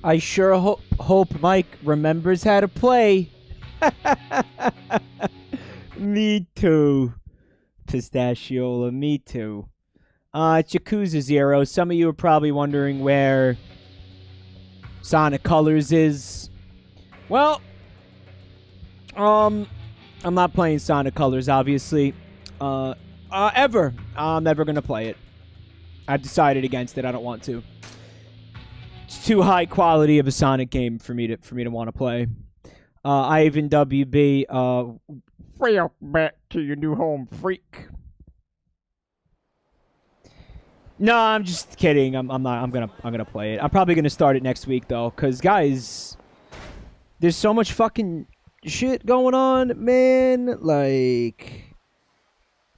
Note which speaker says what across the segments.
Speaker 1: I sure hope Mike remembers how to play. Me too. Pistachiola, me too. It's Yakuza 0. Some of you are probably wondering where Sonic Colors is. Well, I'm not playing Sonic Colors, obviously. Ever. I'm never gonna play it. I've decided against it. I don't want to. It's too high quality of a Sonic game for me to want to play. Ivan WB, welcome back to your new home, freak. No, I'm just kidding. I'm not. I'm gonna play it. I'm probably gonna start it next week though, cause guys, there's so much fucking shit going on, man. Like,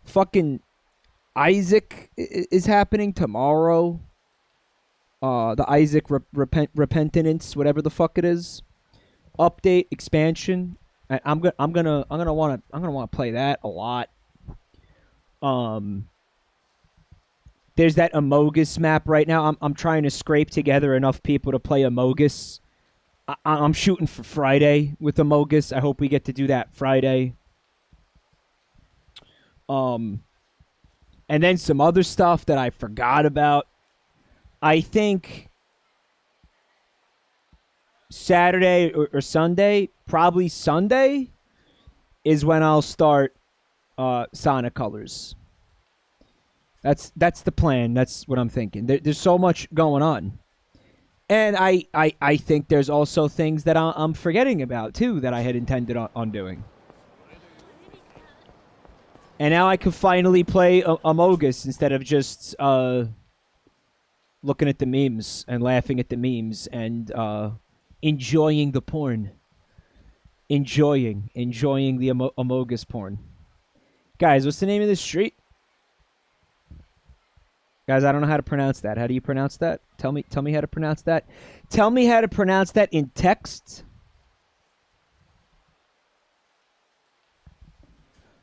Speaker 1: fucking Isaac is happening tomorrow. The Isaac Repentance, whatever the fuck it is, update expansion. I'm gonna wanna play that a lot. There's that Amogus map right now. I'm trying to scrape together enough people to play Amogus. I'm shooting for Friday with Amogus. I hope we get to do that Friday. And then some other stuff that I forgot about. I think Saturday or Sunday, probably Sunday, is when I'll start Sonic Colors. That's the plan. That's what I'm thinking. There's so much going on. And I think there's also things that I'm forgetting about, too, that I had intended on doing. And now I can finally play Amogus instead of just looking at the memes and laughing at the memes and enjoying the porn. Enjoying the Amogus porn. Guys, what's the name of this street? Guys, I don't know how to pronounce that. How do you pronounce that? Tell me how to pronounce that. Tell me how to pronounce that in text.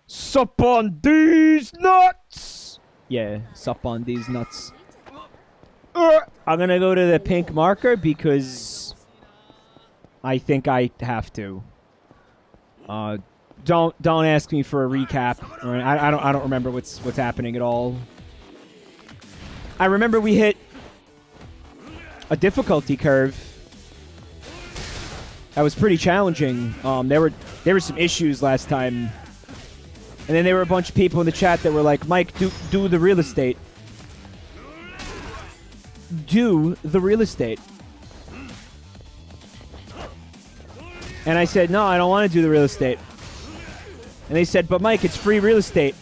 Speaker 1: Sup on these nuts! Yeah, sup on these nuts. I'm gonna go to the pink marker because I think I have to. Don't ask me for a recap. I don't remember what's happening at all. I remember we hit a difficulty curve. That was pretty challenging. There were some issues last time. And then there were a bunch of people in the chat that were like, Mike, do the real estate. Do the real estate. And I said, no, I don't want to do the real estate. And they said, but Mike, it's free real estate.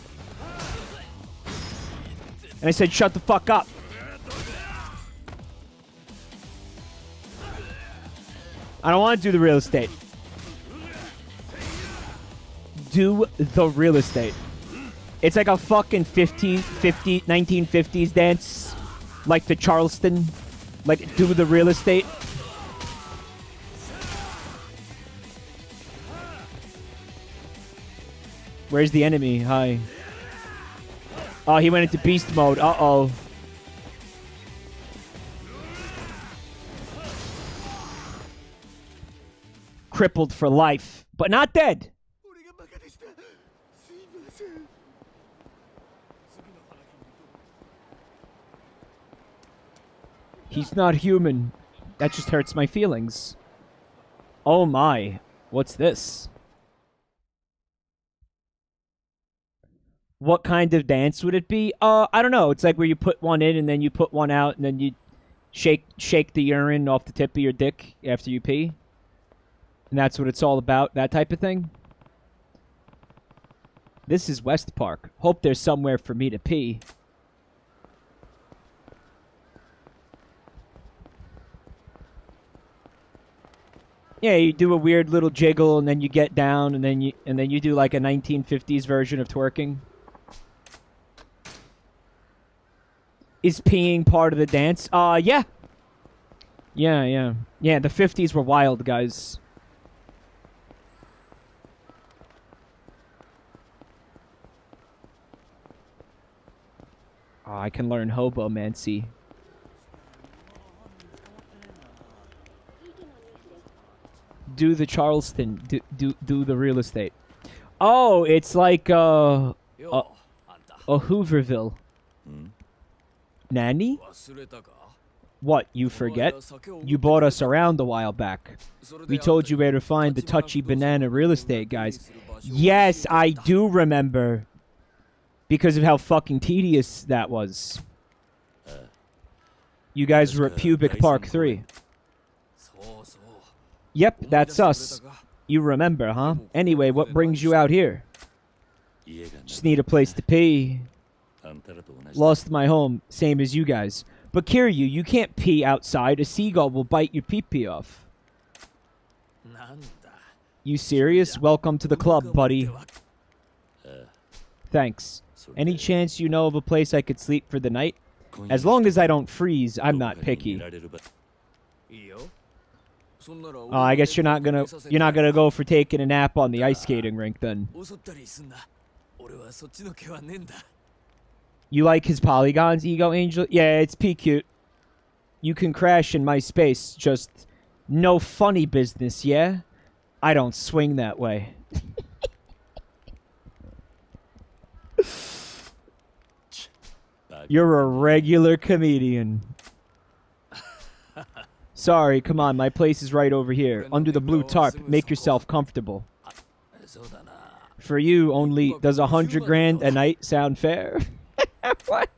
Speaker 1: And I said, shut the fuck up. I don't want to do the real estate. Do the real estate. It's like a fucking 1950s dance. Like the Charleston. Like, do the real estate. Where's the enemy? Hi. Oh, he went into beast mode. Uh-oh. Crippled for life, but not dead. He's not human. That just hurts my feelings. Oh my. What's this? What kind of dance would it be? I don't know. It's like where you put one in and then you put one out and then you shake the urine off the tip of your dick after you pee. And that's what it's all about, that type of thing. This is West Park. Hope there's somewhere for me to pee. Yeah, you do a weird little jiggle and then you get down and then you do like a 1950s version of twerking. Is peeing part of the dance? Yeah. Yeah, the 50s were wild, guys. Oh, I can learn hobomancy. do the Charleston. Do the real estate. Oh, it's like a Hooverville. Nanny? What, you forget? You bought us around a while back. We told you where to find the touchy banana real estate guys. Yes, I do remember. Because of how fucking tedious that was. You guys were at Pubic Park 3. Yep, that's us. You remember, huh? Anyway, what brings you out here? Just need a place to pee. Lost my home, same as you guys. But Kiryu, you can't pee outside. A seagull will bite your pee-pee off. You serious? Welcome to the club, buddy. Thanks. Any chance you know of a place I could sleep for the night? As long as I don't freeze, I'm not picky. Oh, I guess you're not gonna go for taking a nap on the ice skating rink then. You like his polygons, Ego Angel? Yeah, it's cute. You can crash in my space, just no funny business, yeah? I don't swing that way. You're a regular comedian. Sorry, come on, my place is right over here, under the blue tarp. Make yourself comfortable. For you, only does 100 grand a night sound fair? What?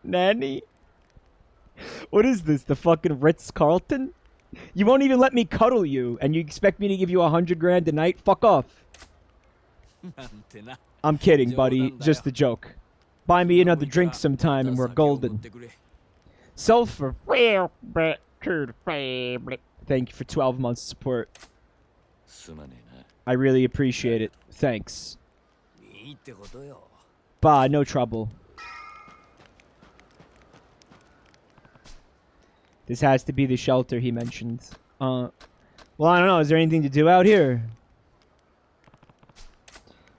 Speaker 1: Nanny? What is this, the fucking Ritz-Carlton? You won't even let me cuddle you, and you expect me to give you 100 grand a night? Fuck off. I'm kidding, buddy. Just a joke. Buy me another drink sometime and we're golden. Sulfur. Thank you for 12 months of support. I really appreciate it. Thanks. Bah, no trouble. This has to be the shelter he mentioned. Well, I don't know. Is there anything to do out here?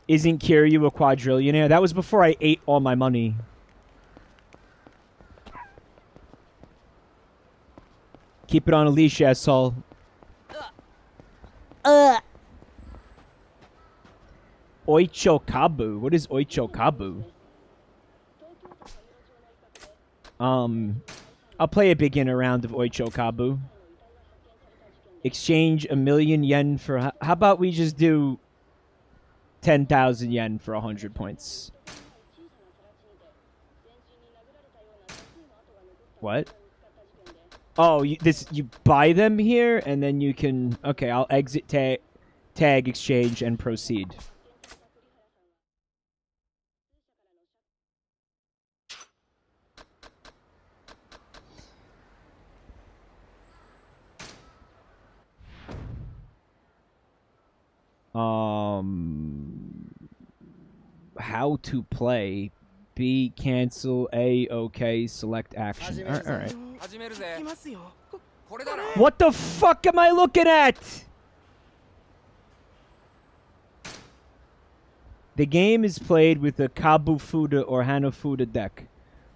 Speaker 1: Isn't Kiryu a quadrillionaire? That was before I ate all my money. Keep it on a leash, asshole. Oichokabu. What is Oichokabu? I'll play a beginner round of Oichokabu. Exchange 1,000,000 yen for... How about we just do 10,000 yen for 100 points? What? Oh, you buy them here, and then you can... Okay, I'll exit tag exchange and proceed. How to play. B, cancel. A, okay. Select action. Alright. What the fuck am I looking at? The game is played with a Kabufuda or Hanafuda deck,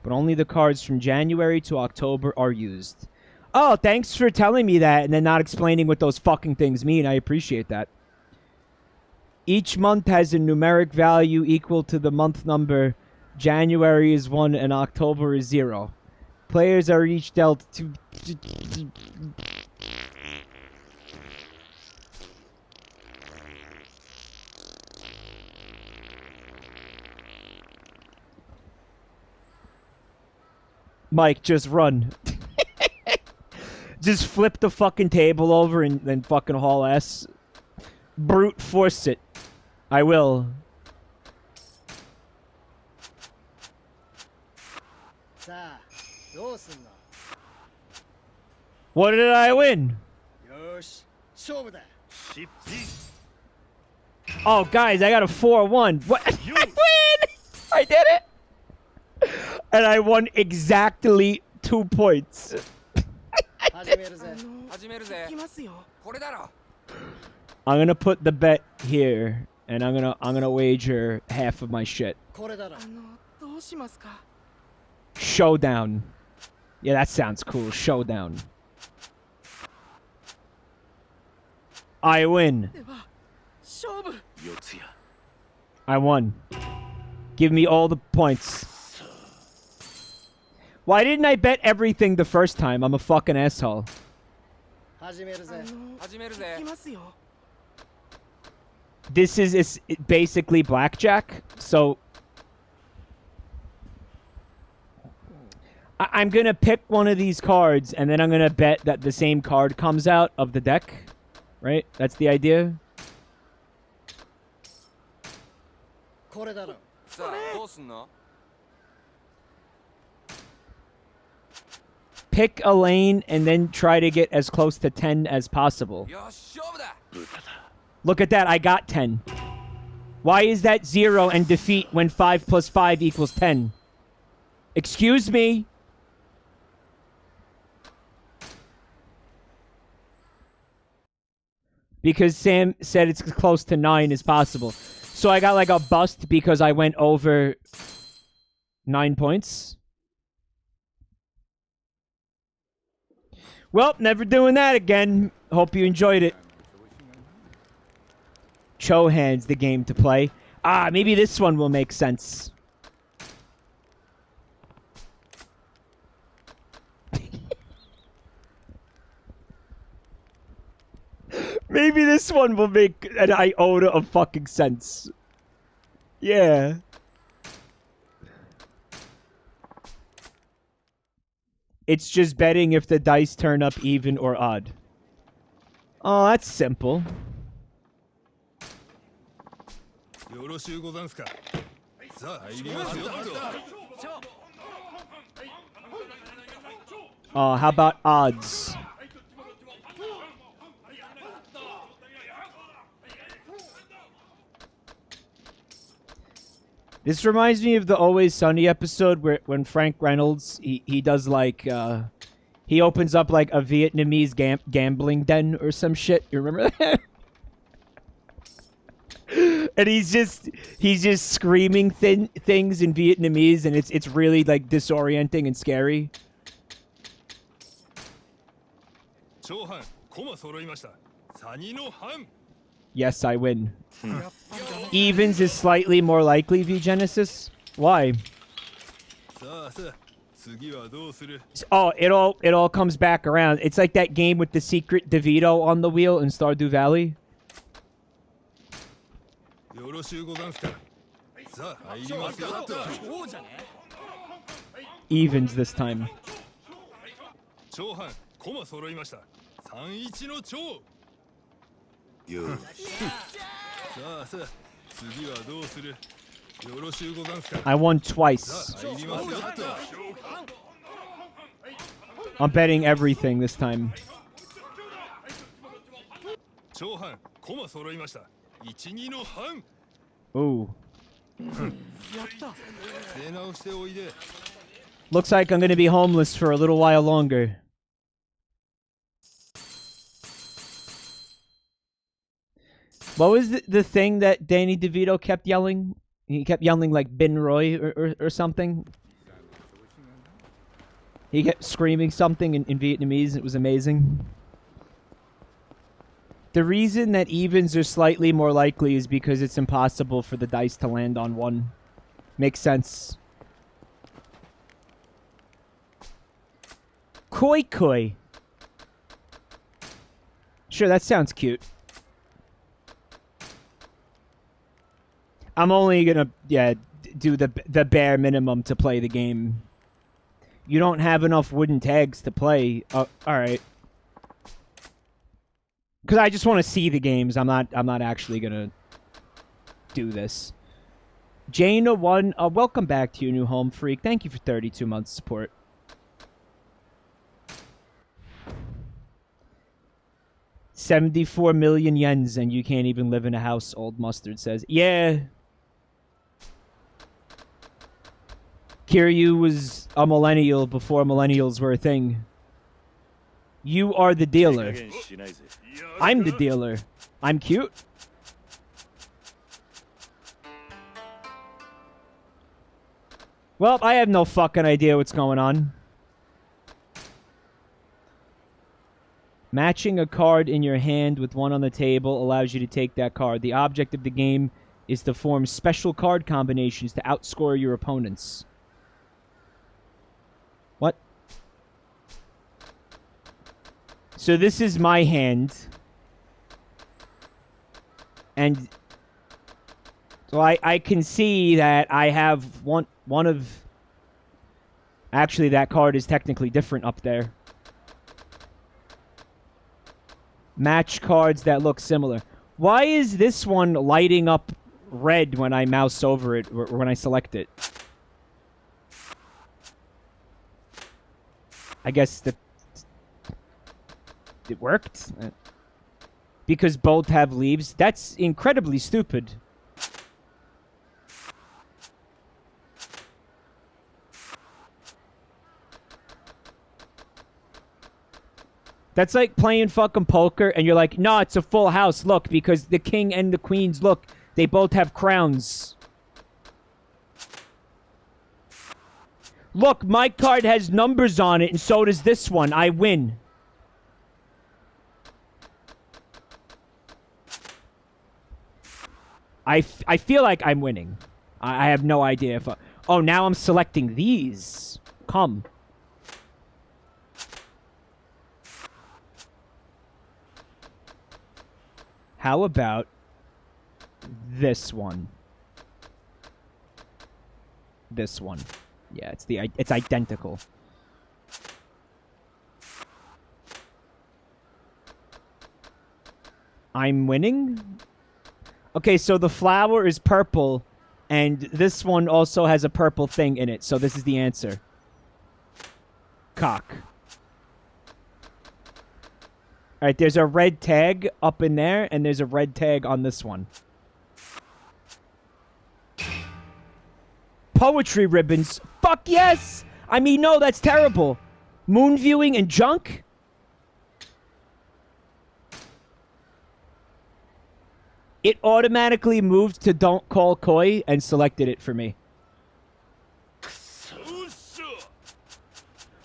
Speaker 1: but only the cards from January to October are used. Oh, thanks for telling me that and then not explaining what those fucking things mean. I appreciate that. Each month has a numeric value equal to the month number. January is 1 and October is 0. Players are each dealt 2... Mike, just run. Just flip the fucking table over and then fucking haul ass. Brute force it. I will. What did I win? Oh, guys, I got a 4-1. What? I win! I did it! And I won exactly 2 points. I'm gonna put the bet here, and I'm gonna wager half of my shit. Showdown. Yeah, that sounds cool. Showdown. I win. I won. Give me all the points. Why didn't I bet everything the first time? I'm a fucking asshole. This is basically blackjack, so I'm gonna pick one of these cards, and then I'm gonna bet that the same card comes out of the deck, right? That's the idea. Pick a lane and then try to get as close to 10 as possible. Look at that, I got 10. Why is that 0 and defeat when 5 plus 5 equals 10? Excuse me? Because Sam said it's as close to 9 as possible. So I got like a bust because I went over 9 points. Well, never doing that again. Hope you enjoyed it. Chohan's the game to play. Ah, maybe this one will make sense. Maybe this one will make an iota of fucking sense. Yeah. It's just betting if the dice turn up even or odd. Oh, that's simple. Oh, how about odds? This reminds me of the Always Sunny episode where when Frank Reynolds, he does like, he opens up like a Vietnamese gambling den or some shit. You remember that? And he's just screaming things in Vietnamese, and it's really like disorienting and scary. Yes, I win. Evens is slightly more likely, V-Genesis. Why? Oh, it all comes back around. It's like that game with the secret DeVito on the wheel in Stardew Valley. Evens this time. I won twice. I'm betting everything this time. Ooh. Looks like I'm gonna be homeless for a little while longer. What was the thing that Danny DeVito kept yelling? He kept yelling like Bin Roy or something. He kept screaming something in Vietnamese. It was amazing. The reason that evens are slightly more likely is because it's impossible for the dice to land on one. Makes sense. Koi Koi. Sure, that sounds cute. I'm only gonna, do the bare minimum to play the game. You don't have enough wooden tags to play. Oh, alright. Because I just want to see the games. I'm not actually gonna do this. Jana1, welcome back to your new home, freak. Thank you for 32 months support. $74 million yens and you can't even live in a house, Old Mustard says. Yeah. Kiryu was a millennial before millennials were a thing. You are the dealer. I'm the dealer. I'm cute. Well, I have no fucking idea what's going on. Matching a card in your hand with one on the table allows you to take that card. The object of the game is to form special card combinations to outscore your opponents. What? So this is my hand. And so I can see that I have one of... Actually, that card is technically different up there. Match cards that look similar. Why is this one lighting up red when I mouse over it, or when I select it? I guess it worked? Because both have leaves? That's incredibly stupid. That's like playing fucking poker and you're like, no, it's a full house, look, because the king and the queens, look, they both have crowns. Look, my card has numbers on it and so does this one. I win. I feel like I'm winning. I have no idea if... Oh, now I'm selecting these. Come. How about this one? This one. Yeah, it's identical. I'm winning? Okay, so the flower is purple, and this one also has a purple thing in it, so this is the answer. Cock. Alright, there's a red tag up in there, and there's a red tag on this one. Poetry ribbons. Fuck yes! I mean, no, that's terrible. Moon viewing and junk? It automatically moved to don't call koi and selected it for me.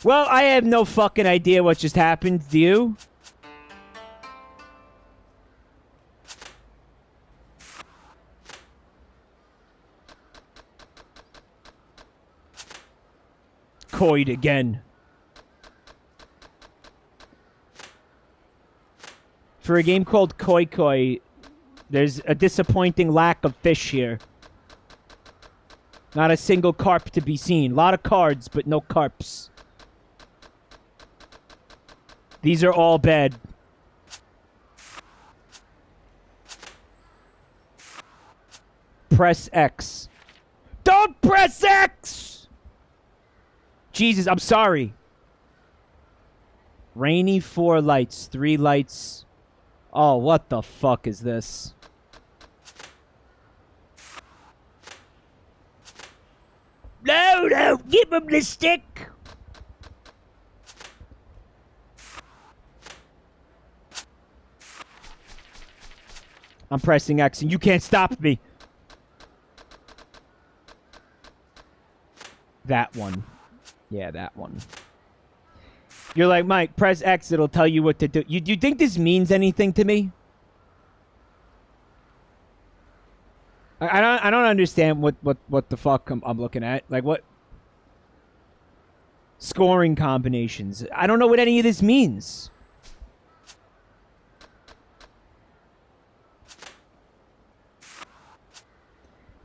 Speaker 1: Well, I have no fucking idea what just happened. Do you? Koi'd again. For a game called Koi Koi, there's a disappointing lack of fish here. Not a single carp to be seen. A lot of cards, but no carps. These are all bad. Press X. Don't press X! Jesus, I'm sorry. Rainy 4 lights, 3 lights. Oh, what the fuck is this? No, give him the stick. I'm pressing X and you can't stop me. That one. Yeah, that one. You're like, Mike, press X, it'll tell you what to do. You think this means anything to me? I don't understand what the fuck I'm looking at. Like, what? Scoring combinations. I don't know what any of this means.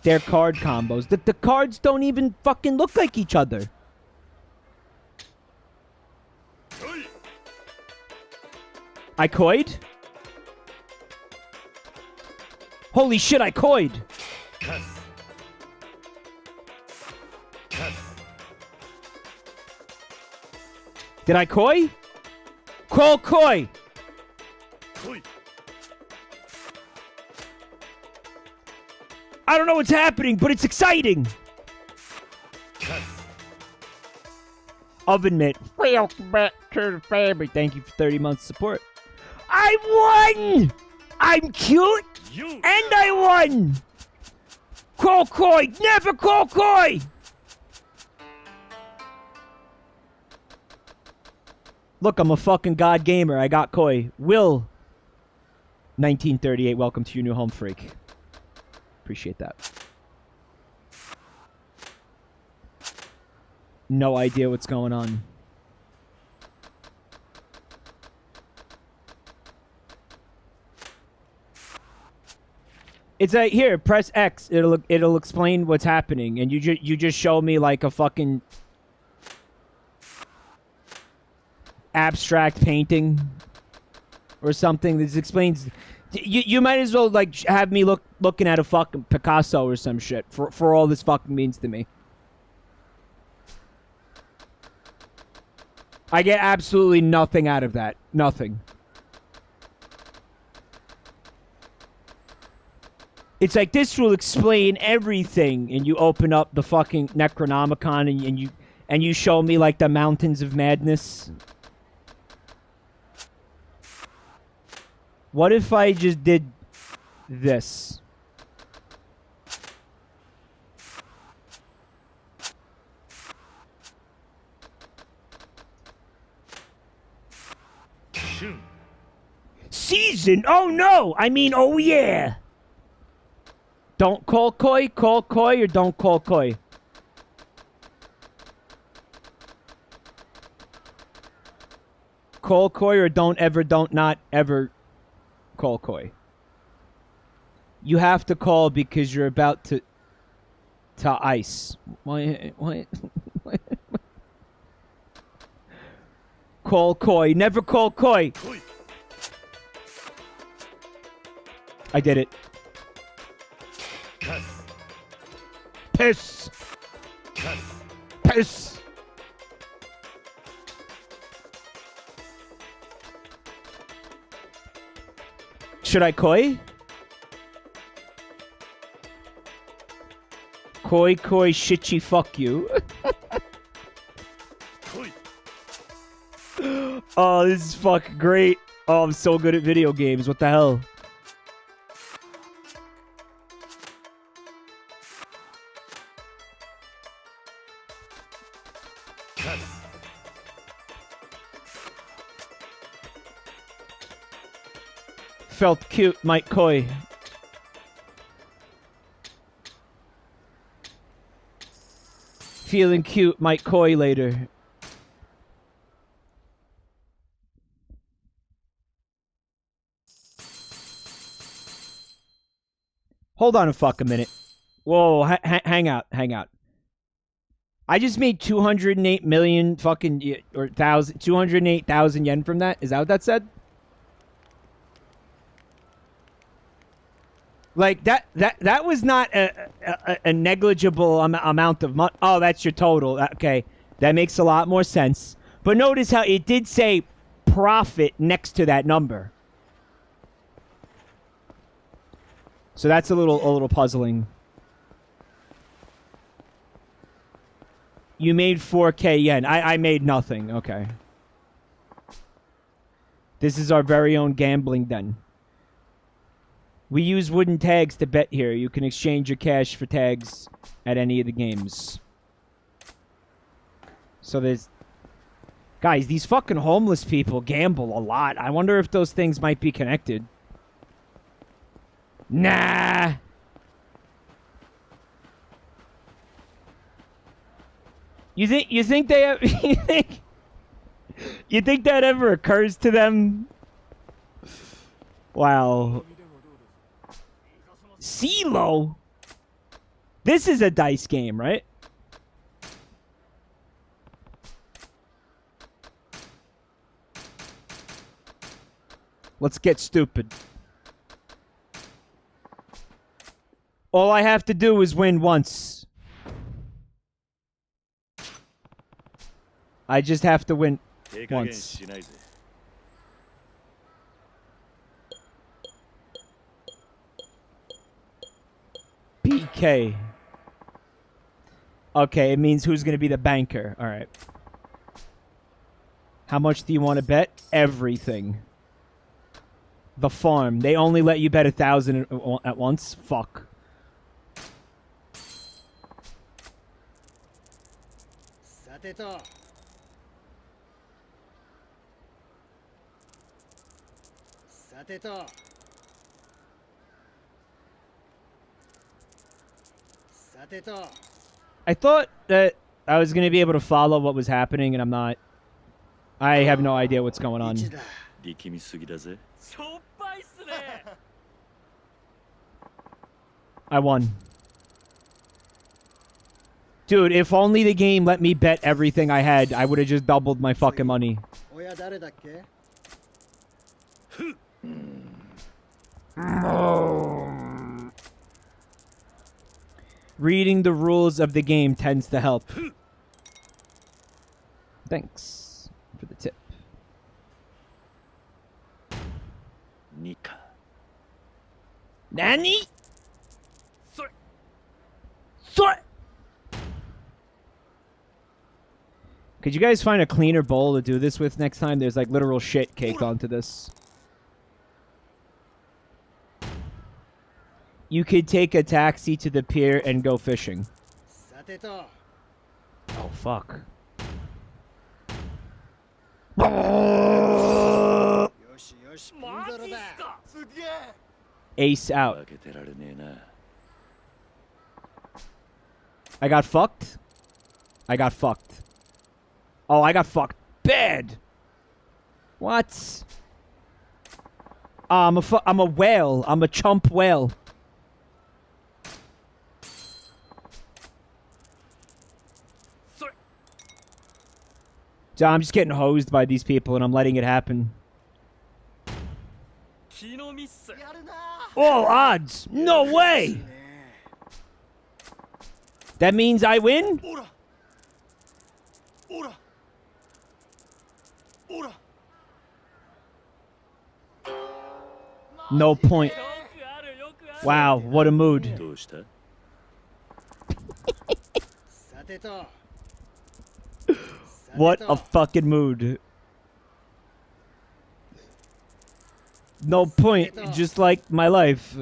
Speaker 1: They're card combos. The cards don't even fucking look like each other. I koi'd? Holy shit, I koi'd! Did I koi? Call koi! I don't know what's happening, but it's exciting! Oven mitt. Welcome back to the family. Thank you for 30 months support. I won! I'm cute, and I won! Call koi! Never call koi! Look, I'm a fucking god gamer. I got koi. Will 1938, welcome to your new home, freak. Appreciate that. No idea what's going on. It's like, here, press X. It'll explain what's happening, and you just show me like a fucking abstract painting or something. This explains. You might as well like have me looking at a fucking Picasso or some shit for all this fucking means to me. I get absolutely nothing out of that. Nothing. It's like, this will explain everything, and you open up the fucking Necronomicon and you show me like the mountains of madness. What if I just did this? Season? Oh no! I mean, oh yeah! Don't call koi, or don't call koi. Call koi or don't not ever call koi. You have to call because you're about to ice. What? Call koi. Never call koi. I did it. Piss. Piss. Should I koi? Koi, shitchy, fuck you. Oh, this is fucking great. Oh, I'm so good at video games. What the hell? Felt cute, might koi. Feeling cute, might koi later. Hold on a fucking minute. Whoa, hang out. I just made 208 million fucking, or 208,000 yen from that. Is that what that said? Like, that was not a negligible amount of money. Oh, that's your total. Okay. That makes a lot more sense. But notice how it did say profit next to that number. So that's a little puzzling. You made 4K yen. I made nothing. Okay. This is our very own gambling den. We use wooden tags to bet here. You can exchange your cash for tags at any of the games. So there's... Guys, these fucking homeless people gamble a lot. I wonder if those things might be connected. Nah! You think they have... you think that ever occurs to them? Wow. CeeLo? This is a dice game, right? Let's get stupid. All I have to do is win once. I just have to win once. BK. Okay, it means who's going to be the banker. All right. How much do you want to bet? Everything. The farm. They only let you bet 1,000 at once? Fuck. I thought that I was going to be able to follow what was happening, and I'm not. I have no idea what's going on. I won. Dude, if only the game let me bet everything I had, I would have just doubled my fucking money. Reading the rules of the game tends to help. Thanks for the tip. Nani? Could you guys find a cleaner bowl to do this with next time? There's like literal shit caked onto this. You could take a taxi to the pier and go fishing. Oh, fuck. Ace out. I got fucked? I got fucked. Oh, I got fucked bad. What? I'm a whale. I'm a chump whale. So I'm just getting hosed by these people and I'm letting it happen. All odds. No way. That means I win? No point. Wow, what a mood. What a fucking mood. No point, just like my life.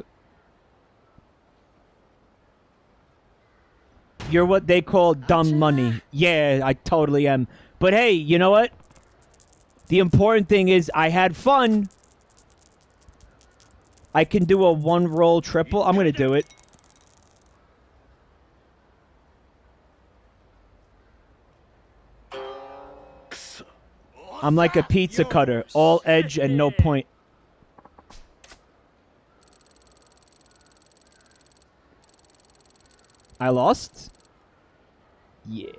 Speaker 1: You're what they call dumb money. Yeah, I totally am. But hey, you know what? The important thing is I had fun. I can do a one-roll triple. I'm going to do it. I'm like a pizza cutter. All edge and no point. I lost? Yeah.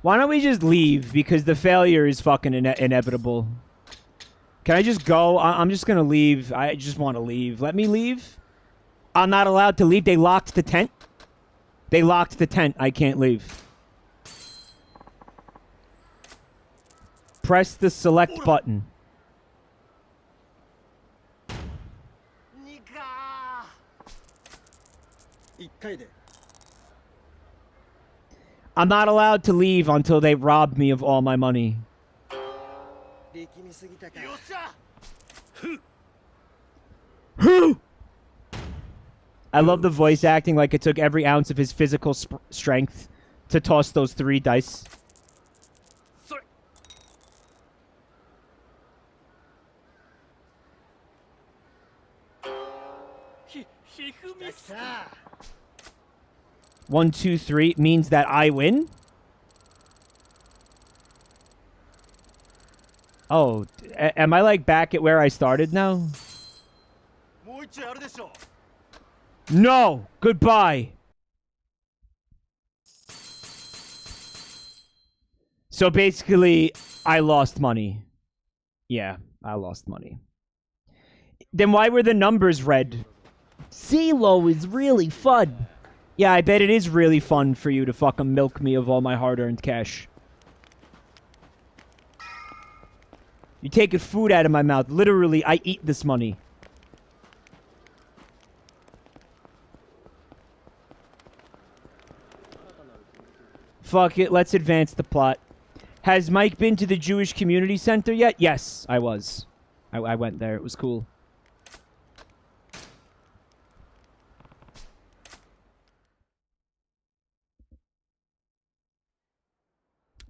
Speaker 1: Why don't we just leave? Because the failure is fucking inevitable. Can I just go? I'm just gonna leave. I just want to leave. Let me leave. I'm not allowed to leave. They locked the tent. They locked the tent. I can't leave. Press the select button. I'm not allowed to leave until they rob me of all my money. I love the voice acting like it took every ounce of his physical strength to toss those 3 dice. One, two, three means that I win? Oh, am I like back at where I started now? No! Goodbye! So basically, I lost money. Yeah, I lost money. Then why were the numbers red? CeeLo is really fun. Yeah, I bet it is really fun for you to fucking milk me of all my hard-earned cash. You're taking food out of my mouth. Literally, I eat this money. Fuck it, let's advance the plot. Has Mike been to the Jewish Community Center yet? Yes, I was. I went there. It was cool.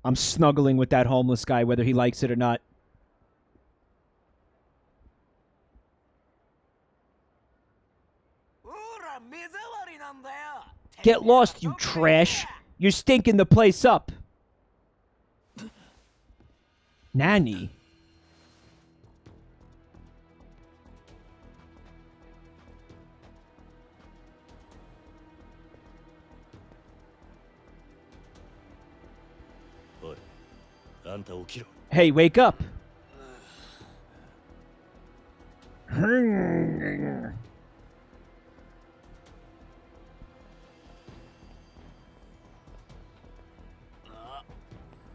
Speaker 1: I'm snuggling with that homeless guy, whether he likes it or not. Get lost, you trash. You're stinking the place up. Nanny. Hey, wake up.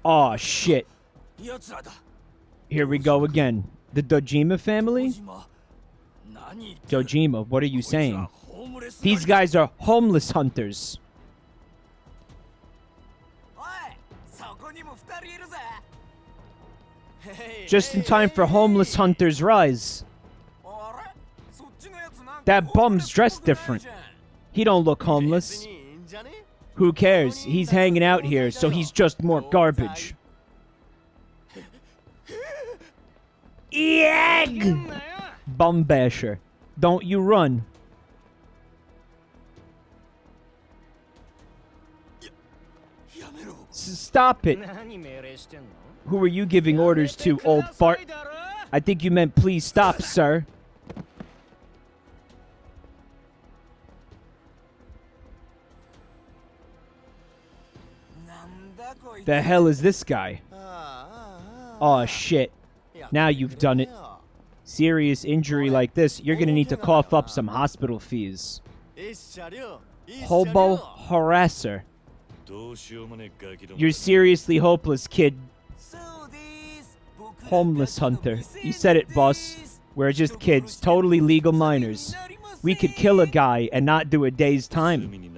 Speaker 1: Oh shit. Here we go again. The Dojima family? Dojima, what are you saying? These guys are homeless hunters. Just in time for homeless hunters' rise. That bum's dressed different. He don't look homeless. Who cares? He's hanging out here, so he's just more garbage. Egg! Bum basher. Don't you run. Stop it. Who are you giving orders to, old fart? I think you meant please stop, sir. The hell is this guy? Aw, shit. Now you've done it. Serious injury like this, you're gonna need to cough up some hospital fees. Hobo harasser. You're seriously hopeless, kid. Homeless hunter. You said it, boss. We're just kids, totally legal minors. We could kill a guy and not do a day's time.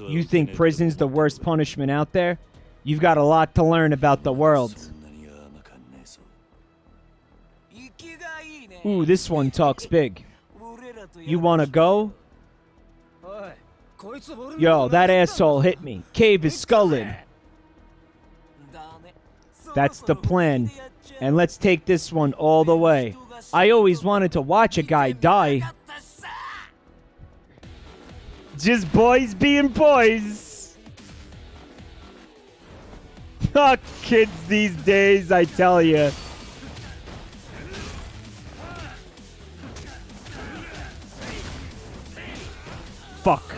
Speaker 1: You think prison's the worst punishment out there? You've got a lot to learn about the world. Ooh, this one talks big. You wanna go? Yo, that asshole hit me. Cave his skull in. That's the plan. And let's take this one all the way. I always wanted to watch a guy die. Just boys being boys. Fuck kids these days, I tell ya. Fuck.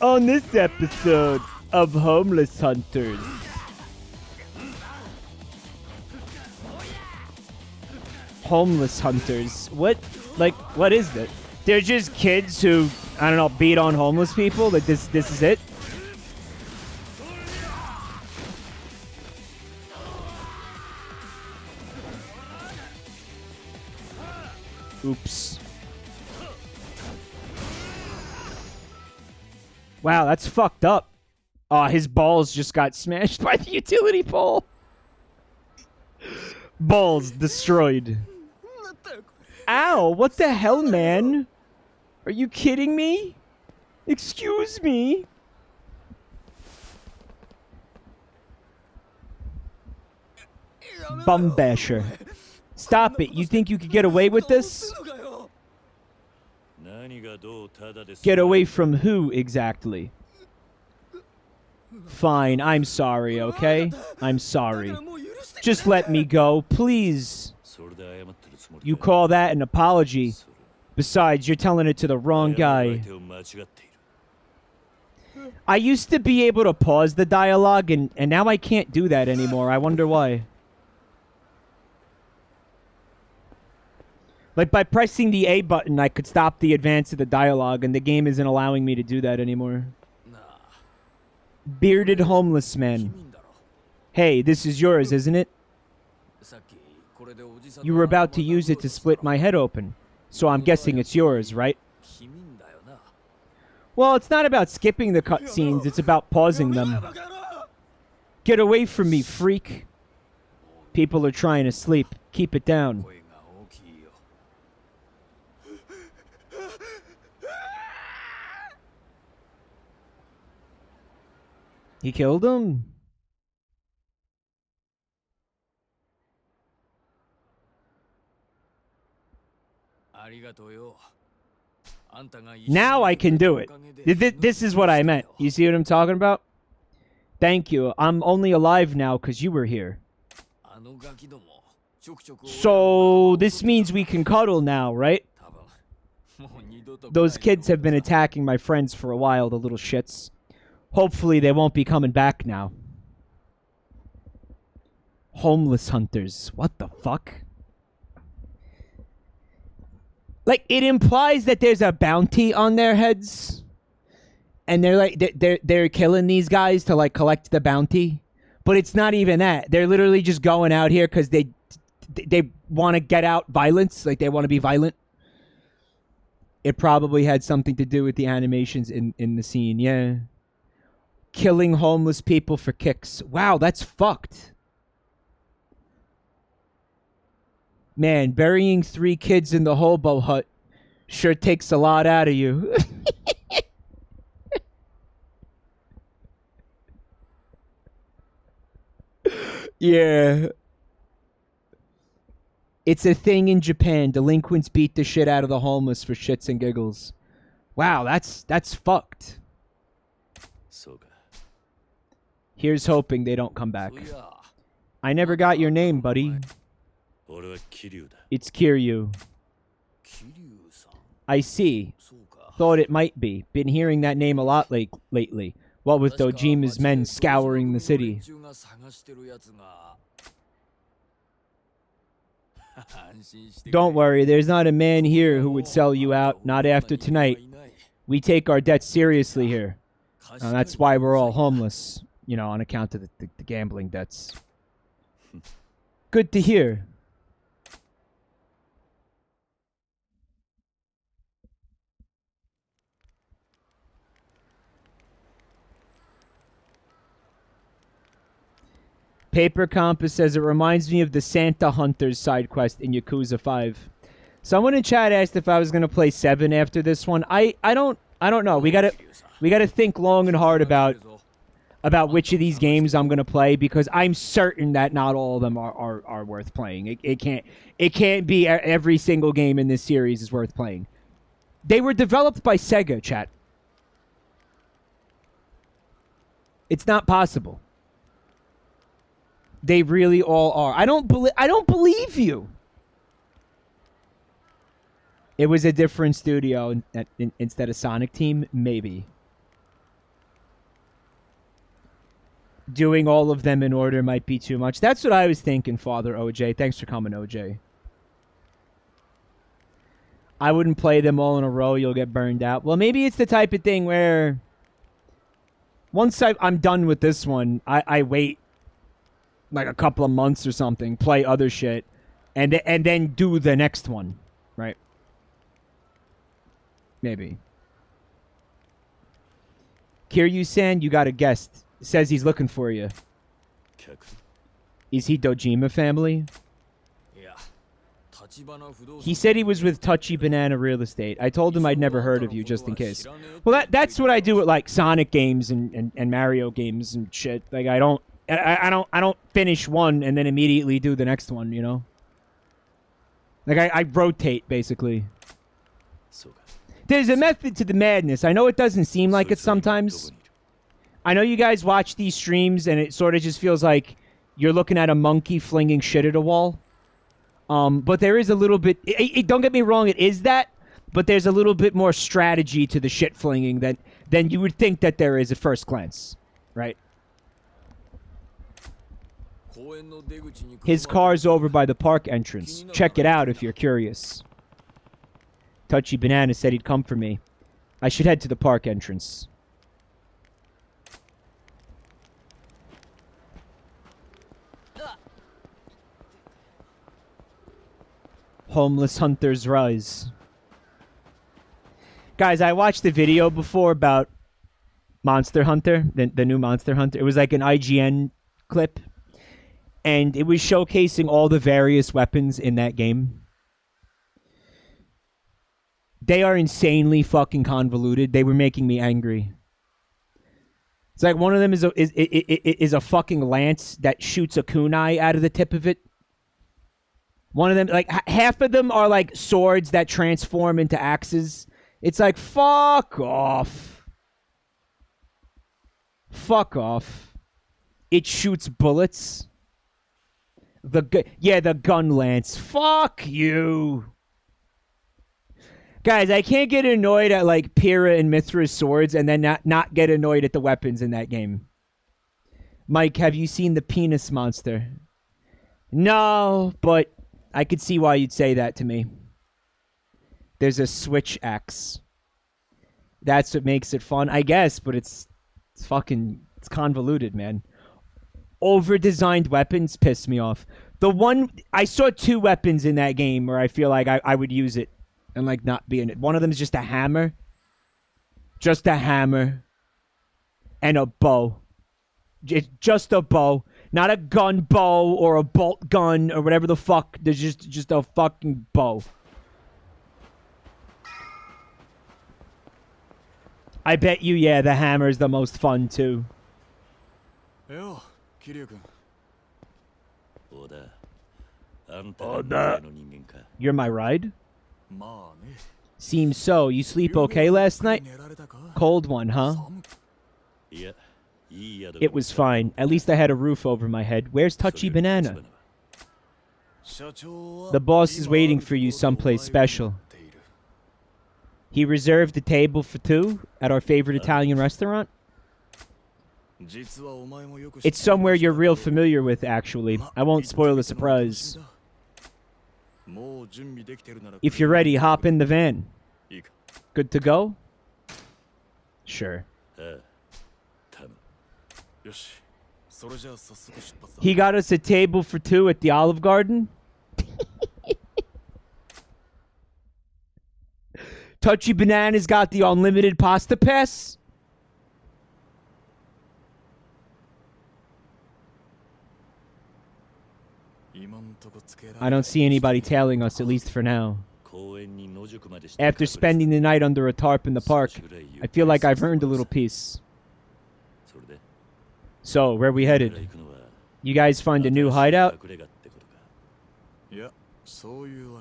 Speaker 1: On this episode of Homeless Hunters. Homeless Hunters. What? Like, what is that? They're just kids who, I don't know, beat on homeless people? Like, this is it? Oops. Wow, that's fucked up. Oh, his balls just got smashed by the utility pole. Balls destroyed. Ow, what the hell, man? Are you kidding me? Excuse me? Bum basher. Stop it. You think you could get away with this? Get away from who, exactly? Fine, I'm sorry, okay? I'm sorry. Just let me go, please. You call that an apology? Besides, you're telling it to the wrong guy. I used to be able to pause the dialogue, and now I can't do that anymore. I wonder why. Like, by pressing the A button, I could stop the advance of the dialogue, and the game isn't allowing me to do that anymore. Bearded homeless man. Hey, this is yours, isn't it? You were about to use it to split my head open, so I'm guessing it's yours, right? Well, it's not about skipping the cutscenes, it's about pausing them. Get away from me, freak. People are trying to sleep. Keep it down. He killed him? Now I can do it. This is what I meant. You see what I'm talking about? Thank you. I'm only alive now because you were here. So this means we can cuddle now, right? Those kids have been attacking my friends for a while, the little shits. Hopefully they won't be coming back now. Homeless hunters. What the fuck? Like, it implies that there's a bounty on their heads. And they're like, they're killing these guys to like collect the bounty. But it's not even that. They're literally just going out here because they want to get out violence. Like, they want to be violent. It probably had something to do with the animations in the scene, yeah. Killing homeless people for kicks. Wow, that's fucked. Man, burying 3 kids in the hobo hut sure takes a lot out of you. Yeah. It's a thing in Japan. Delinquents beat the shit out of the homeless for shits and giggles. Wow, that's fucked. Here's hoping they don't come back. I never got your name, buddy. It's Kiryu. I see. Thought it might be. Been hearing that name a lot lately. What with Dojima's men scouring the city. Don't worry, there's not a man here who would sell you out, not after tonight. We take our debts seriously here. That's why we're all homeless, you know, on account of the gambling debts. Good to hear. Paper Compass says it reminds me of the Santa Hunters side quest in Yakuza 5. Someone in chat asked if I was gonna play 7 after this one. I don't know. We gotta think long and hard about which of these games I'm gonna play, because I'm certain that not all of them are worth playing. It can't be every single game in this series is worth playing. They were developed by Sega, chat. It's not possible. They really all are. I don't believe you. It was a different studio instead of Sonic Team, maybe. Doing all of them in order might be too much. That's what I was thinking, Father OJ. Thanks for coming, OJ. I wouldn't play them all in a row. You'll get burned out. Well, maybe it's the type of thing where once I'm done with this one, I wait like a couple of months or something, play other shit, and then do the next one, right? Maybe. Kiryu-san, you got a guest. Says he's looking for you. Is he Dojima family? He said he was with Touchy Banana Real Estate. I told him I'd never heard of you, just in case. Well, that's what I do with like Sonic games and Mario games and shit. Like I don't finish one and then immediately do the next one, you know? Like I rotate basically. There's a method to the madness. I know it doesn't seem like it sometimes. I know you guys watch these streams and it sort of just feels like you're looking at a monkey flinging shit at a wall. But there is a little bit... don't get me wrong, it is that. But there's a little bit more strategy to the shit flinging than you would think that there is at first glance. Right? His car's over by the park entrance. Check it out if you're curious. Touchy Banana said he'd come for me. I should head to the park entrance. Homeless Hunters Rise. Guys, I watched the video before about Monster Hunter, the new Monster Hunter. It was like an IGN clip. And it was showcasing all the various weapons in that game. They are insanely fucking convoluted. They were making me angry. It's like one of them is a fucking lance that shoots a kunai out of the tip of it. One of them, like, half of them are like swords that transform into axes. It's like, fuck off. Fuck off. It shoots bullets. The gun lance. Fuck you. Guys, I can't get annoyed at, like, Pyrrha and Mithra's swords and then not get annoyed at the weapons in that game. Mike, have you seen the penis monster? No, but I could see why you'd say that to me. There's a switch axe. That's what makes it fun, I guess, but it's convoluted, man. Over-designed weapons piss me off. I saw 2 weapons in that game where I feel like I would use it. And, like, not be in it. One of them is just a hammer. Just a hammer. And a bow. It's just a bow. Not a gun bow or a bolt gun or whatever the fuck. There's just a fucking bow. I bet you, yeah, the hammer is the most fun, too. You're my ride? Seems so. You sleep okay last night? Cold one, huh? It was fine. At least I had a roof over my head. Where's Touchy Banana? The boss is waiting for you someplace special. He reserved a table for 2 at our favorite Italian restaurant. It's somewhere you're real familiar with, actually. I won't spoil the surprise. If you're ready, hop in the van. Good to go? Sure. He got us a table for 2 at the Olive Garden. Touchy Banana's got the unlimited pasta pass. I don't see anybody tailing us, at least for now. After spending the night under a tarp in the park, I feel like I've earned a little peace. So, where are we headed? You guys find a new hideout?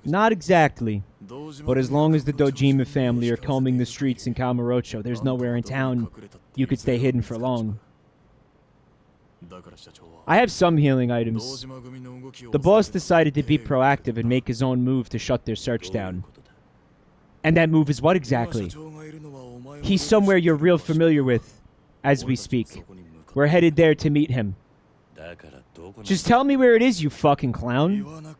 Speaker 1: Not exactly. But as long as the Dojima family are combing the streets in Kamurocho, there's nowhere in town you could stay hidden for long. I have some healing items. The boss decided to be proactive and make his own move to shut their search down. And that move is what exactly? He's somewhere you're real familiar with, as we speak. We're headed there to meet him. Just tell me where it is, you fucking clown.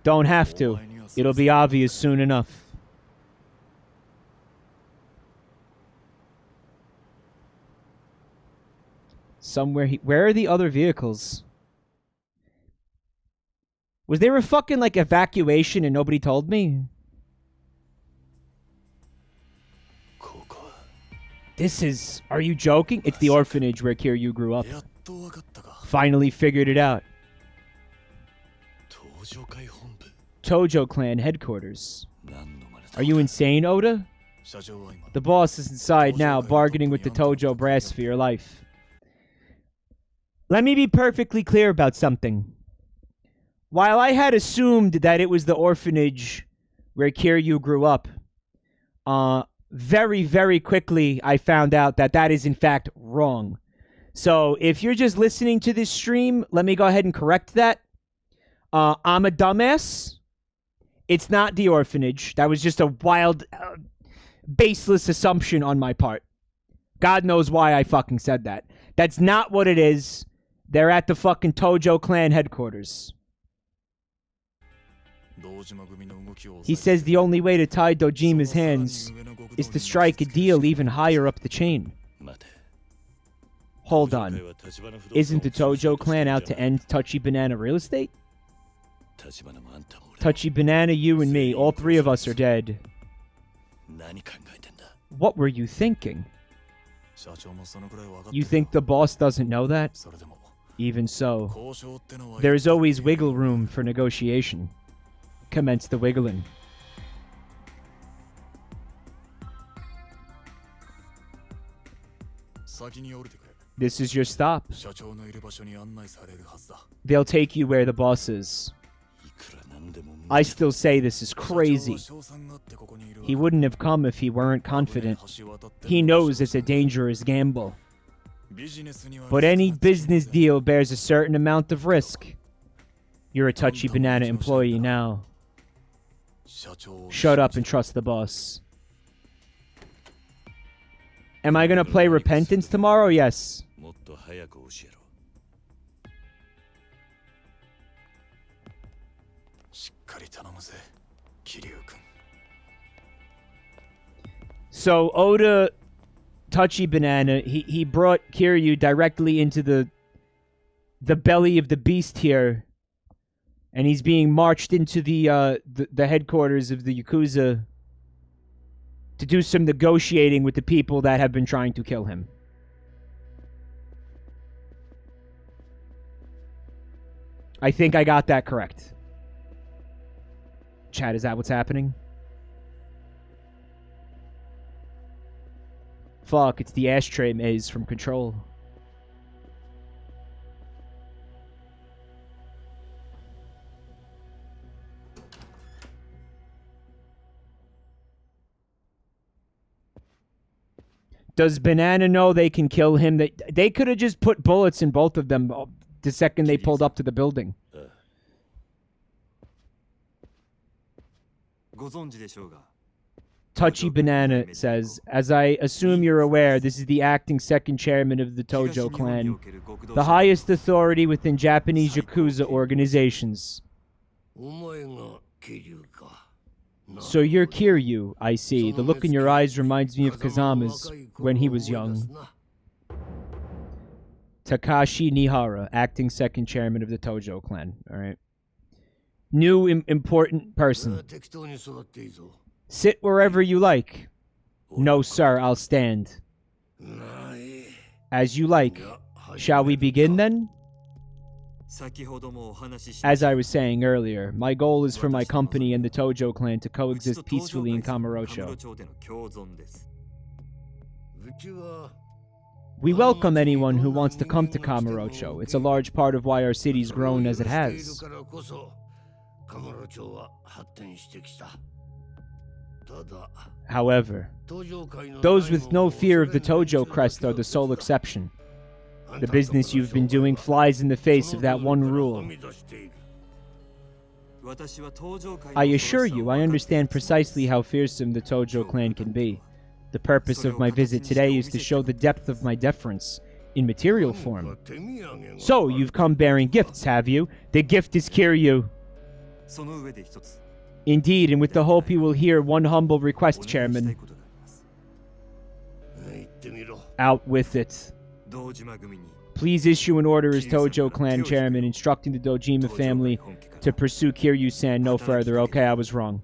Speaker 1: Don't have to. It'll be obvious soon enough. Somewhere where are the other vehicles? Was there a fucking, like, evacuation and nobody told me? This is... Are you joking? It's the orphanage where Kiryu grew up. Finally figured it out. Tojo clan headquarters. Are you insane, Oda? The boss is inside now, bargaining with the Tojo brass for your life. Let me be perfectly clear about something. While I had assumed that it was the orphanage where Kiryu grew up, very, very quickly I found out that that is in fact wrong. So if you're just listening to this stream, let me go ahead and correct that. I'm a dumbass. It's not the orphanage. That was just a wild, baseless assumption on my part. God knows why I fucking said that. That's not what it is. They're at the fucking Tojo clan headquarters. He says the only way to tie Dojima's hands is to strike a deal even higher up the chain. Hold on. Isn't the Tojo clan out to end Touchy Banana real estate? Touchy Banana, you and me, all 3 of us are dead. What were you thinking? You think the boss doesn't know that? Even so, there is always wiggle room for negotiation. Commence the wiggling. This is your stop. They'll take you where the boss is. I still say this is crazy. He wouldn't have come if he weren't confident. He knows it's a dangerous gamble. But any business deal bears a certain amount of risk. You're a touchy banana employee now. Shut up and trust the boss. Am I gonna play Repentance tomorrow? Yes. So Oda, touchy banana, he brought Kiryu directly into the belly of the beast here, and he's being marched into the headquarters of the Yakuza to do some negotiating with the people that have been trying to kill him. I think I got that correct. Chat, is that what's happening? Fuck, it's the ashtray maze from Control. Does Banana know they can kill him? They could have just put bullets in both of them the second they pulled up to the building. Touchy Banana says, as I assume you're aware, this is the acting second chairman of the Tojo clan, the highest authority within Japanese Yakuza organizations. So you're Kiryu, I see. The look in your eyes reminds me of Kazama's when he was young. Takashi Nihara, acting second chairman of the Tojo clan. Alright. New important person. Sit wherever you like. No, sir, I'll stand. As you like. Shall we begin then? As I was saying earlier, my goal is for my company and the Tojo clan to coexist peacefully in Kamurocho. We welcome anyone who wants to come to Kamurocho. It's a large part of why our city's grown as it has. However, those with no fear of the Tojo crest are the sole exception. The business you've been doing flies in the face of that one rule. I assure you, I understand precisely how fearsome the Tojo clan can be. The purpose of my visit today is to show the depth of my deference in material form. So, you've come bearing gifts, have you? The gift is Kiryu. Indeed, and with the hope you will hear one humble request, Chairman. Out with it. Please issue an order as Tojo clan chairman instructing the Dojima family to pursue Kiryu-san no further. Okay, I was wrong.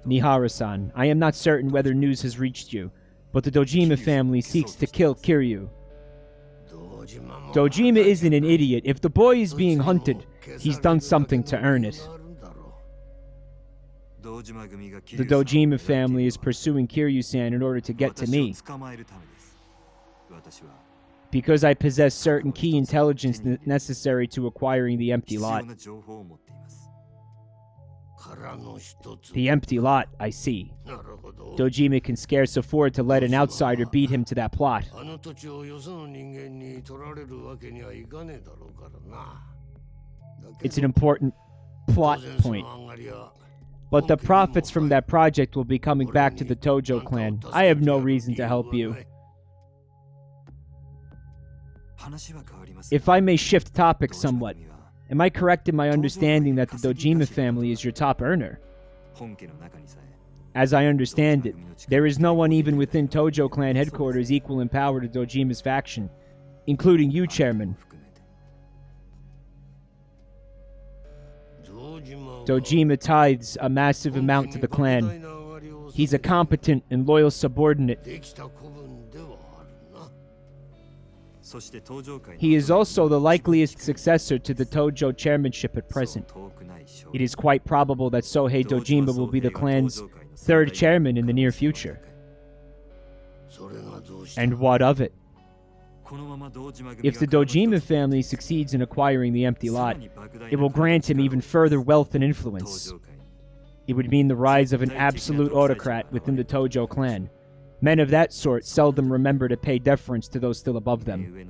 Speaker 1: Nihara-san, I am not certain whether news has reached you, but the Dojima family seeks to kill Kiryu. Dojima isn't an idiot. If the boy is being hunted, he's done something to earn it. The Dojima family is pursuing Kiryu-san in order to get to me. Because I possess certain key intelligence necessary to acquiring the empty lot. The empty lot, I see. Dojima can scarce afford to let an outsider beat him to that plot. It's an important plot point. But the profits from that project will be coming back to the Tojo clan. I have no reason to help you. If I may shift topics somewhat, am I correct in my understanding that the Dojima family is your top earner? As I understand it, there is no one even within Tojo clan headquarters equal in power to Dojima's faction, including you, Chairman. Dojima tithes a massive amount to the clan. He's a competent and loyal subordinate. He is also the likeliest successor to the Tojo chairmanship at present. It is quite probable that Sohei Dojima will be the clan's third chairman in the near future. And what of it? If the Dojima family succeeds in acquiring the empty lot, it will grant him even further wealth and influence. It would mean the rise of an absolute autocrat within the Tojo clan. Men of that sort seldom remember to pay deference to those still above them.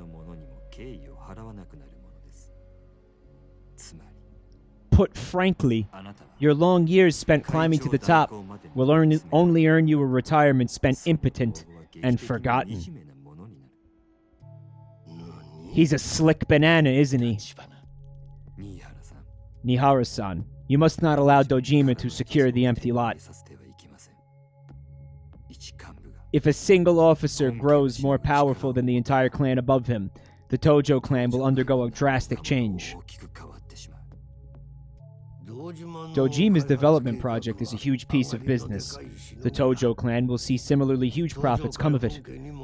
Speaker 1: Put frankly, your long years spent climbing to the top will only earn you a retirement spent impotent and forgotten. He's a slick banana, isn't he? Nihara-san, you must not allow Dojima to secure the empty lot. If a single officer grows more powerful than the entire clan above him, the Tojo clan will undergo a drastic change. Dojima's development project is a huge piece of business. The Tojo clan will see similarly huge profits come of it.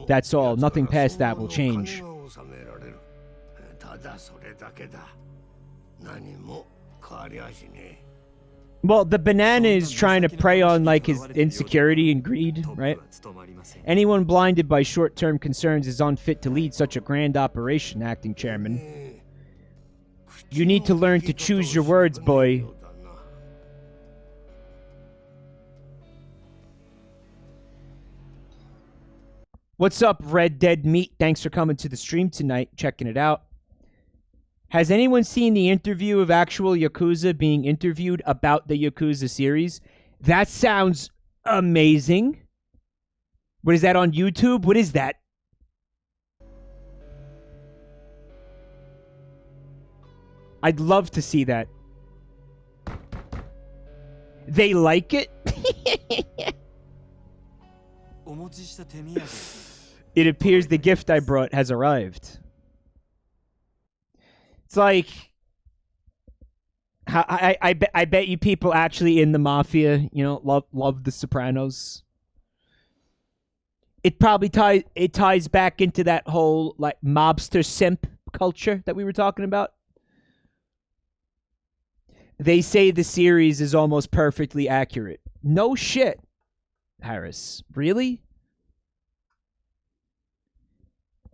Speaker 1: That's all. Nothing past that will change. Well, the banana is trying to prey on, like, his insecurity and greed, right? Anyone blinded by short-term concerns is unfit to lead such a grand operation, acting chairman. You need to learn to choose your words, boy. What's up, Red Dead Meat? Thanks for coming to the stream tonight, checking it out. Has anyone seen the interview of actual Yakuza being interviewed about the Yakuza series? That sounds amazing. What is that, on YouTube? What is that? I'd love to see that. They like it? It appears the gift I brought has arrived. It's like, I bet you people actually in the mafia, you know, love The Sopranos. It probably ties back into that whole, like, mobster simp culture that we were talking about. They say the series is almost perfectly accurate. No shit, Harris. Really?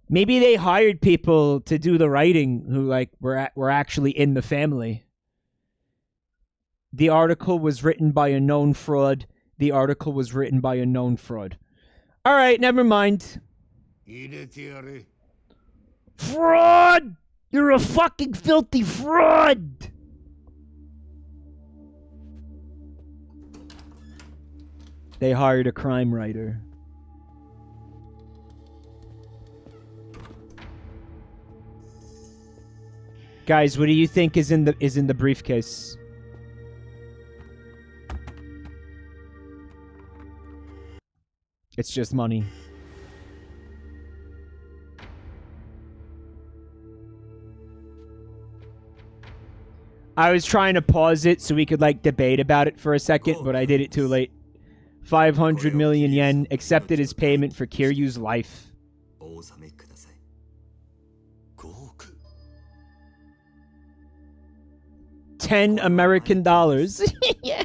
Speaker 1: Maybe they hired people to do the writing who, like, were actually in the family. The article was written by a known fraud. The article was written by a known fraud. All right, never mind. Fraud! You're a fucking filthy fraud! They hired a crime writer. Guys, what do you think is in the briefcase? It's just money. I was trying to pause it so we could, like, debate about it for a second, but I did it too late. 500 million yen accepted as payment for Kiryu's life. $10 American. Yeah.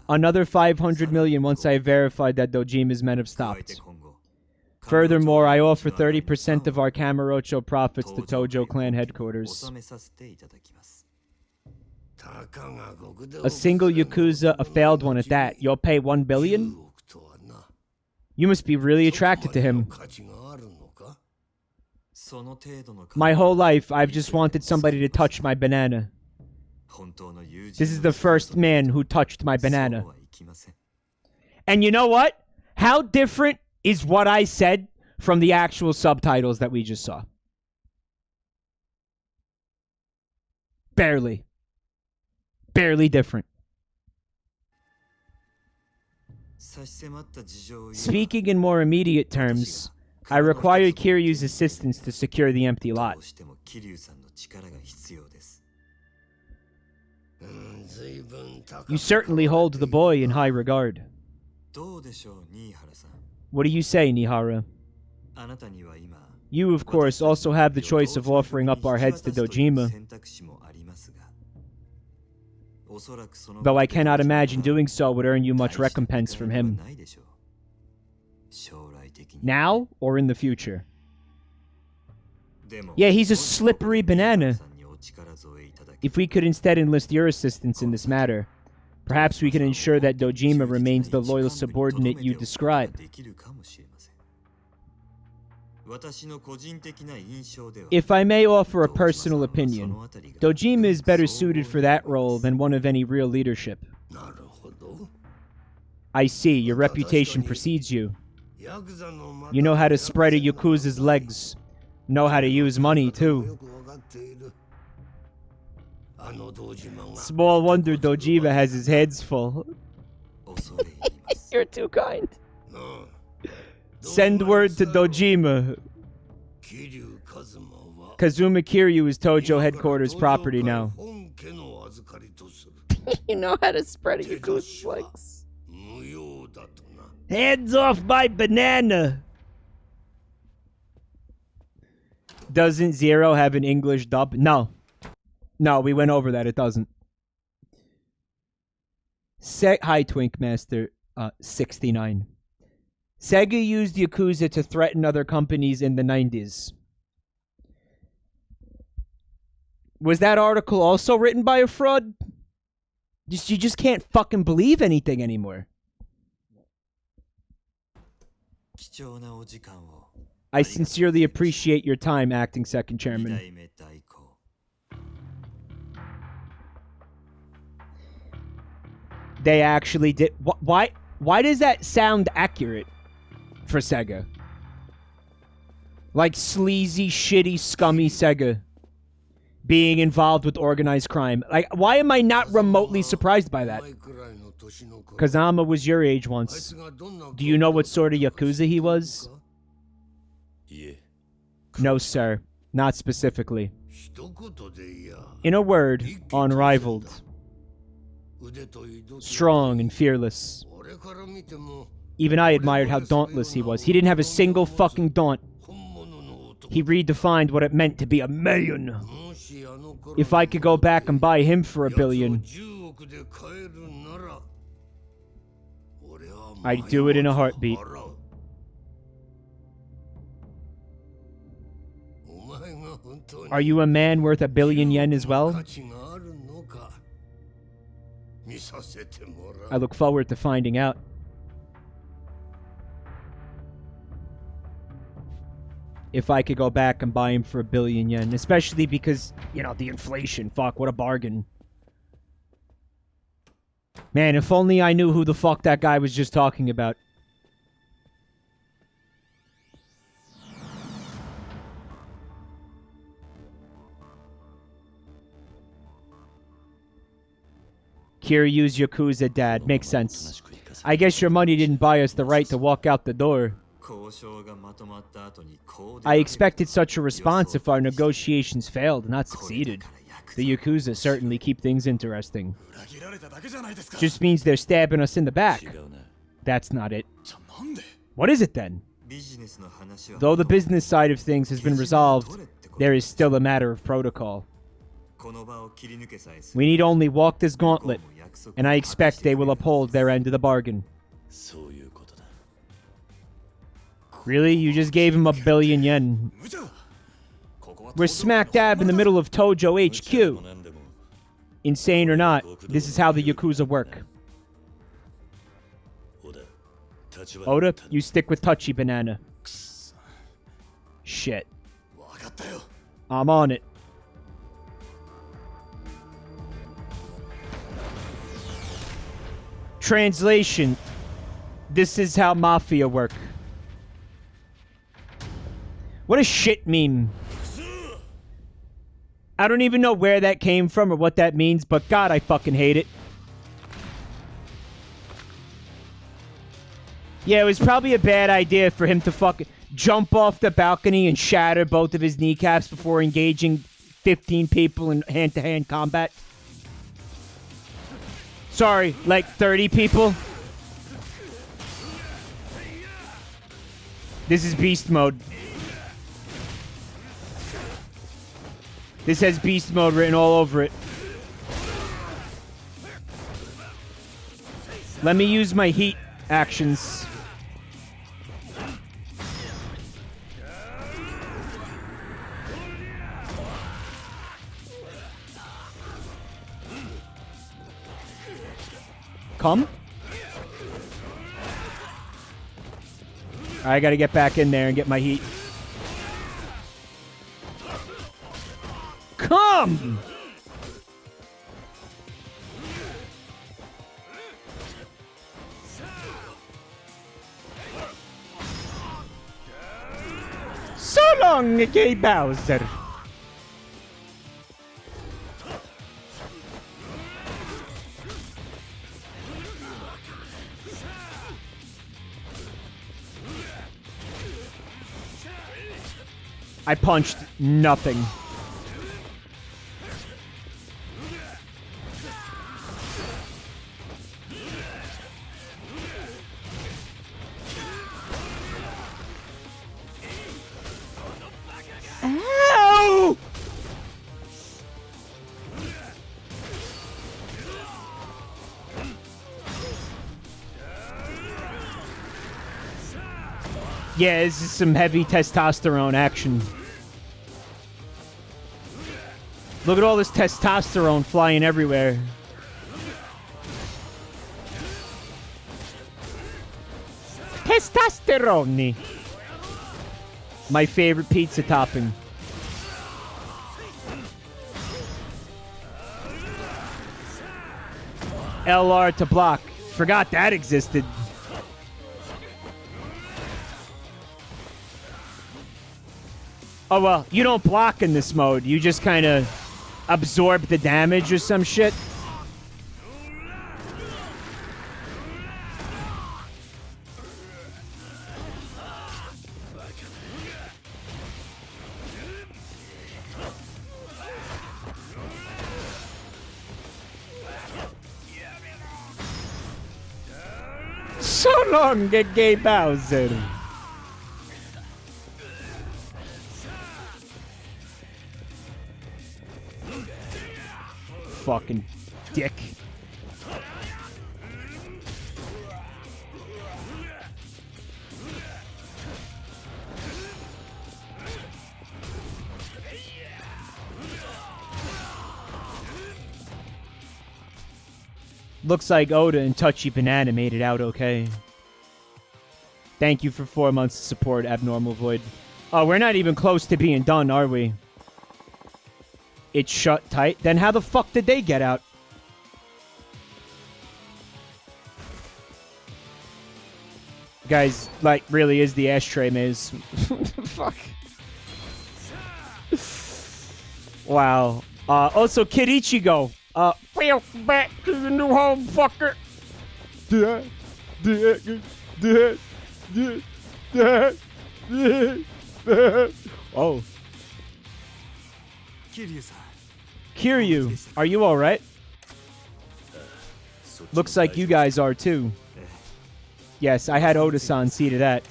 Speaker 1: Another 500 million once I verified that Dojima's men have stopped. Furthermore, I offer 30% of our Kamurocho profits to Tojo clan headquarters. A single Yakuza, a failed one at that. You'll pay 1 billion? You must be really attracted to him. My whole life, I've just wanted somebody to touch my banana. This is the first man who touched my banana. And you know what? How different is what I said from the actual subtitles that we just saw? Barely. Barely different. Speaking in more immediate terms, I require Kiryu's assistance to secure the empty lot. You certainly hold the boy in high regard. What do you say, Nihara? You, of course, also have the choice of offering up our heads to Dojima. Though I cannot imagine doing so would earn you much recompense from him. Now or in the future? Yeah, he's a slippery banana. If we could instead enlist your assistance in this matter, perhaps we can ensure that Dojima remains the loyal subordinate you describe. If I may offer a personal opinion, Dojima is better suited for that role than one of any real leadership. I see, your reputation precedes you. You know how to spread a Yakuza's legs. Know how to use money, too. Small wonder Dojima has his hands full. You're too kind. Send word to Dojima. Kazuma Kiryu is Tojo headquarters property now. You know how to spread a Yakuza's legs. Hands off my banana! Doesn't Zero have an English dub? No. No, we went over that. It doesn't. Hi, Twink Master 69. Sega used Yakuza to threaten other companies in the 90s. Was that article also written by a fraud? You just can't fucking believe anything anymore. I sincerely appreciate your time, Acting Second Chairman. They actually did... Why does that sound accurate for Sega? Like sleazy, shitty, scummy Sega being involved with organized crime. Like, why am I not remotely surprised by that? Kazama was your age once. Do you know what sort of Yakuza he was? No, sir. Not specifically. In a word, unrivaled. Strong and fearless. Even I admired how dauntless he was. He didn't have a single fucking daunt. He redefined what it meant to be a man. If I could go back and buy him for $1 billion, I'd do it in a heartbeat. Are you a man worth $1 billion yen as well? I look forward to finding out. If I could go back and buy him for $1 billion yen. Especially because, you know, the inflation. Fuck, what a bargain. Man, if only I knew who the fuck that guy was just talking about. Kiryu's Yakuza dad. Makes sense. I guess your money didn't buy us the right to walk out the door. I expected such a response if our negotiations failed, not succeeded. The Yakuza certainly keep things interesting. Just means they're stabbing us in the back. That's not it. What is it then? Though the business side of things has been resolved, there is still a matter of protocol. We need only walk this gauntlet, and I expect they will uphold their end of the bargain. Really? You just gave him $1 billion yen. We're smack dab in the middle of Tojo HQ. Insane or not, this is how the Yakuza work. Oda, you stick with Touchy Banana. Shit. I'm on it. Translation. This is how Mafia work. What a shit meme. I don't even know where that came from or what that means, but God, I fucking hate it. Yeah, it was probably a bad idea for him to fucking jump off the balcony and shatter both of his kneecaps before engaging 15 people in hand-to-hand combat. Sorry, like 30 people. This is beast mode. This has beast mode written all over it. Let me use my heat actions. Come. I gotta get back in there and get my heat. Come! So long, gay Bowser. I punched nothing. Ow! Yeah, this is some heavy testosterone action. Look at all this testosterone flying everywhere. Testosterone. My favorite pizza topping. LR to block. Forgot that existed. Oh, well, you don't block in this mode. You just kind of absorb the damage or some shit. So long, gay Bowser. Fucking dick. Looks like Oda and Touchy Banana made it out okay. Thank you for 4 months of support, Abnormal Void. Oh, we're not even close to being done, are we? It's shut tight. Then how the fuck did they get out? Guys, like, really is the ashtray maze. Fuck. Wow. Also, Kid Ichigo. Welcome back to the new home, fucker. Oh. Kiryu, are you alright? Looks like you guys are too. Yes, I had Oda-san see to that.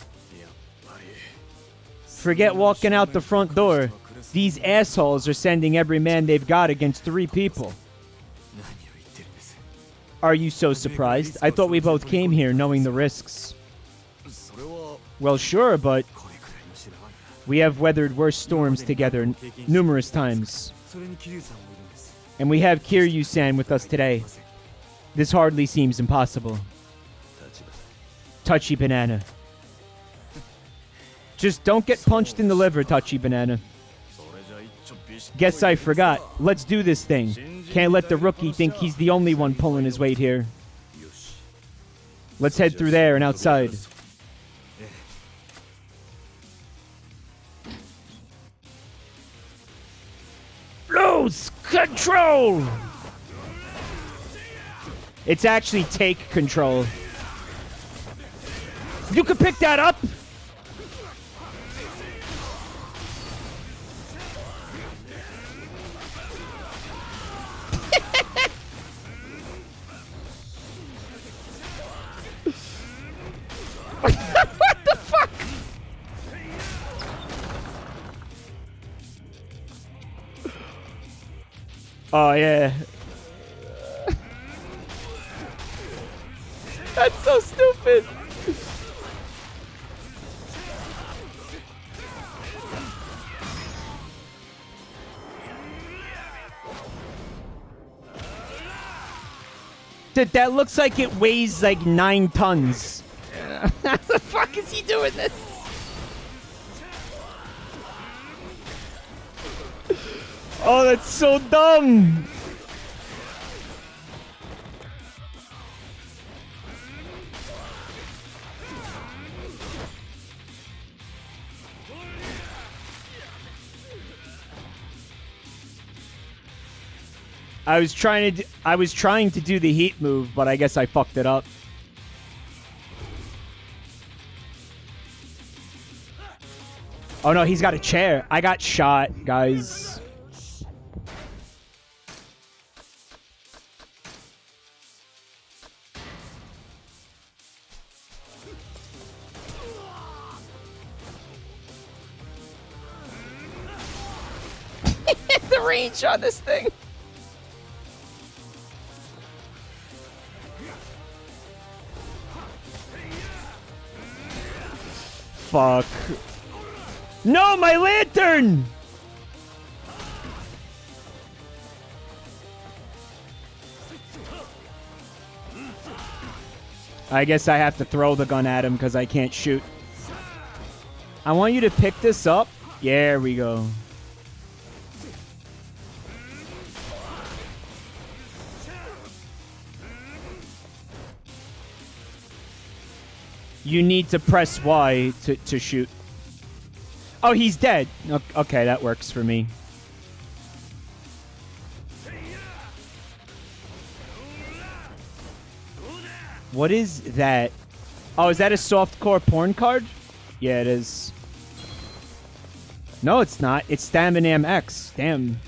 Speaker 1: Forget walking out the front door. These assholes are sending every man they've got against 3 people. Are you so surprised? I thought we both came here knowing the risks. Well, sure, but we have weathered worse storms together numerous times. And we have Kiryu-san with us today. This hardly seems impossible. Touchy Banana. Just don't get punched in the liver, Touchy Banana. Guess I forgot. Let's do this thing. Can't let the rookie think he's the only one pulling his weight here. Let's head through there and outside. Lose control! It's actually take control. You can pick that up! What the fuck? Oh, yeah. That's so stupid. That looks like it weighs like 9 tons. How the fuck is he doing this? Oh, that's so dumb. I was trying to do the heat move, but I guess I fucked it up. Oh no, he's got a chair. I got shot, guys. The range on this thing. Fuck. No, my lantern! I guess I have to throw the gun at him because I can't shoot. I want you to pick this up. There we go. You need to press Y to shoot. Oh, he's dead. Okay, that works for me. What is that? Oh, is that a softcore porn card? Yeah, it is. No, it's not. It's Staminam X. Damn.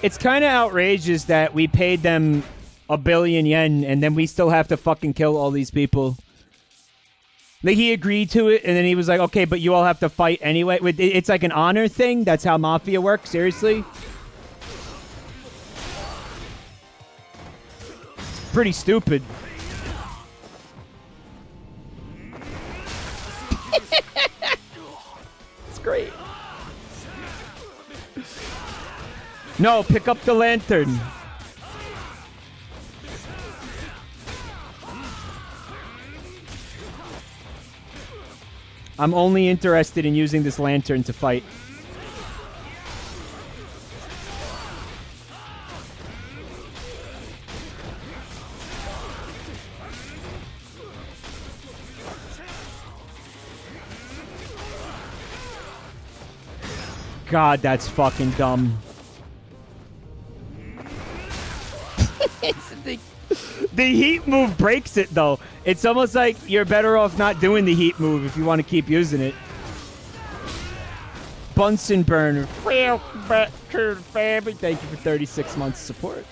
Speaker 1: It's kind of outrageous that we paid them 1 billion yen and then we still have to fucking kill all these people. Like, he agreed to it and then he was like, okay, but you all have to fight anyway. It's like an honor thing. That's how Mafia works. Seriously? It's pretty stupid. It's great. No, pick up the lantern. I'm only interested in using this lantern to fight. God, that's fucking dumb. The heat move breaks it, though. It's almost like you're better off not doing the heat move if you want to keep using it. Bunsen burner. Welcome back to the family. Thank you for 36 months support.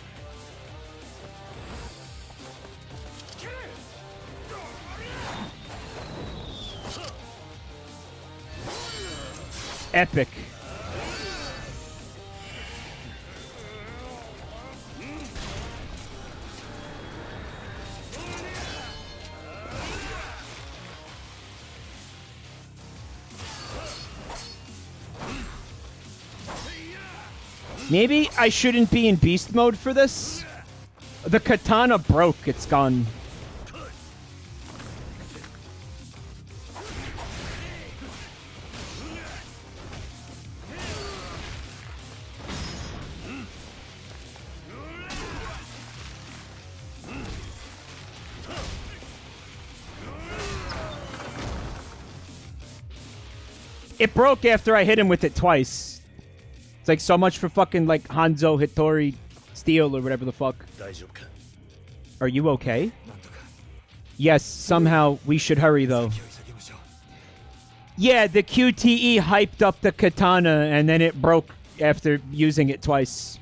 Speaker 1: Epic. Maybe I shouldn't be in beast mode for this. The katana broke. It's gone. It broke after I hit him with it twice. It's like so much for fucking like Hanzo Hitori Steel or whatever the fuck. Are you okay? Yes, somehow we should hurry though. Yeah, the QTE hyped up the katana and then it broke after using it twice.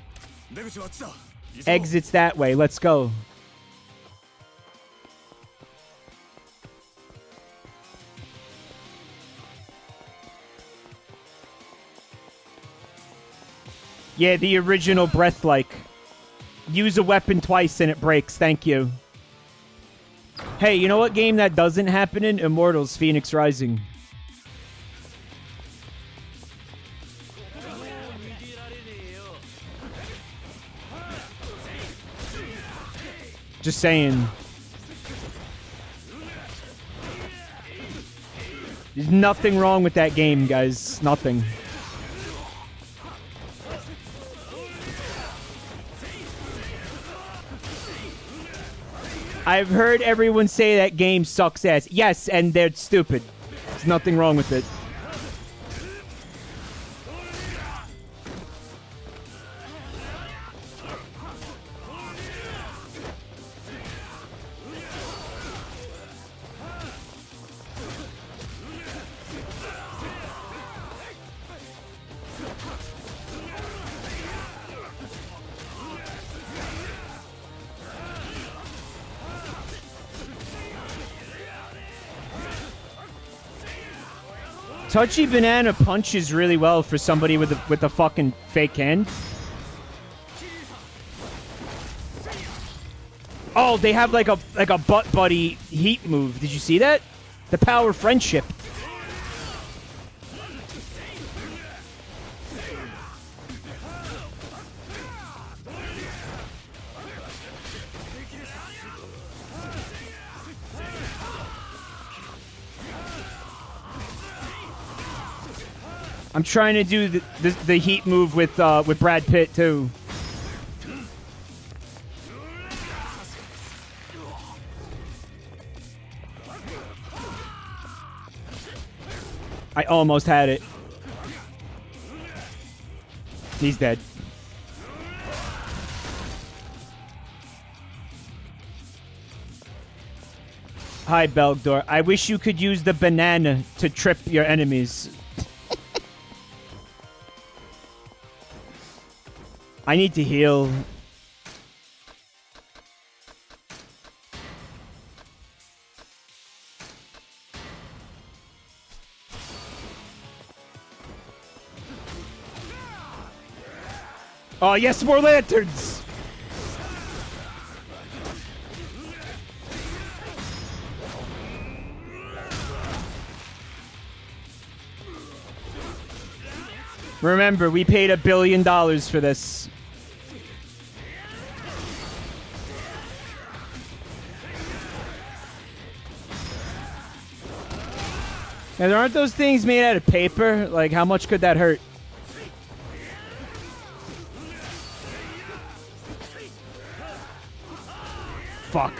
Speaker 1: Exits that way, let's go. Yeah, the original breath-like. Use a weapon twice and it breaks. Thank you. Hey, you know what game that doesn't happen in? Immortals Phoenix Rising. Just saying. There's nothing wrong with that game, guys. Nothing. I've heard everyone say that game sucks ass. Yes, and they're stupid. There's nothing wrong with it. Touchy Banana punches really well for somebody with a fucking fake hand. Oh, they have like a butt buddy heat move. Did you see that? The power of friendship. I'm trying to do the heat move with Brad Pitt too. I almost had it. He's dead. Hi, Belgdor. I wish you could use the banana to trip your enemies. I need to heal. Oh, yes, more lanterns! Remember, we paid $1 billion for this. And aren't those things made out of paper? Like, how much could that hurt? Fuck.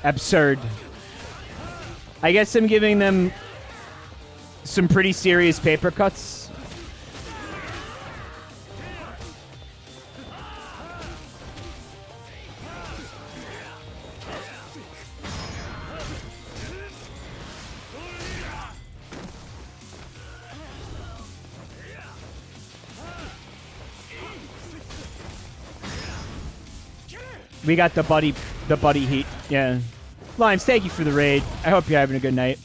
Speaker 1: Absurd. I guess I'm giving them some pretty serious paper cuts. We got the buddy heat. Yeah. Limes, thank you for the raid. I hope you're having a good night.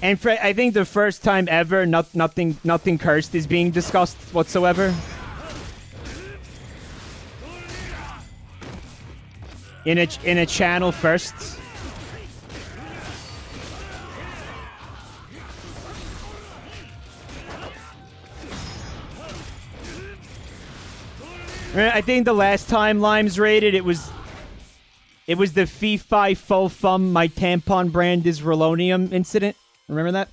Speaker 1: And for, I think the first time ever, nothing cursed is being discussed whatsoever. In a channel first. I think the last time Limes raided, it was the Fee-Fi Fo Fum my tampon brand is Rolonium incident. Remember that?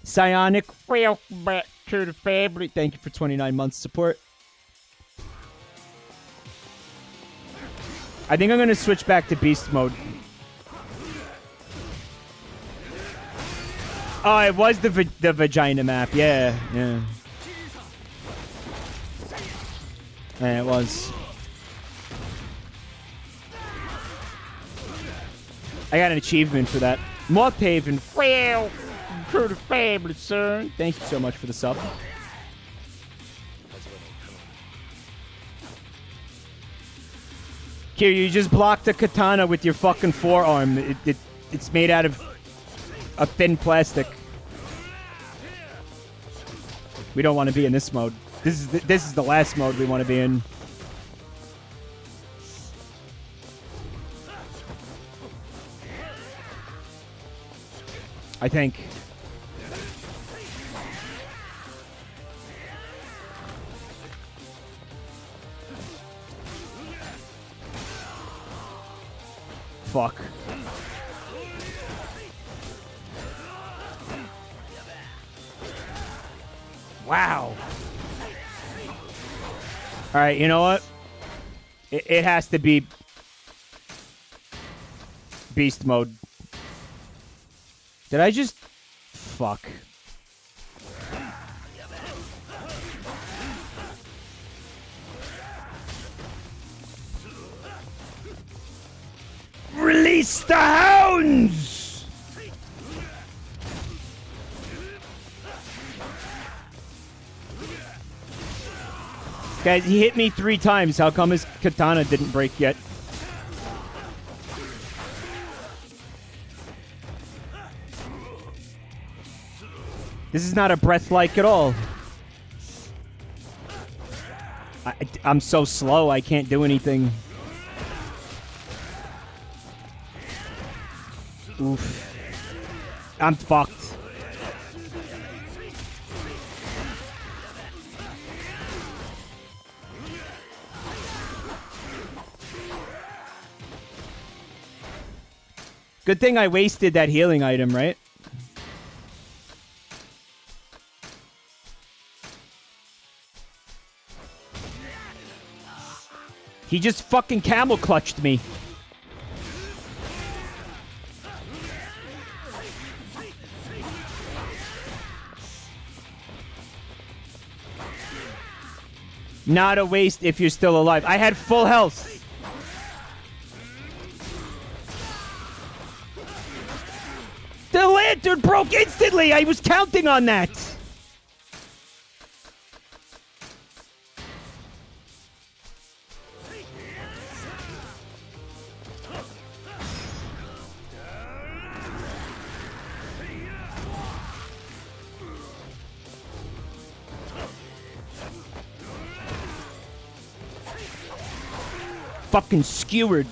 Speaker 1: Psionic, welcome back to the family. Thank you for 29 months support. I think I'm going to switch back to beast mode. Oh, it was the vagina map. Yeah. Yeah, it was. I got an achievement for that. Mothhaven, well, for the family, son. Thank you so much for the sub. Here, you just blocked a katana with your fucking forearm. It's made out of a thin plastic. We don't want to be in this mode. This is the last mode we want to be in. I think. Fuck. Wow. Alright, you know what? It has to be beast mode. Did I just... Fuck. Release the hounds! Guys, he hit me 3 times. How come his katana didn't break yet? This is not a breath-like at all. I'm so slow, I can't do anything. Oof. I'm fucked. Good thing I wasted that healing item, right? He just fucking camel clutched me. Not a waste if you're still alive. I had full health. The lantern broke instantly. I was counting on that. Fucking skewered.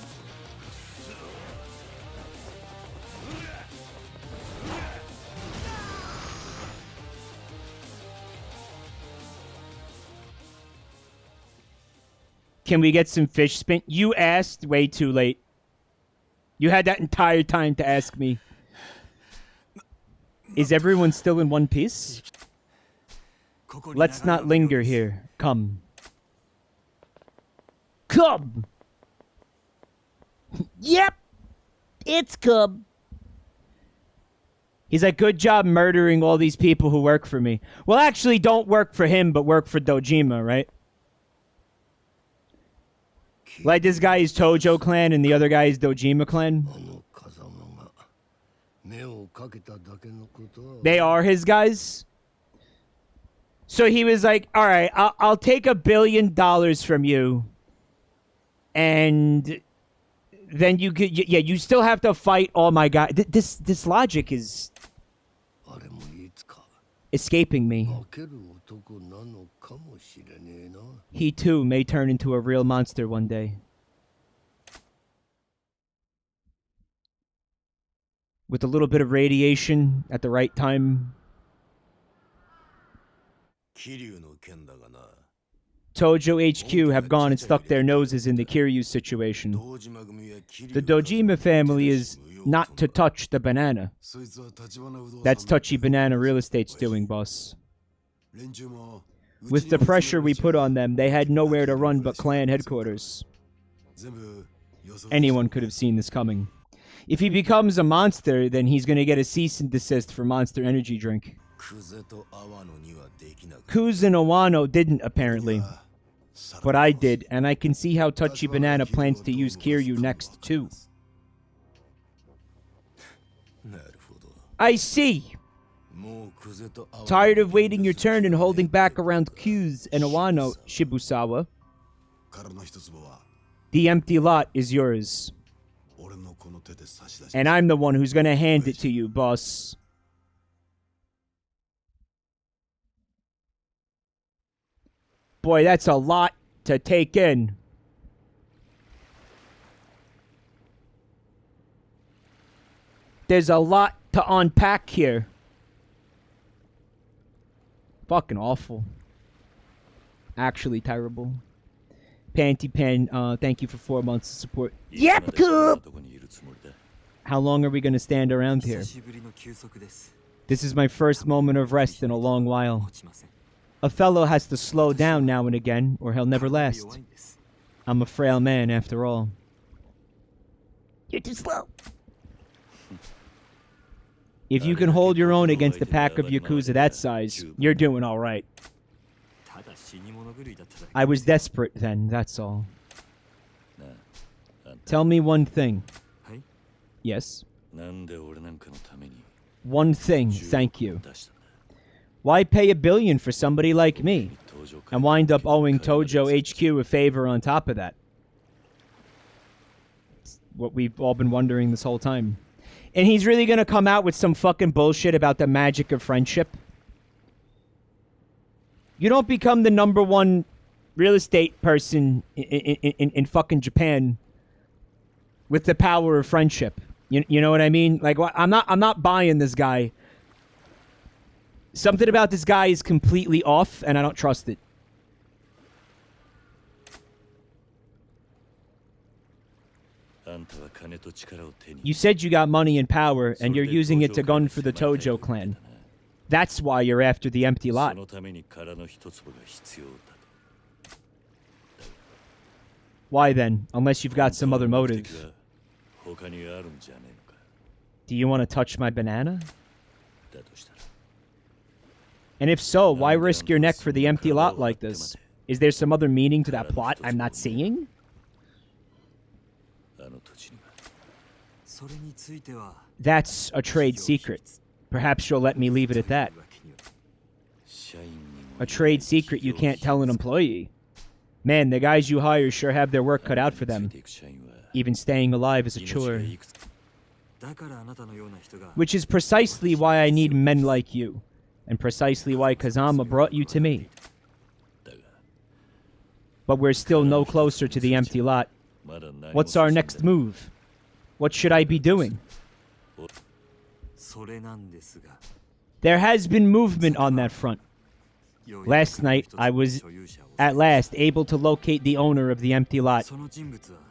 Speaker 1: Can we get some fish spin? You asked way too late. You had that entire time to ask me. Is everyone still in one piece? Let's not linger here. Come. Come! Yep! It's Cub. He's like, good job murdering all these people who work for me. Well, actually, don't work for him, but work for Dojima, right? Like, this guy is Tojo clan, and the other guy is Dojima clan. They are his guys? So he was like, alright, I'll take $1 billion from you. And then you could, yeah, you still have to fight all my guys. This logic is escaping me. He too may turn into a real monster one day. With a little bit of radiation at the right time. Tojo HQ have gone and stuck their noses in the Kiryu situation. The Dojima family is not to touch the banana. That's touchy banana real estate's doing, boss. With the pressure we put on them, they had nowhere to run but clan headquarters. Anyone could have seen this coming. If he becomes a monster, then he's going to get a cease and desist for Monster Energy drink. Kuz and Owano didn't, apparently. But I did, and I can see how Touchy Banana plans to use Kiryu next, too. I see. Tired of waiting your turn and holding back around Q's and Awano, Shibusawa. The empty lot is yours. And I'm the one who's gonna hand it to you, boss. Boy, that's a lot to take in. There's a lot to unpack here. Fucking awful. Actually terrible. Panty Pen, thank you for 4 months of support. Yep, cool. How long are we gonna stand around here? This is my first moment of rest in a long while. A fellow has to slow down now and again, or he'll never last. I'm a frail man, after all. You're too slow. If you can hold your own against a pack of Yakuza that size, you're doing alright. I was desperate then, that's all. Tell me one thing. Yes? One thing, thank you. Why pay $1 billion for somebody like me? And wind up owing Tojo HQ a favor on top of that? It's what we've all been wondering this whole time. And he's really gonna come out with some fucking bullshit about the magic of friendship? You don't become the #1 real estate person in fucking Japan with the power of friendship. You know what I mean? Like, I'm not buying this guy. Something about this guy is completely off, and I don't trust it. You said you got money and power, and you're using it to gun for the Tojo clan. That's why you're after the empty lot. Why then, unless you've got some other motive? Do you want to touch my banana? And if so, why risk your neck for the empty lot like this? Is there some other meaning to that plot I'm not seeing? That's a trade secret. Perhaps you'll let me leave it at that. A trade secret you can't tell an employee. Man, the guys you hire sure have their work cut out for them. Even staying alive is a chore. Which is precisely why I need men like you. And precisely why Kazama brought you to me. But we're still no closer to the empty lot. What's our next move? What should I be doing? There has been movement on that front. Last night, I was, at last, able to locate the owner of the empty lot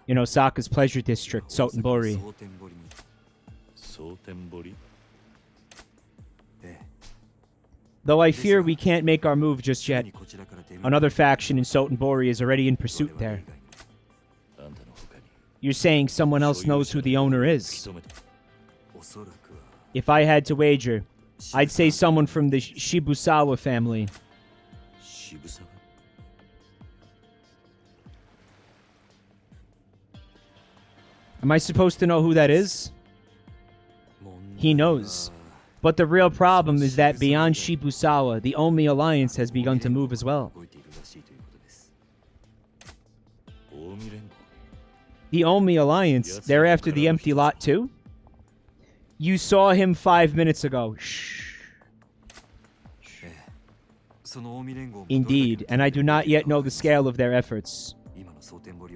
Speaker 1: in Osaka's pleasure district, Sotenbori. Though I fear we can't make our move just yet. Another faction in Sotenbori is already in pursuit there. You're saying someone else knows who the owner is? If I had to wager, I'd say someone from the Shibusawa family. Am I supposed to know who that is? He knows. But the real problem is that beyond Shibusawa, the Omi Alliance has begun to move as well. The Omi Alliance? They're after the empty lot too? You saw him 5 minutes ago. Shh. Indeed, and I do not yet know the scale of their efforts.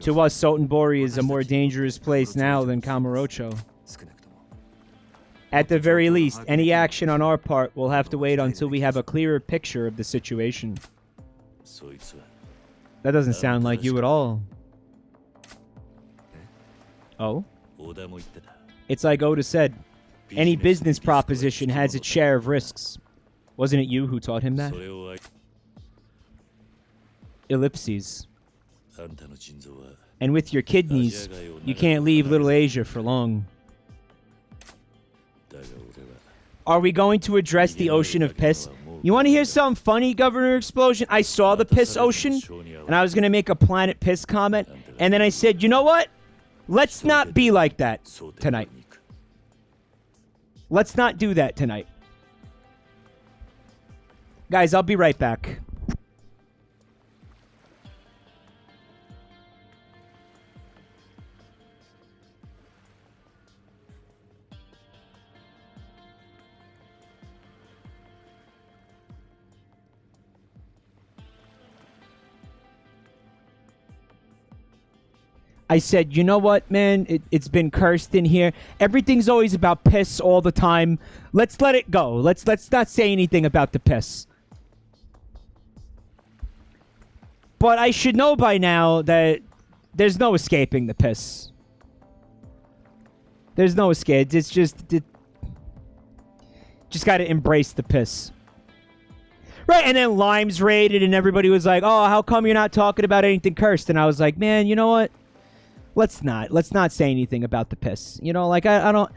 Speaker 1: To us, Sotenbori is a more dangerous place now than Kamurocho. At the very least, any action on our part will have to wait until we have a clearer picture of the situation. That doesn't sound like you at all. Oh? It's like Oda said, any business proposition has its share of risks. Wasn't it you who taught him that? Ellipses. And with your kidneys, you can't leave Little Asia for long. Are we going to address the ocean of piss? You want to hear something funny, Governor Explosion? I saw the piss ocean, and I was going to make a Planet Piss comment, and then I said, you know what? Let's not be like that tonight. Let's not do that tonight. Guys, I'll be right back. I said, you know what, man? It's been cursed in here. Everything's always about piss all the time. Let's let it go. Let's not say anything about the piss. But I should know by now that there's no escaping the piss. There's no escape. It's just got to embrace the piss. Right, and then Lime's raided, and everybody was like, "Oh, how come you're not talking about anything cursed?" And I was like, "Man, you know what? Let's not say anything about the piss. You know, like I don't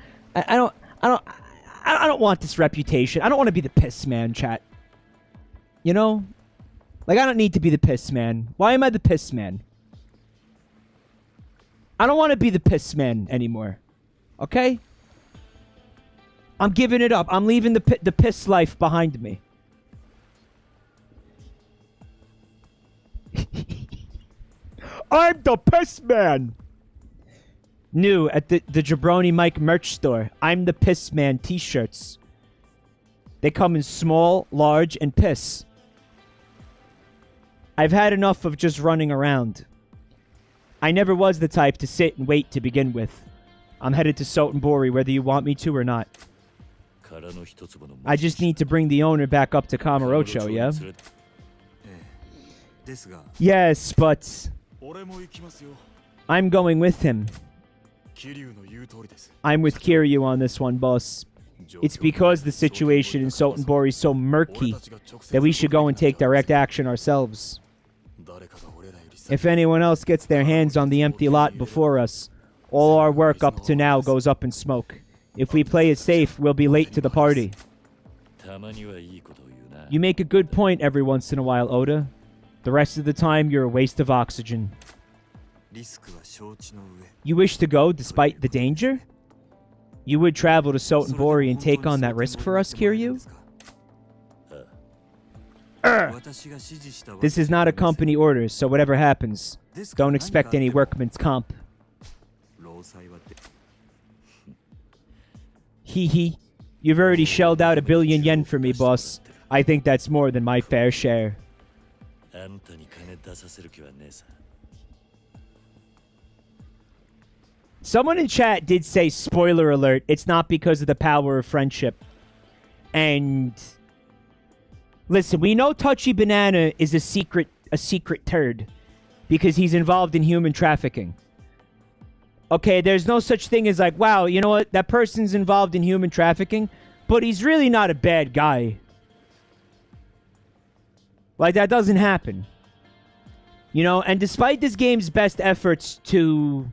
Speaker 1: want this reputation. I don't want to be the piss man, chat. You know, like I don't need to be the piss man. Why am I the piss man? I don't want to be the piss man anymore. Okay? I'm giving it up. I'm leaving the piss life behind me." I'm the piss man. New at the Jabroni Mike merch store. I'm the piss man t-shirts. They come in small, large, and piss. I've had enough of just running around. I never was the type to sit and wait to begin with. I'm headed to Sotenbori whether you want me to or not. I just need to bring the owner back up to Kamurocho, yeah? Yes, but I'm going with him. I'm with Kiryu on this one, boss. It's because the situation in Sotenbori is so murky that we should go and take direct action ourselves. If anyone else gets their hands on the empty lot before us, all our work up to now goes up in smoke. If we play it safe, we'll be late to the party. You make a good point every once in a while, Oda. The rest of the time, you're a waste of oxygen. You wish to go despite the danger? You would travel to Sotenbori and take on that risk for us, Kiryu? This is not a company order, so whatever happens, don't expect any workman's comp. Hee hee. You've already shelled out 1 billion yen for me, boss. I think that's more than my fair share. Someone in chat did say, spoiler alert, it's not because of the power of friendship. And listen, we know Touchy Banana is a secret turd because he's involved in human trafficking. Okay, there's no such thing as like, wow, you know what? That person's involved in human trafficking, but he's really not a bad guy. Like, that doesn't happen. You know, and despite this game's best efforts to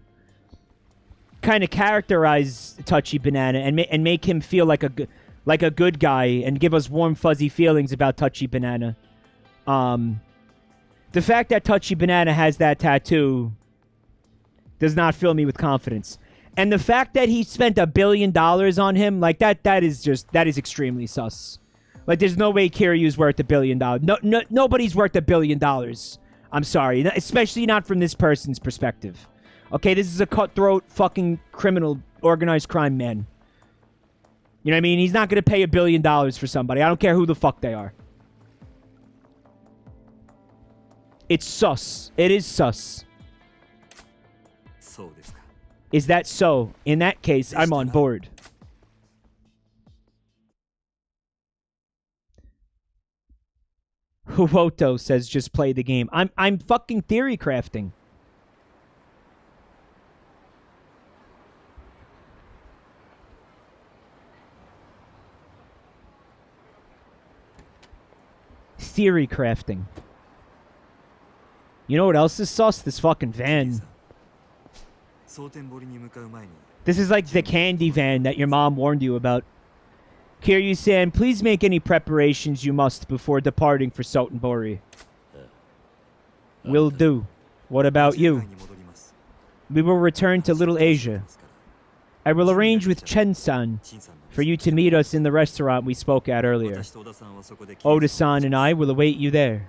Speaker 1: kind of characterize Touchy Banana and make him feel like a good guy and give us warm, fuzzy feelings about Touchy Banana, the fact that Touchy Banana has that tattoo does not fill me with confidence. And the fact that he spent $1 billion on him, like that is extremely sus. Like, there's no way Kiryu's worth $1 billion. Nobody's worth $1 billion. I'm sorry, especially not from this person's perspective. Okay, this is a cutthroat fucking criminal, organized crime man. You know what I mean? He's not gonna pay $1 billion for somebody. I don't care who the fuck they are. It's sus. It is sus. Is that so? In that case, I'm on board. Huoto says just play the game. I'm fucking theory crafting. Theory crafting. You know what else is sus? This fucking van. This is like the candy van that your mom warned you about. Kiryu-san, please make any preparations you must before departing for Sotenbori. Will do. What about you? We will return to Little Asia. I will arrange with Chen-san for you to meet us in the restaurant we spoke at earlier. Oda-san and I will await you there.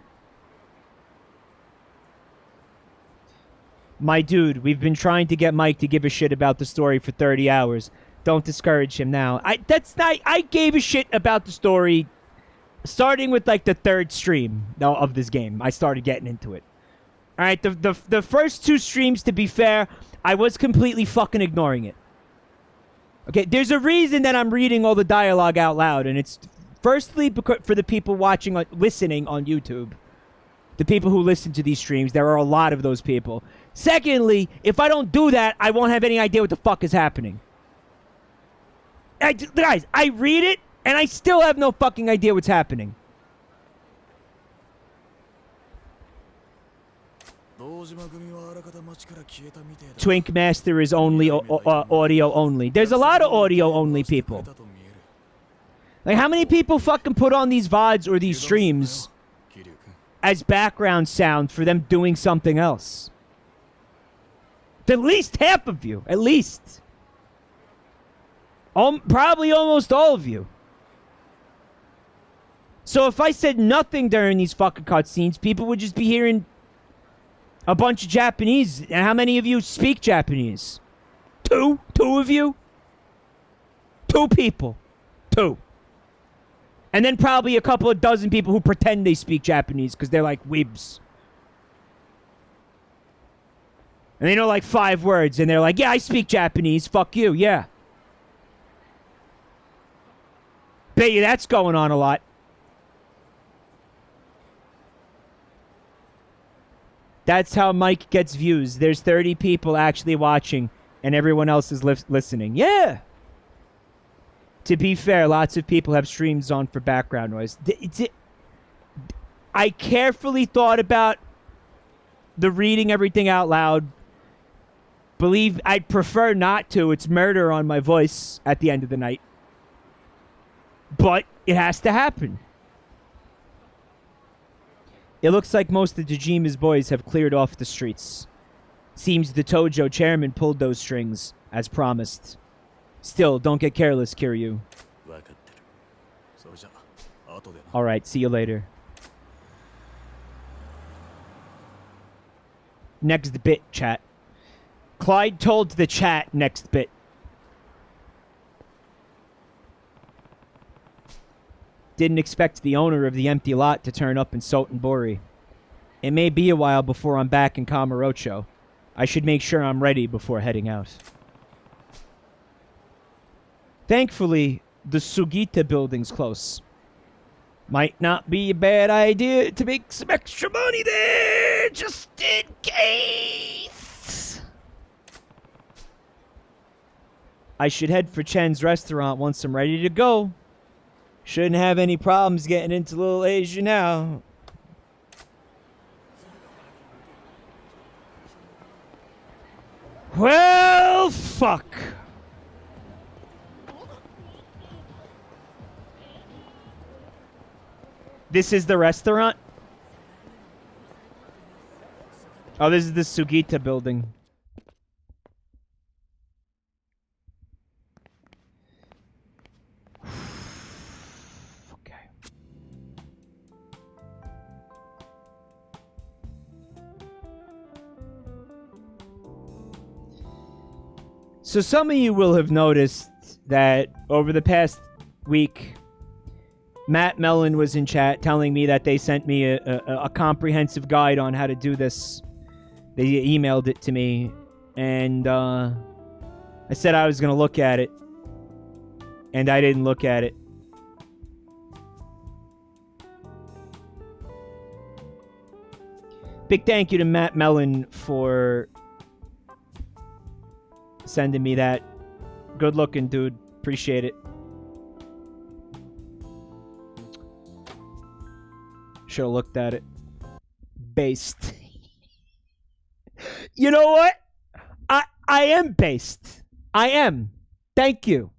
Speaker 1: My dude, we've been trying to get Mike to give a shit about the story for 30 hours. Don't discourage him now. I gave a shit about the story starting with like the third stream of this game. I started getting into it. All right, the first two streams, to be fair, I was completely fucking ignoring it. Okay, there's a reason that I'm reading all the dialogue out loud, and it's firstly because for the people listening on YouTube. The people who listen to these streams, there are a lot of those people. Secondly, if I don't do that, I won't have any idea what the fuck is happening. Guys, I read it, and I still have no fucking idea what's happening. Twink Master is only audio only. There's a lot of audio only people. Like, how many people fucking put on these VODs or these streams as background sound for them doing something else? At least half of you. At least. Probably almost all of you. So if I said nothing during these fucking cutscenes, people would just be hearing a bunch of Japanese. And how many of you speak Japanese? Two? Two of you? Two people. Two. And then probably a couple of dozen people who pretend they speak Japanese because they're like weebs. And they know like 5 words and they're like, yeah, I speak Japanese. Fuck you. Yeah. Bet you that's going on a lot. That's how Mike gets views. There's 30 people actually watching and everyone else is listening. Yeah. To be fair, lots of people have streams on for background noise. I carefully thought about the reading everything out loud. Believe I'd prefer not to. It's murder on my voice at the end of the night. But it has to happen. It looks like most of Dejima's boys have cleared off the streets. Seems the Tojo chairman pulled those strings, as promised. Still, don't get careless, Kiryu. Alright, see you later. Next bit, chat. Clyde told the chat next bit. Didn't expect the owner of the empty lot to turn up in Sotenbori. It may be a while before I'm back in Kamurocho. I should make sure I'm ready before heading out. Thankfully, the Sugita building's close. Might not be a bad idea to make some extra money there, just in case. I should head for Chen's restaurant once I'm ready to go. Shouldn't have any problems getting into Little Asia now. Well, fuck. This is the restaurant? Oh, this is the Sugita building. So some of you will have noticed that over the past week, Matt Mellon was in chat telling me that they sent me a comprehensive guide on how to do this. They emailed it to me, and I said I was going to look at it, and I didn't look at it. Big thank you to Matt Mellon for sending me that. Good looking, dude. Appreciate it. Should have looked at it. Based. You know what? I am based. I am. Thank you.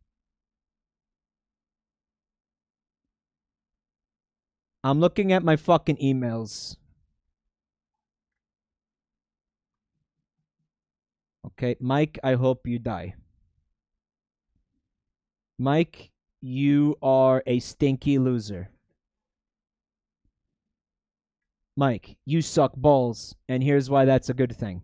Speaker 1: I'm looking at my fucking emails. Okay, Mike, I hope you die. Mike, you are a stinky loser. Mike, you suck balls, and here's why that's a good thing.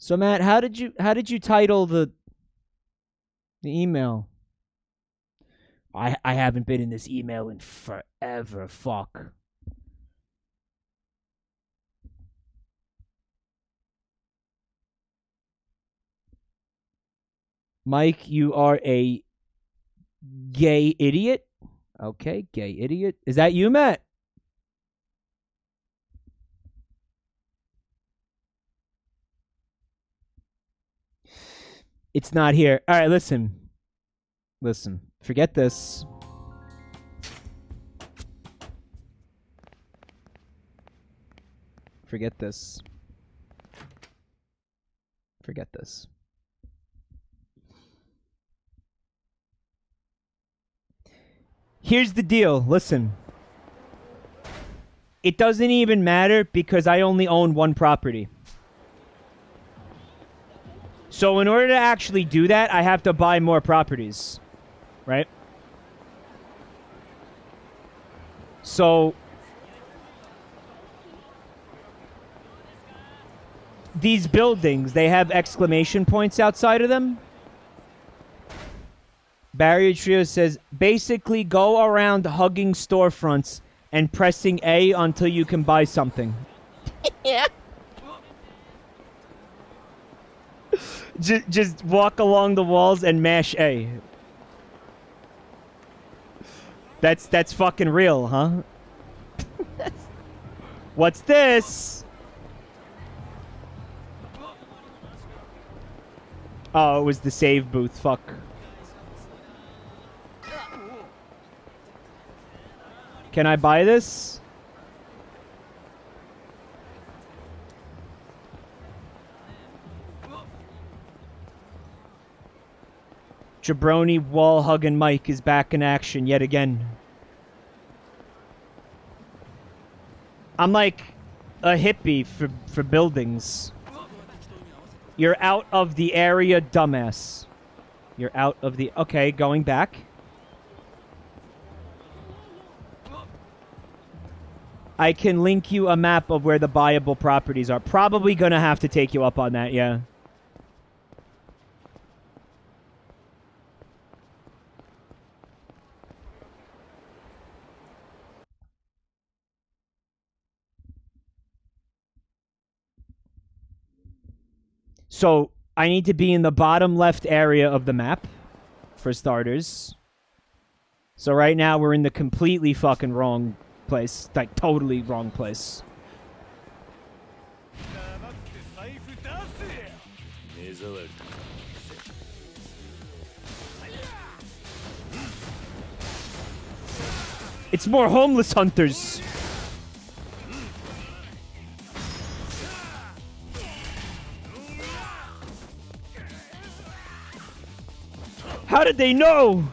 Speaker 1: So Matt, how did you title the email? I haven't been in this email in forever. Fuck. Mike, you are a gay idiot. Okay, gay idiot. Is that you, Matt? It's not here. All right, listen. Listen. Forget this. Forget this. Forget this. Here's the deal. Listen. It doesn't even matter because I only own one property. So in order to actually do that, I have to buy more properties. Right? So these buildings, they have exclamation points outside of them. Barrier Trio says, basically go around hugging storefronts and pressing A until you can buy something. Yeah. Just walk along the walls and mash A. That's fucking real, huh? What's this? Oh, it was the save booth. Fuck. Can I buy this? Jabroni wall hugging Mike is back in action yet again. I'm like a hippie for buildings. You're out of the area, dumbass. You're out of the... Okay, going back. I can link you a map of where the buyable properties are. Probably gonna have to take you up on that, yeah. So, I need to be in the bottom left area of the map, for starters. So right now, we're in the completely fucking wrong place. Like, totally wrong place. It's more homeless hunters. How did they know?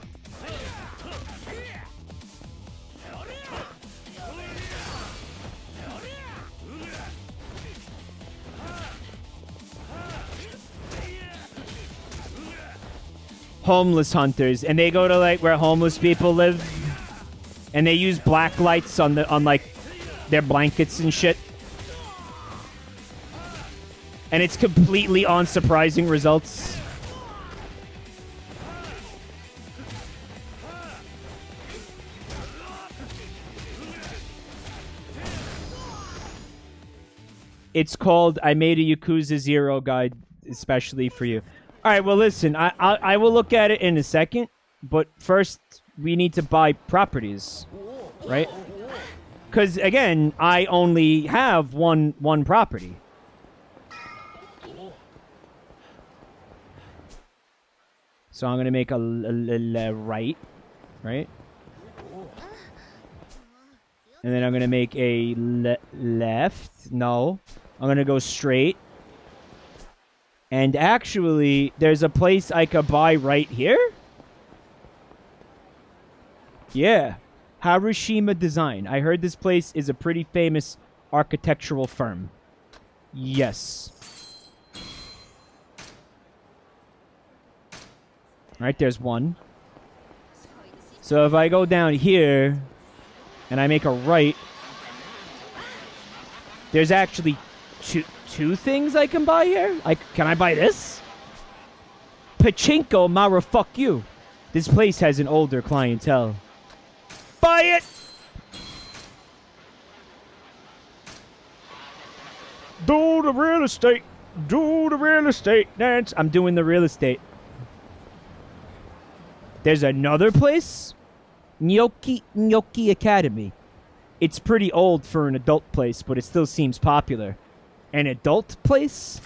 Speaker 1: Homeless hunters, and they go to like where homeless people live, and they use black lights on like their blankets and shit, and it's completely unsurprising results. It's called I made a Yakuza 0 guide especially for you. All right, well, listen, I will look at it in a second, but first we need to buy properties, right? Because, again, I only have one property. So I'm going to make a right? And then I'm going to make a left. No. I'm going to go straight. And actually, there's a place I could buy right here? Yeah. Harushima Design. I heard this place is a pretty famous architectural firm. Yes. Alright, there's one. So if I go down here and I make a right, there's actually two things I can buy here? Can I buy this? Pachinko, Mara, fuck you. This place has an older clientele. Buy it! Do the real estate. Do the real estate dance. I'm doing the real estate. There's another place? Gnocchi Academy. It's pretty old for an adult place, but it still seems popular. An adult place?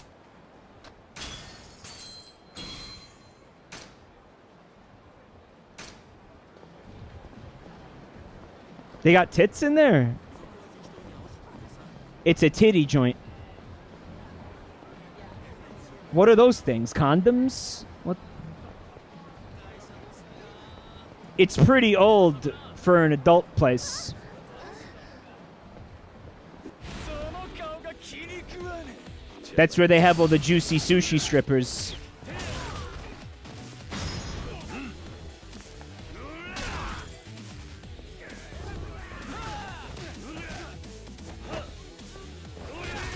Speaker 1: They got tits in there? It's a titty joint. What are those things? Condoms? What? It's pretty old for an adult place. That's where they have all the juicy sushi strippers.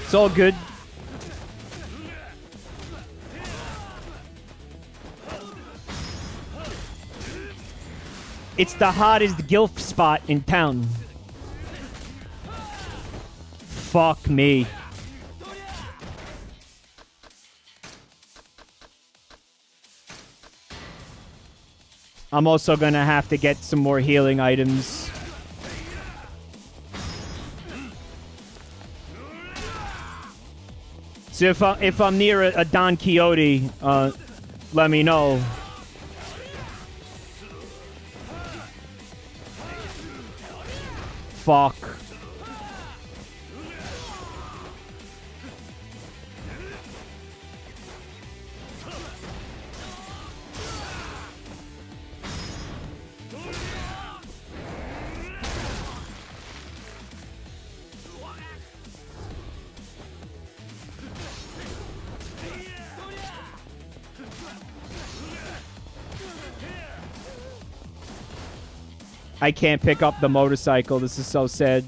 Speaker 1: It's all good. It's the hottest gilf spot in town. Fuck me. I'm also gonna have to get some more healing items. So if I'm near a Don Quixote, let me know. Fuck. I can't pick up the motorcycle. This is so sad.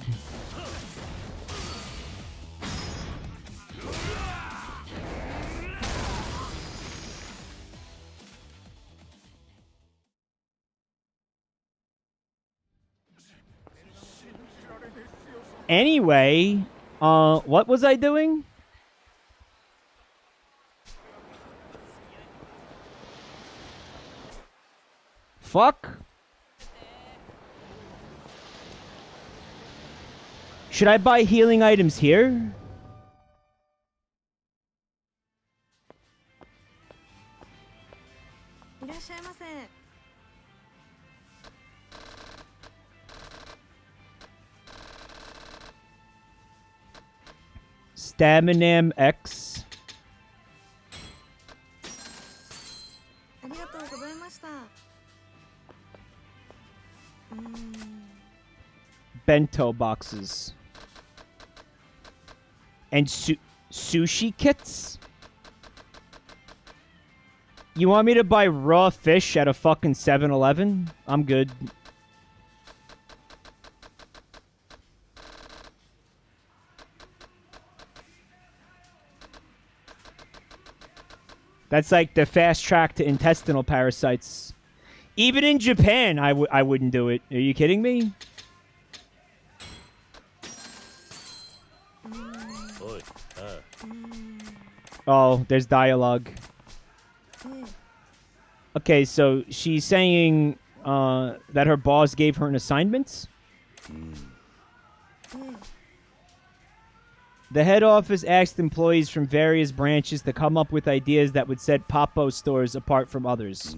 Speaker 1: Anyway, what was I doing? Fuck. Should I buy healing items here? Staminam X. Bento boxes. And sushi kits? You want me to buy raw fish at a fucking 7-Eleven? I'm good. That's like the fast track to intestinal parasites. Even in Japan, I wouldn't do it. Are you kidding me? Oh, there's dialogue. Okay, so she's saying that her boss gave her an assignment? The head office asked employees from various branches to come up with ideas that would set Papo stores apart from others.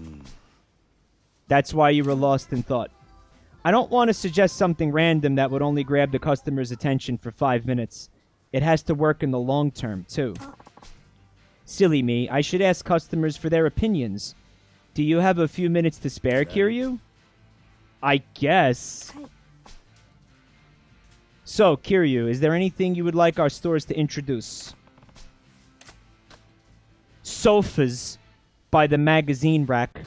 Speaker 1: That's why you were lost in thought. I don't want to suggest something random that would only grab the customer's attention for 5 minutes. It has to work in the long term, too. Silly me, I should ask customers for their opinions. Do you have a few minutes to spare, Kiryu? I guess. So, Kiryu, is there anything you would like our stores to introduce? Sofas by the magazine rack.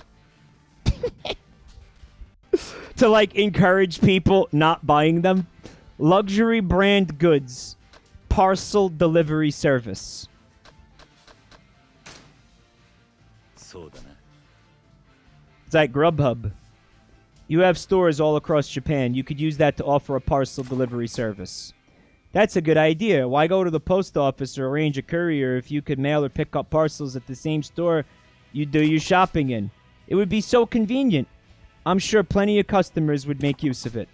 Speaker 1: To, like, encourage people not buying them. Luxury brand goods. Parcel delivery service. It's like Grubhub. You have stores all across Japan. You could use that to offer a parcel delivery service. That's a good idea. Why go to the post office or arrange a courier if you could mail or pick up parcels at the same store you do your shopping in? It would be so convenient. I'm sure plenty of customers would make use of it.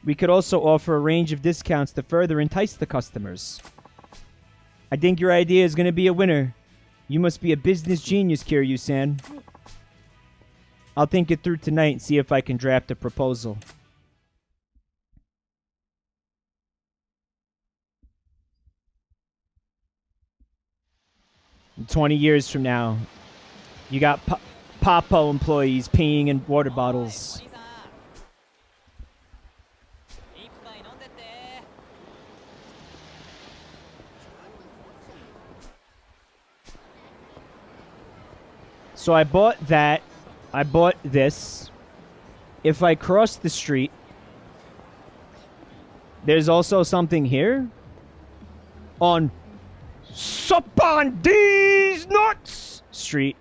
Speaker 1: We could also offer a range of discounts to further entice the customers. I think your idea is going to be a winner. You must be a business genius, Kiryu-san. I'll think it through tonight and see if I can draft a proposal. 20 years from now, you got Papo employees peeing in water bottles. So I bought that. I bought this. If I cross the street, there's also something here. On Suppandi's Nuts Street.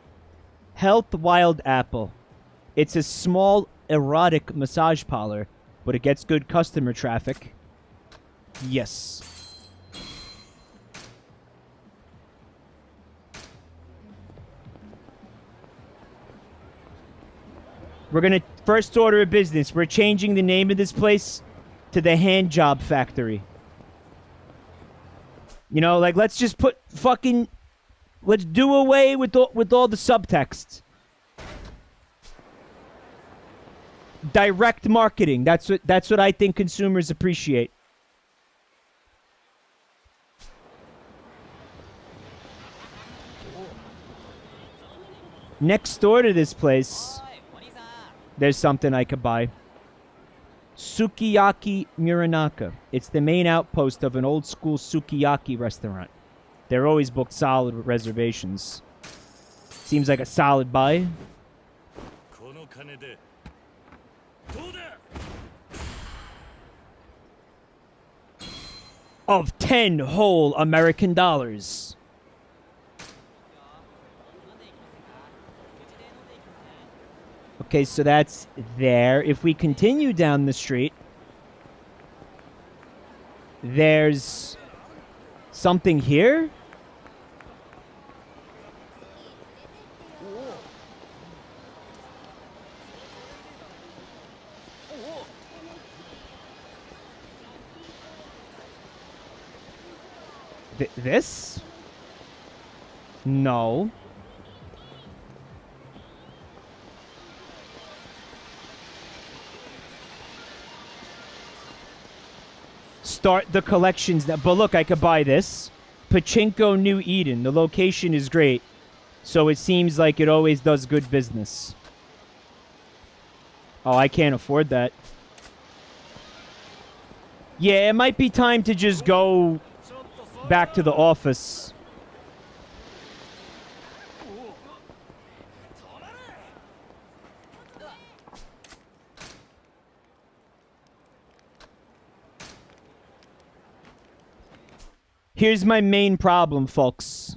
Speaker 1: Health Wild Apple. It's a small erotic massage parlor, but it gets good customer traffic. Yes. We're gonna first order of business. We're changing the name of this place to the Hand Job Factory. You know, like, let's just put fucking... Let's do away with all the subtext. Direct marketing. That's what I think consumers appreciate. Next door to this place, there's something I could buy. Sukiyaki Muranaka. It's the main outpost of an old-school sukiyaki restaurant. They're always booked solid with reservations. Seems like a solid buy. Of 10 whole American dollars. Okay, so that's there. If we continue down the street, there's something here. This? No. Start the collections now. But look, I could buy this. Pachinko New Eden. The location is great. So it seems like it always does good business. Oh, I can't afford that. Yeah, it might be time to just go back to the office. Here's my main problem, folks.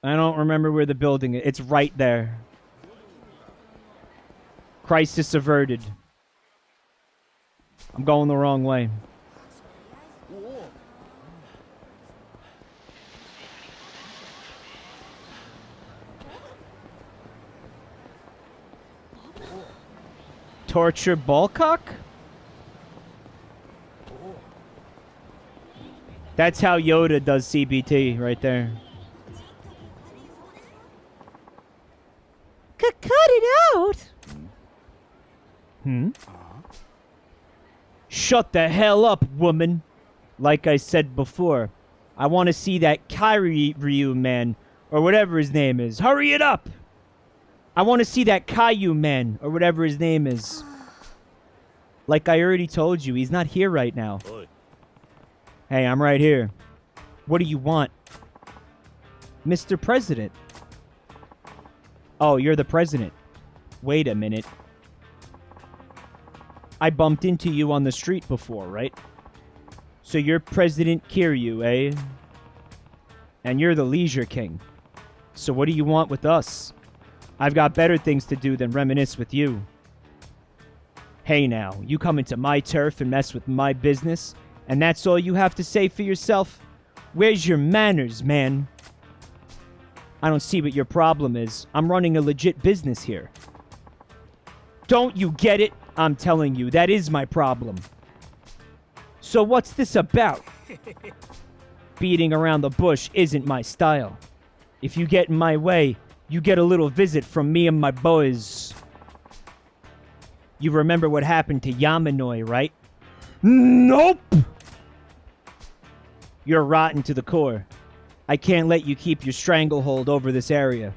Speaker 1: I don't remember where the building is. It's right there. Crisis averted. I'm going the wrong way. Torture Ballcock? That's how Yoda does CBT, right there. Cut it out! Shut the hell up, woman. Like I said before, I want to see that Kairyu man, or whatever his name is. Hurry it up! I want to see that Caillou man, or whatever his name is. Like I already told you, he's not here right now.
Speaker 2: Oi.
Speaker 1: Hey, I'm right here. What do you want? Mr. President. Oh, you're the president. Wait a minute. I bumped into you on the street before, right? So you're President Kiryu, eh? And you're the Leisure King. So what do you want with us? I've got better things to do than reminisce with you. Hey now, you come into my turf and mess with my business, and that's all you have to say for yourself? Where's your manners, man? I don't see what your problem is. I'm running a legit business here. Don't you get it? I'm telling you, that is my problem. So what's this about? Beating around the bush isn't my style. If you get in my way, you get a little visit from me and my boys. You remember what happened to Yamanoi, right? Nope! You're rotten to the core. I can't let you keep your stranglehold over this area.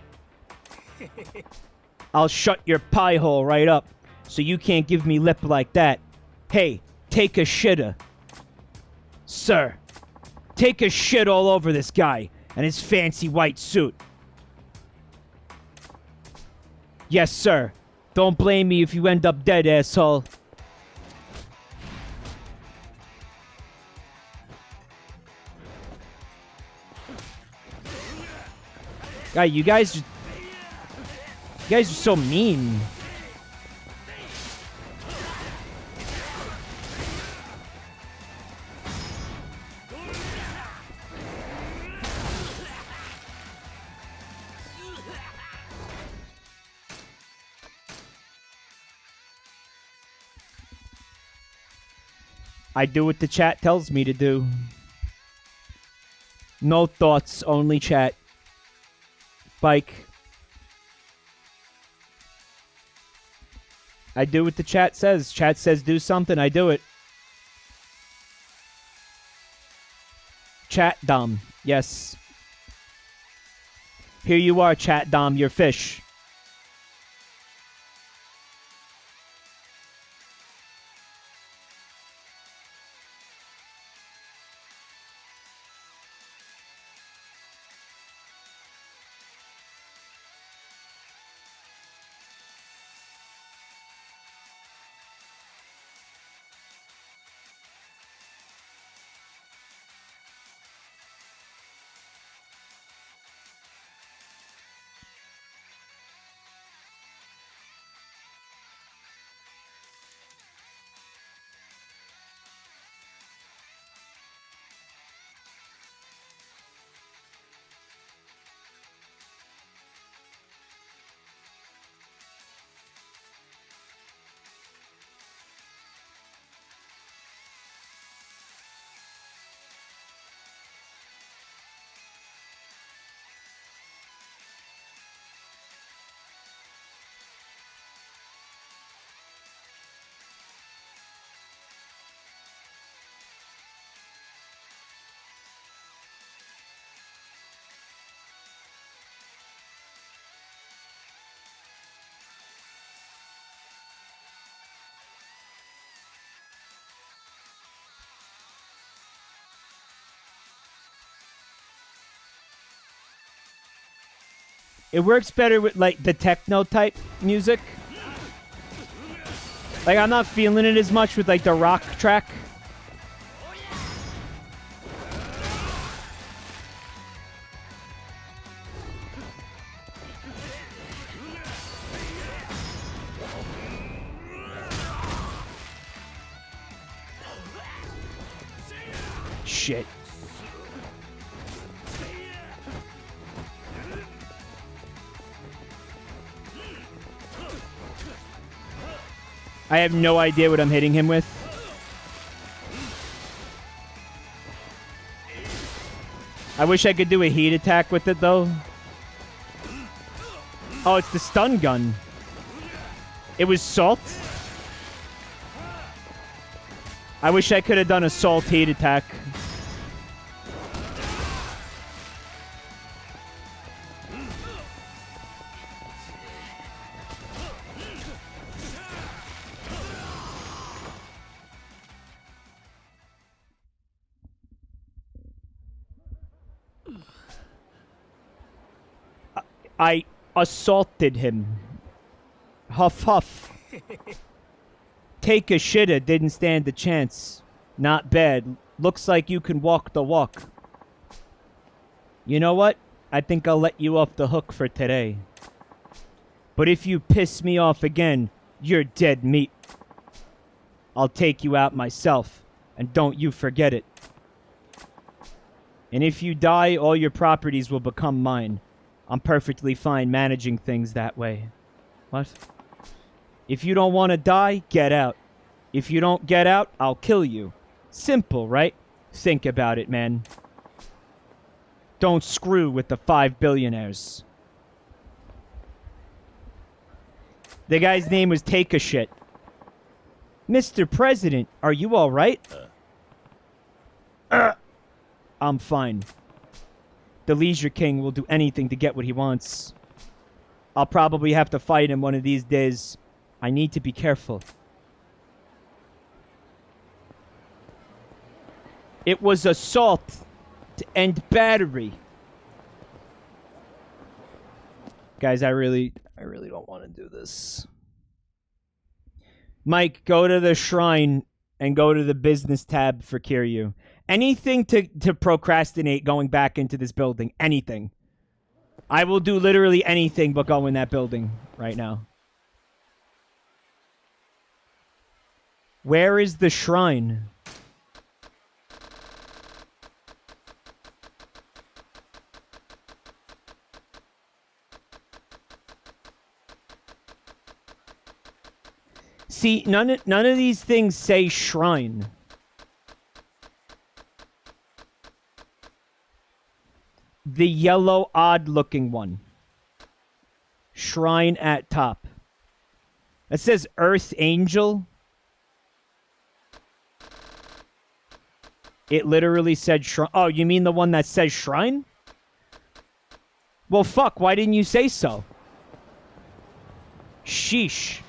Speaker 1: I'll shut your pie hole right up, so you can't give me lip like that. Hey, take a shitter. Sir, take a shit all over this guy and his fancy white suit. Yes, sir. Don't blame me if you end up dead, asshole. God, you guys are so mean. I do what the chat tells me to do. No thoughts, only chat. Bike. I do what the chat says. Chat says do something, I do it. Chat Dom, yes. Here you are, Chat Dom, your fish. It works better with, like, the techno-type music. Like, I'm not feeling it as much with, like, the rock track. Shit. I have no idea what I'm hitting him with. I wish I could do a heat attack with it, though. Oh, it's the stun gun. It was salt? I wish I could have done a salt heat attack. I assaulted him. Huff huff. Take a shitta, didn't stand a chance. Not bad. Looks like you can walk the walk. You know what? I think I'll let you off the hook for today. But if you piss me off again, you're dead meat. I'll take you out myself, and don't you forget it. And if you die, all your properties will become mine. I'm perfectly fine managing things that way. What? If you don't want to die, get out. If you don't get out, I'll kill you. Simple, right? Think about it, man. Don't screw with the 5 billionaires. The guy's name was Take a Shit. Mr. President, are you all right? I'm fine. The Leisure King will do anything to get what he wants. I'll probably have to fight him one of these days. I need to be careful. It was assault and battery. Guys, I really don't want to do this. Mike, go to the shrine and go to the business tab for Kiryu. Anything to procrastinate going back into this building. Anything. I will do literally anything but go in that building right now. Where is the shrine? See, none of these things say shrine. The yellow, odd-looking one. Shrine at top. It says Earth Angel. It literally said shrine. Oh, you mean the one that says shrine? Well, fuck, why didn't you say so? Sheesh.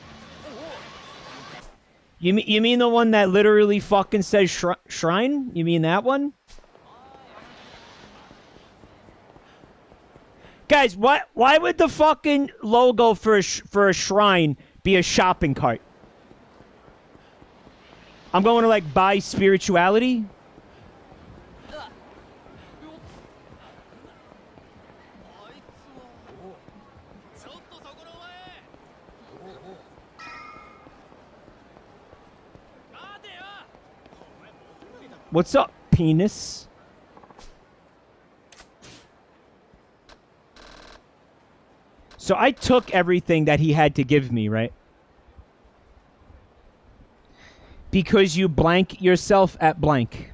Speaker 1: You mean the one that literally fucking says shrine? You mean that one? Guys, why would the fucking logo for a shrine be a shopping cart? I'm going to, like, buy spirituality? What's up, penis? So I took everything that he had to give me, right? Because you blank yourself at blank.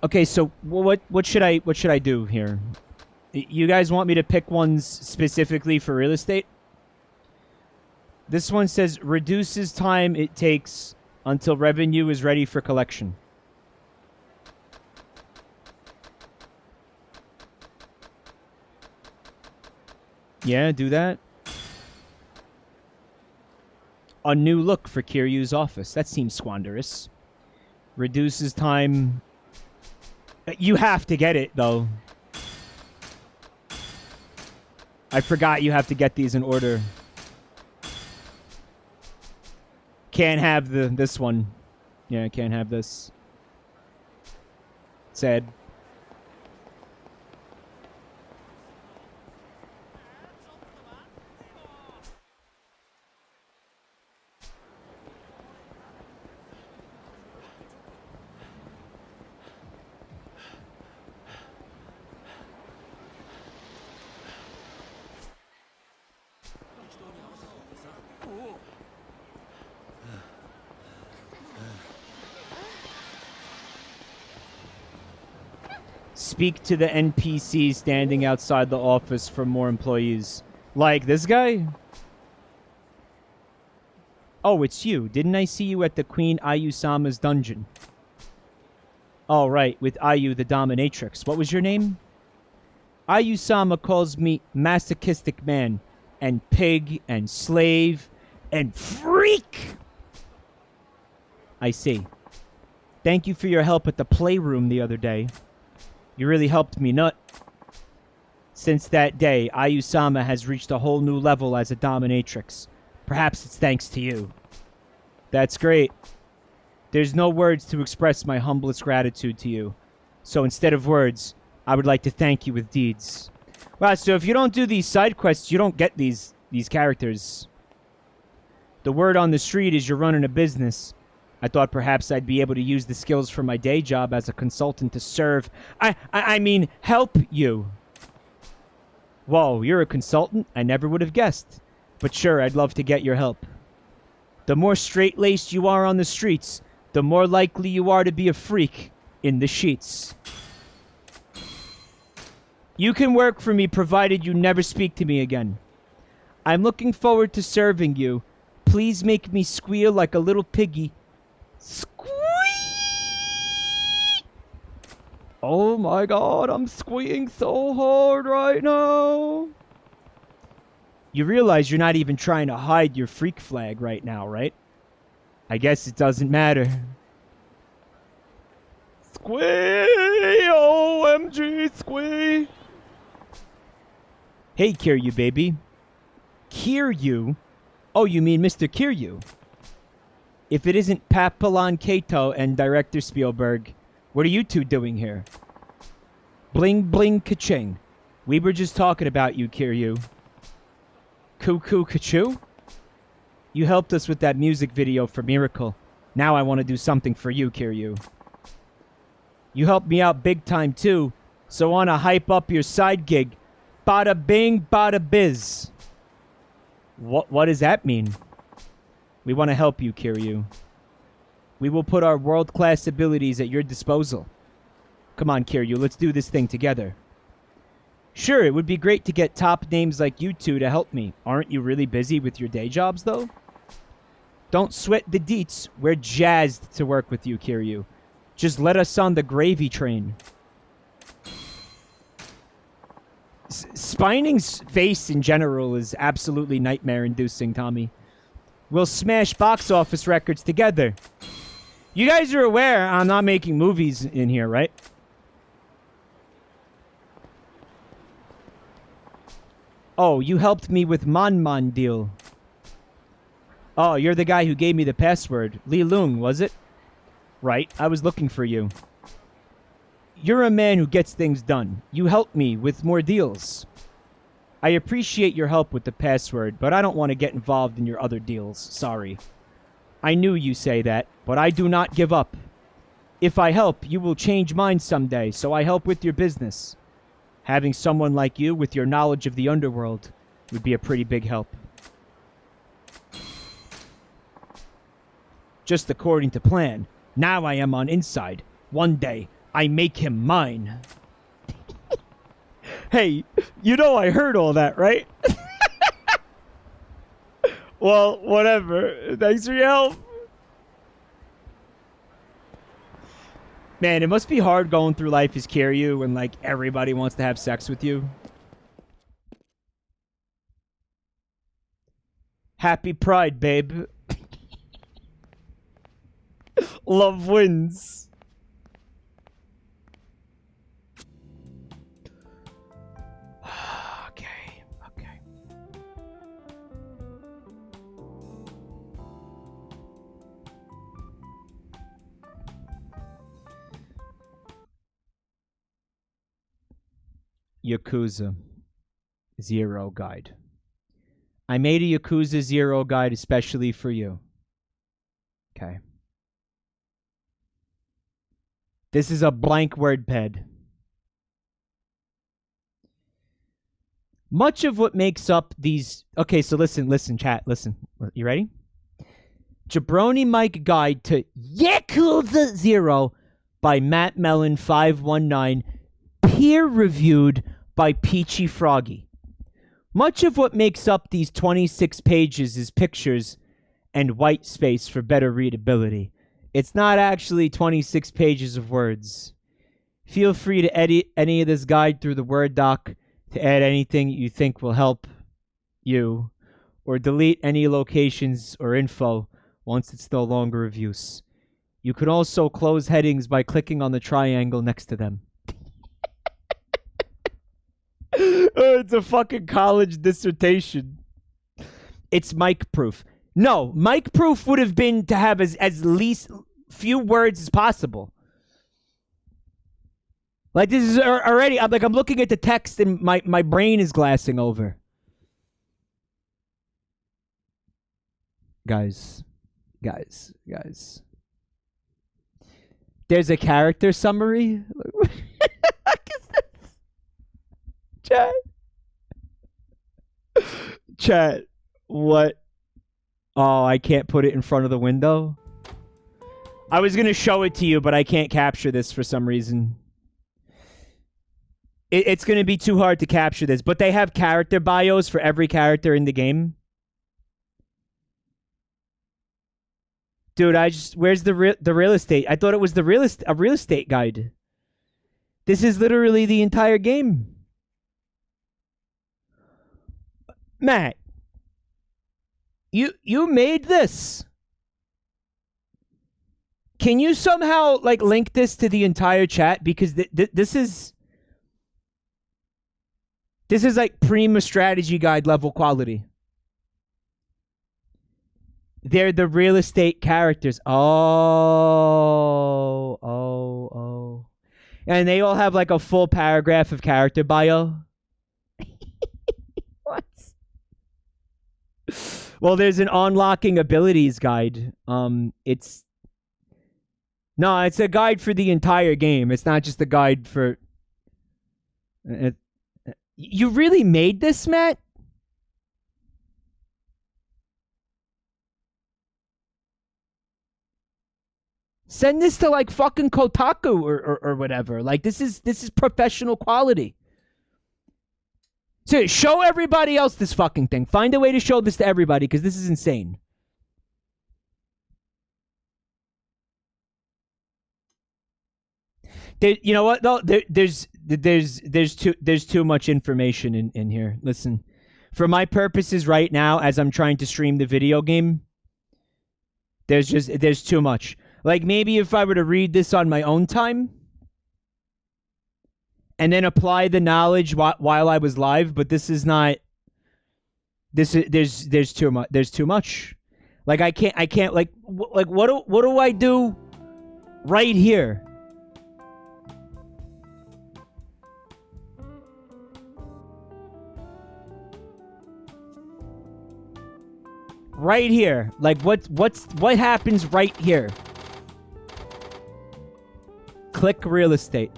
Speaker 1: Okay, so what should I do here? You guys want me to pick ones specifically for real estate? This one says reduces time it takes until revenue is ready for collection. Yeah, do that. A new look for Kiryu's office. That seems squanderous. Reduces time. You have to get it, though. I forgot you have to get these in order. Can't have this one. Yeah, can't have this. Sad. Speak to the NPC standing outside the office for more employees. Like this guy? Oh, it's you. Didn't I see you at the Queen Ayu-sama's dungeon? Oh, right, with Ayu the dominatrix. What was your name? Ayu-sama calls me masochistic man, and pig, and slave, and freak. I see. Thank you for your help at the playroom the other day. You really helped me nut. Since that day, Ayusama has reached a whole new level as a dominatrix. Perhaps it's thanks to you. That's great. There's no words to express my humblest gratitude to you. So instead of words, I would like to thank you with deeds. Wow, so if you don't do these side quests, you don't get these characters. The word on the street is you're running a business. I thought perhaps I'd be able to use the skills from my day job as a consultant to serve... I mean, help you. Whoa, you're a consultant? I never would have guessed. But sure, I'd love to get your help. The more straight-laced you are on the streets, the more likely you are to be a freak in the sheets. You can work for me provided you never speak to me again. I'm looking forward to serving you. Please make me squeal like a little piggy. Squeak! Oh my god, I'm squealing so hard right now. You realize you're not even trying to hide your freak flag right now, right? I guess it doesn't matter. Squee! OMG, squee! Hey, Kiryu, baby. Kiryu? Oh, you mean Mr. Kiryu? If it isn't Papillon Kato and Director Spielberg, what are you two doing here? Bling bling ka-ching. We were just talking about you, Kiryu. Cuckoo ka-choo? You helped us with that music video for Miracle. Now I want to do something for you, Kiryu. You helped me out big time too, so want to hype up your side gig. Bada bing, bada biz. What does that mean? We want to help you, Kiryu. We will put our world-class abilities at your disposal. Come on, Kiryu, let's do this thing together. Sure, it would be great to get top names like you two to help me. Aren't you really busy with your day jobs, though? Don't sweat the deets. We're jazzed to work with you, Kiryu. Just let us on the gravy train. Spining's face in general is absolutely nightmare-inducing, Tommy. We'll smash box office records together. You guys are aware I'm not making movies in here, right? Oh, you helped me with Mon deal. Oh, you're the guy who gave me the password. Li Lung, was it? Right, I was looking for you. You're a man who gets things done. You helped me with more deals. I appreciate your help with the password, but I don't want to get involved in your other deals. Sorry. I knew you say that, but I do not give up. If I help, you will change mine someday, so I help with your business. Having someone like you with your knowledge of the underworld would be a pretty big help. Just according to plan. Now I am on inside. One day, I make him mine. Hey, you know I heard all that, right? Well, whatever. Thanks for your help. Man, it must be hard going through life as Kiryu when, like, everybody wants to have sex with you. Happy Pride, babe. Love wins. Okay. Yakuza 0 guide. I made a Yakuza 0 guide especially for you. Okay. This is a blank WordPad. Much of what makes up these... Okay, so listen, chat, listen. You ready? Jabroni Mike Guide to Yakuza 0 by Matt Mellon 519, peer-reviewed by Peachy Froggy. Much of what makes up these 26 pages is pictures and white space for better readability. It's not actually 26 pages of words. Feel free to edit any of this guide through the Word doc to add anything you think will help you, or delete any locations or info once it's no longer of use. You can also close headings by clicking on the triangle next to them. Oh, it's a fucking college dissertation. It's mic proof. No, mic proof would have been to have as least few words as possible. Like, this is already, I'm looking at the text and my brain is glassing over. Guys. There's a character summary. Chat. What? Oh, I can't put it in front of the window. I was going to show it to you, but I can't capture this for some reason. It's going to be too hard to capture this, but they have character bios for every character in the game. Dude, where's the real estate? I thought it was a real estate guide. This is literally the entire game. Matt, you made this. Can you somehow like link this to the entire chat, because this is like Prima strategy guide level quality. They're the real estate characters. Oh. And they all have like a full paragraph of character bio. What? Well, there's an unlocking abilities guide. It's a guide for the entire game. It's not just a guide for... You really made this, Matt? Send this to like fucking Kotaku or whatever. Like, this is professional quality. So show everybody else this fucking thing. Find a way to show this to everybody, because this is insane. You know what though? There's too much information in here. Listen, for my purposes right now, as I'm trying to stream the video game, there's too much. Like, maybe if I were to read this on my own time and then apply the knowledge while I was live, but this is not. There's too much. There's too much. Like, I can't like what do I do right here? Right here. Like, what happens right here? Click real estate.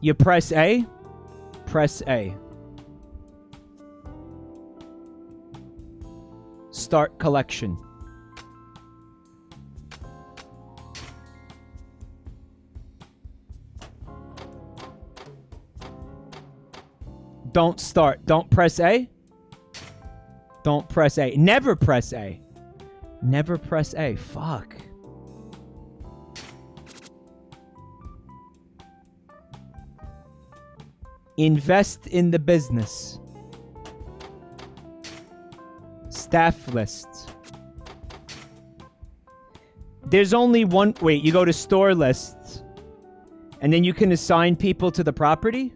Speaker 1: You press A. Press A. Start collection. Don't start. Don't press A. Don't press A. Never press A. Never press A. Fuck. Invest in the business. Staff list. There's only one. Wait, you go to store lists, and then you can assign people to the property?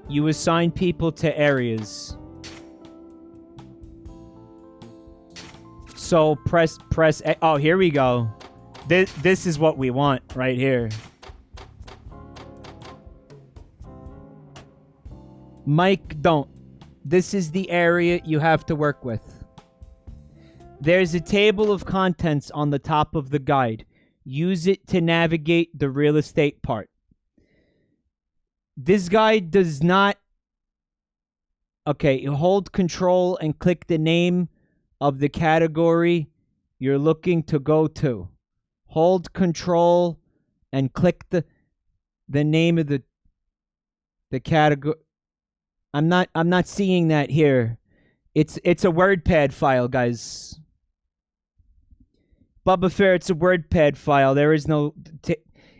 Speaker 1: You assign people to areas. So press A. Oh, here we go. This is what we want right here. Mike, don't. This is the area you have to work with. There's a table of contents on the top of the guide. Use it to navigate the real estate part. This guide does not... Okay, hold control and click the name of the category you're looking to go to. Hold control and click the name of the category. I'm not seeing that here. It's a WordPad file, guys. Bubba Fair, it's a WordPad file. There is no...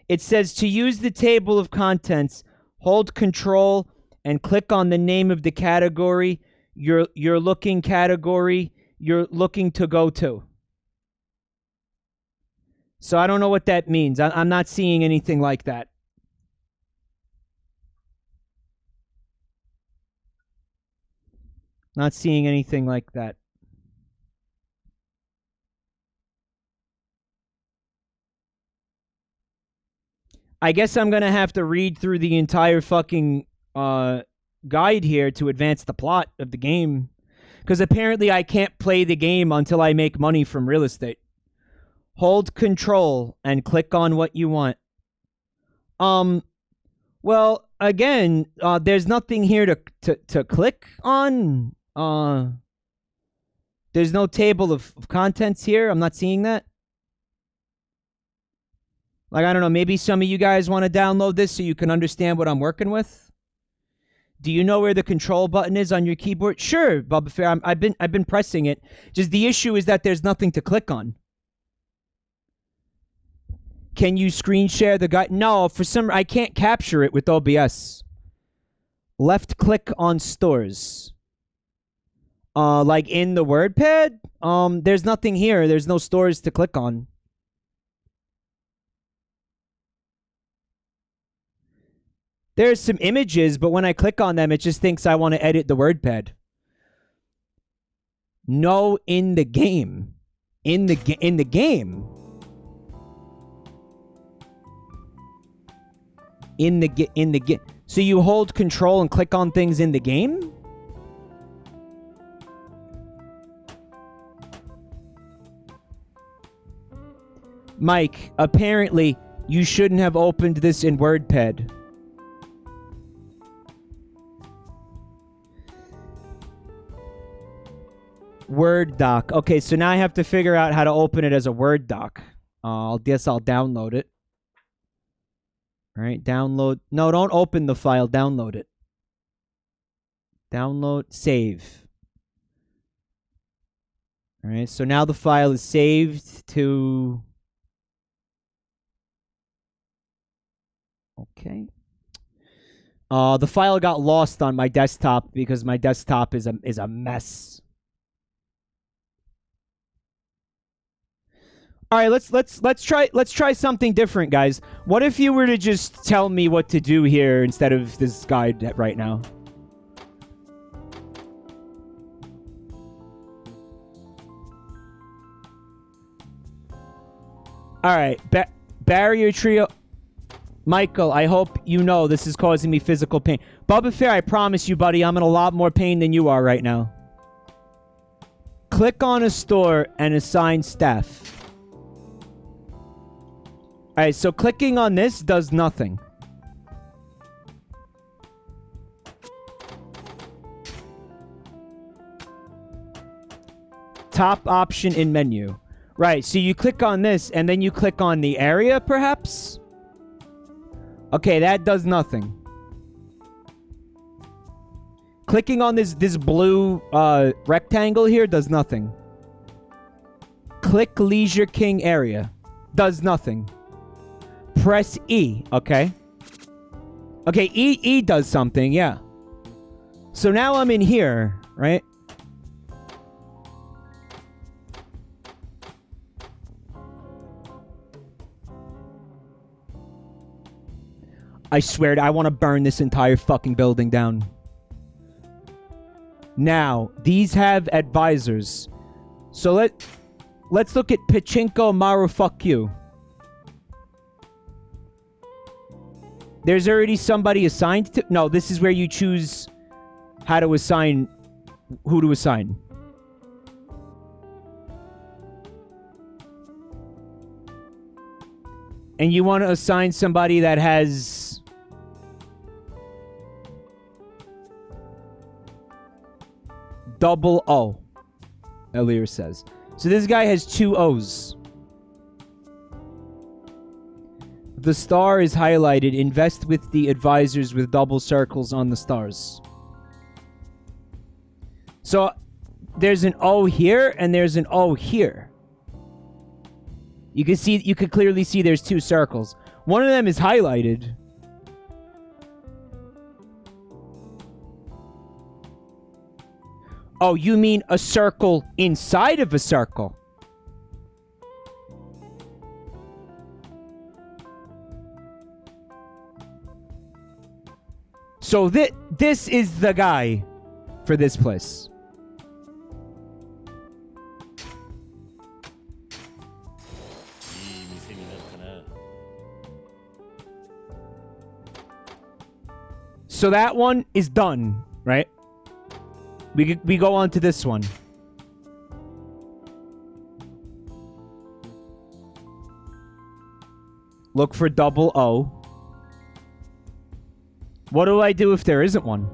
Speaker 1: It says to use the table of contents, hold Control and click on the name of the category, your looking category you're looking to go to. So I don't know what that means. I'm not seeing anything like that. Not seeing anything like that. I guess I'm going to have to read through the entire fucking guide here to advance the plot of the game. Because apparently I can't play the game until I make money from real estate. Hold Control and click on what you want. Well, again, there's nothing here to click on. There's no table of contents here. I'm not seeing that. Like, I don't know, maybe some of you guys want to download this so you can understand what I'm working with. Do you know where the control button is on your keyboard? Sure, Bubba Fair. I've been pressing it. Just the issue is that there's nothing to click on. Can you screen share the guide? No, for some I can't capture it with OBS. Left click on stores. Like in the WordPad, there's nothing here. There's no stores to click on. There's some images, but when I click on them, it just thinks I want to edit the WordPad. No, in the game. In the game. In the game. So you hold Control and click on things in the game? Mike, apparently you shouldn't have opened this in WordPad. Word doc. Okay, so now I have to figure out how to open it as a Word doc. I guess I'll download it. All right, download. No, don't open the file. Download it. Download. Save. All right, so now the file is saved to... Okay. The file got lost on my desktop because my desktop is a mess. All right, let's try something different, guys. What if you were to just tell me what to do here instead of this guide right now? All right, barrier trio. Michael, I hope you know this is causing me physical pain. Bubba Fair, I promise you, buddy, I'm in a lot more pain than you are right now. Click on a store and assign staff. Alright, so clicking on this does nothing. Top option in menu. Right, so you click on this, and then you click on the area, perhaps? Okay, that does nothing. Clicking on this blue rectangle here does nothing. Click Leisure King area. Does nothing. Press E, okay? Okay, E does something, yeah. So now I'm in here, right? I swear, I want to burn this entire fucking building down. Now, these have advisors. So let's look at Pachinko Maru Fuck You. There's already somebody assigned to... No, this is where you choose how to assign... Who to assign. And you want to assign somebody that has... double O. Earlier says. So this guy has 2 O's. The star is highlighted. Invest with the advisors with double circles on the stars. So there's an O here and there's an O here. You can clearly see there's 2 circles. One of them is highlighted. Oh, you mean a circle inside of a circle? So this is the guy for this place. So that one is done, right? We go on to this one. Look for double O. What do I do if there isn't one?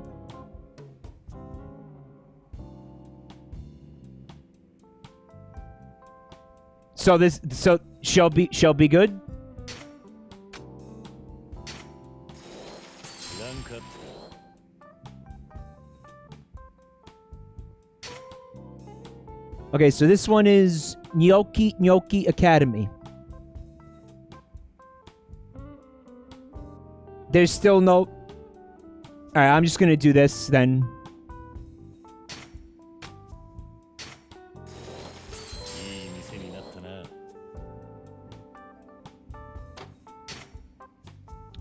Speaker 1: So shall be good? Okay, so this one is Gnocchi Academy. There's still no... Alright, I'm just gonna do this then.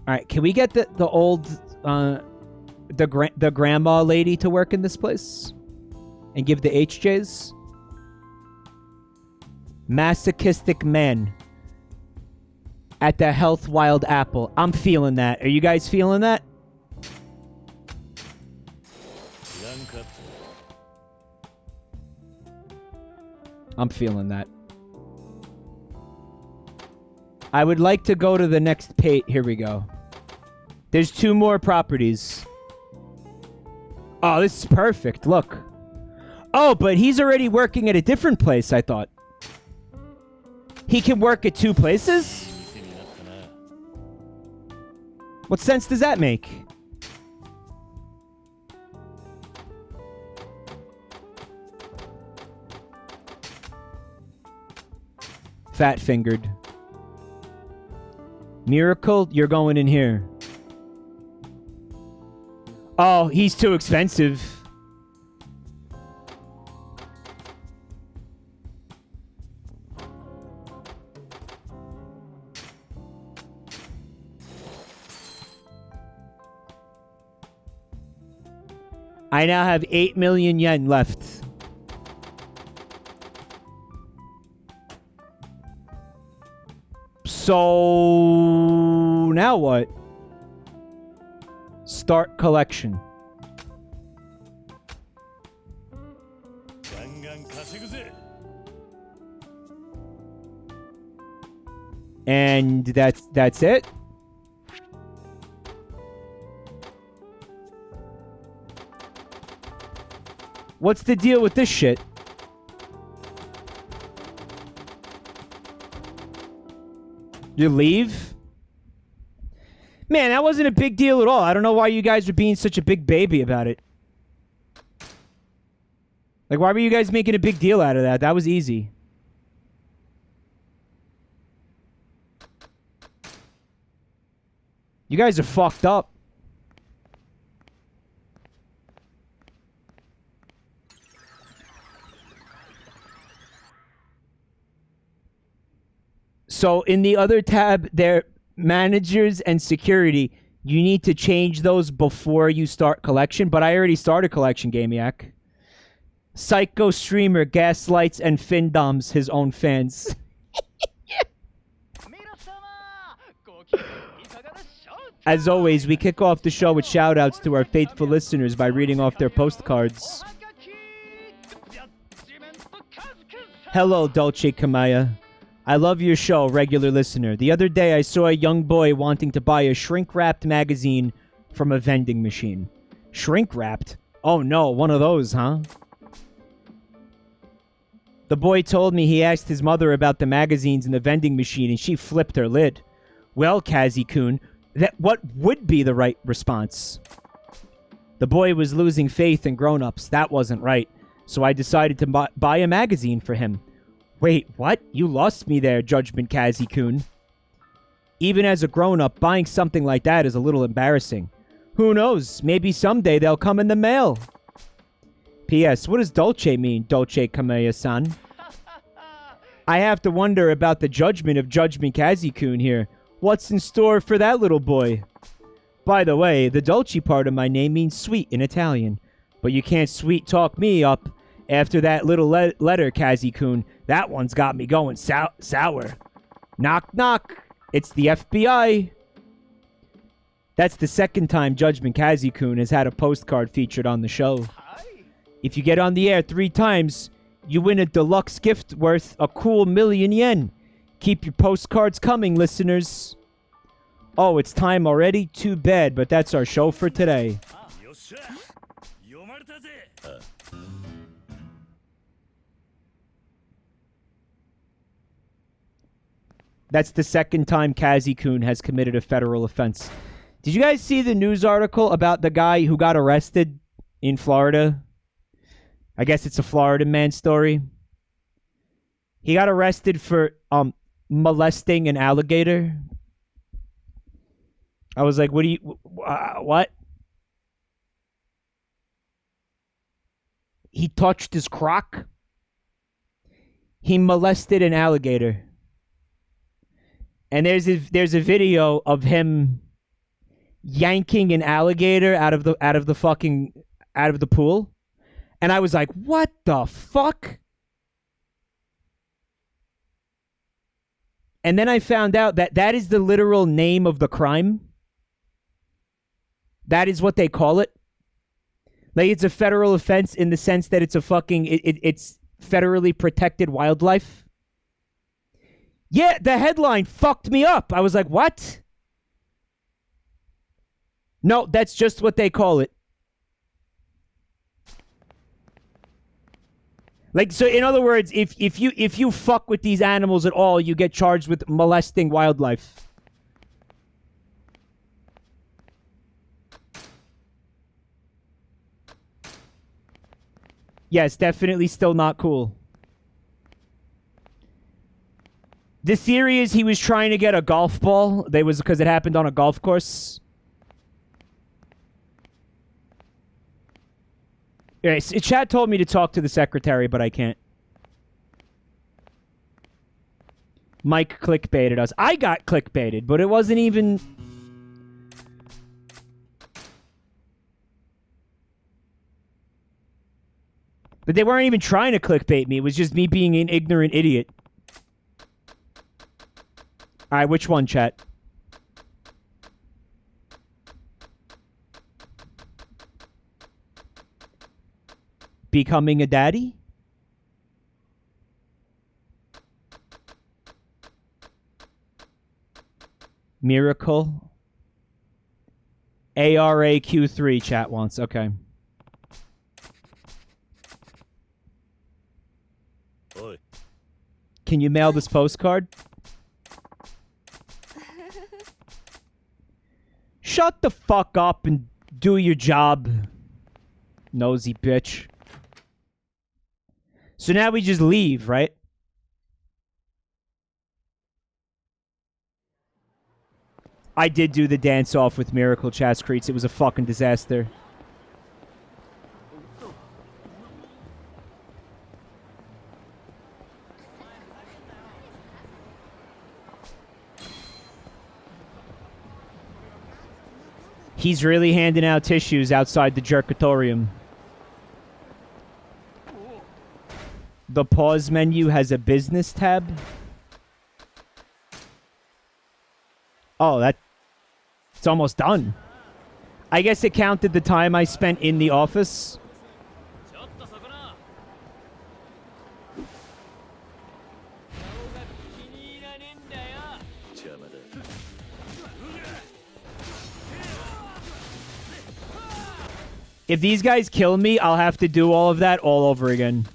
Speaker 1: Alright, can we get the old... the grandma lady to work in this place? And give the HJs? Masochistic man. At the Health Wild Apple. I'm feeling that. Are you guys feeling that? I'm feeling that. I would like to go to the next page. Here we go. There's 2 more properties. Oh, this is perfect. Look. Oh, but he's already working at a different place, I thought. He can work at 2 places? What sense does that make? Fat-fingered. Miracle, you're going in here. Oh, he's too expensive. I now have 8 million yen left. So... now what? Start collection. And that's it? What's the deal with this shit? You leave? Man, that wasn't a big deal at all. I don't know why you guys are being such a big baby about it. Like, why were you guys making a big deal out of that? That was easy. You guys are fucked up. So in the other tab, there, managers and security, you need to change those before you start collection. But I already started collection, Gamiac. Psycho streamer gaslights and findoms his own fans. As always, we kick off the show with shoutouts to our faithful listeners by reading off their postcards. Hello, Dolce Kamaya. I love your show, regular listener. The other day, I saw a young boy wanting to buy a shrink-wrapped magazine from a vending machine. Shrink-wrapped? Oh no, one of those, huh? The boy told me he asked his mother about the magazines in the vending machine, and she flipped her lid. Well, Kazi-kun, what would be the right response? The boy was losing faith in grown-ups. That wasn't right. So I decided to buy a magazine for him. Wait, what? You lost me there, Judgment Kazi-kun. Even as a grown-up, buying something like that is a little embarrassing. Who knows? Maybe someday they'll come in the mail. P.S. What does Dolce mean, Dolce Kamea-san? I have to wonder about the judgment of Judgment Kazi-kun here. What's in store for that little boy? By the way, the Dolce part of my name means sweet in Italian. But you can't sweet talk me up after that little letter, Kazi-kun. That one's got me going sour. Knock, knock. It's the FBI. That's the second time Judgment Kazi-kun has had a postcard featured on the show. If you get on the air 3 times, you win a deluxe gift worth a cool 1,000,000 yen. Keep your postcards coming, listeners. Oh, it's time already? Too bad, but that's our show for today. That's the second time Kazi-kun has committed a federal offense. Did you guys see the news article about the guy who got arrested in Florida? I guess it's a Florida man story. He got arrested for molesting an alligator. I was like, what do you... what? He touched his crock. He molested an alligator. And there's a video of him yanking an alligator out of the pool. And I was like, what the fuck? And then I found out that that is the literal name of the crime. That is what they call it. Like, it's a federal offense in the sense that it's a fucking... It's federally protected wildlife. Yeah, the headline fucked me up. I was like, what? No, that's just what they call it. Like, so in other words, if you fuck with these animals at all, you get charged with molesting wildlife. Yes, definitely still not cool. The theory is he was trying to get a golf ball. Because it happened on a golf course. Alright, so chat told me to talk to the secretary, but I can't. Mike clickbaited us. I got clickbaited, but it wasn't even... But they weren't even trying to clickbait me. It was just me being an ignorant idiot. Alright, which one, chat? Becoming a daddy? Miracle. ARAQ3 chat wants. Okay. Oi. Can you mail this postcard? Shut the fuck up and do your job, nosy bitch. So now we just leave, right? I did do the dance-off with Miracle Chats Creets. It was a fucking disaster. He's really handing out tissues outside the Jerkatorium. The pause menu has a business tab. Oh, it's almost done. I guess it counted the time I spent in the office. If these guys kill me, I'll have to do all of that all over again.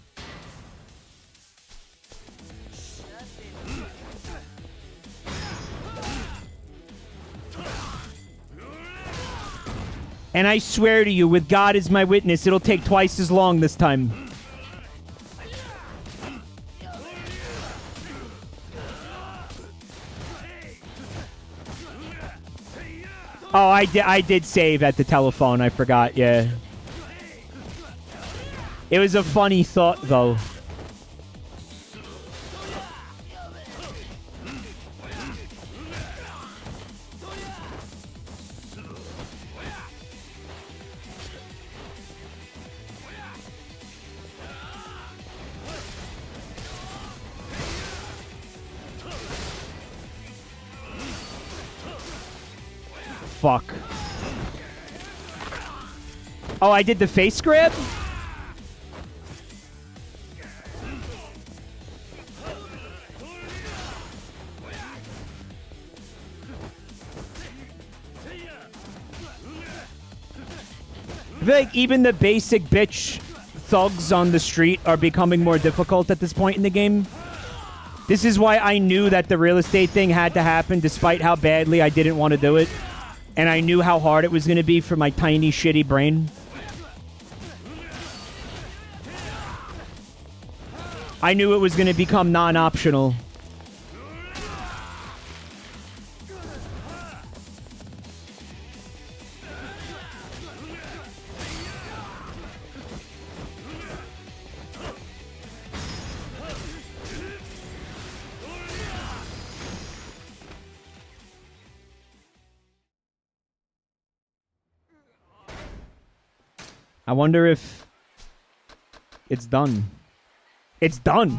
Speaker 1: And I swear to you, with God as my witness, it'll take twice as long this time. Oh, I did save at the telephone. I forgot, yeah. It was a funny thought, though. Fuck. Oh, I did the face grab? I feel like even the basic bitch thugs on the street are becoming more difficult at this point in the game. This is why I knew that the real estate thing had to happen despite how badly I didn't want to do it. And I knew how hard it was going to be for my tiny, shitty brain. I knew it was going to become non-optional. I wonder if it's done. It's done.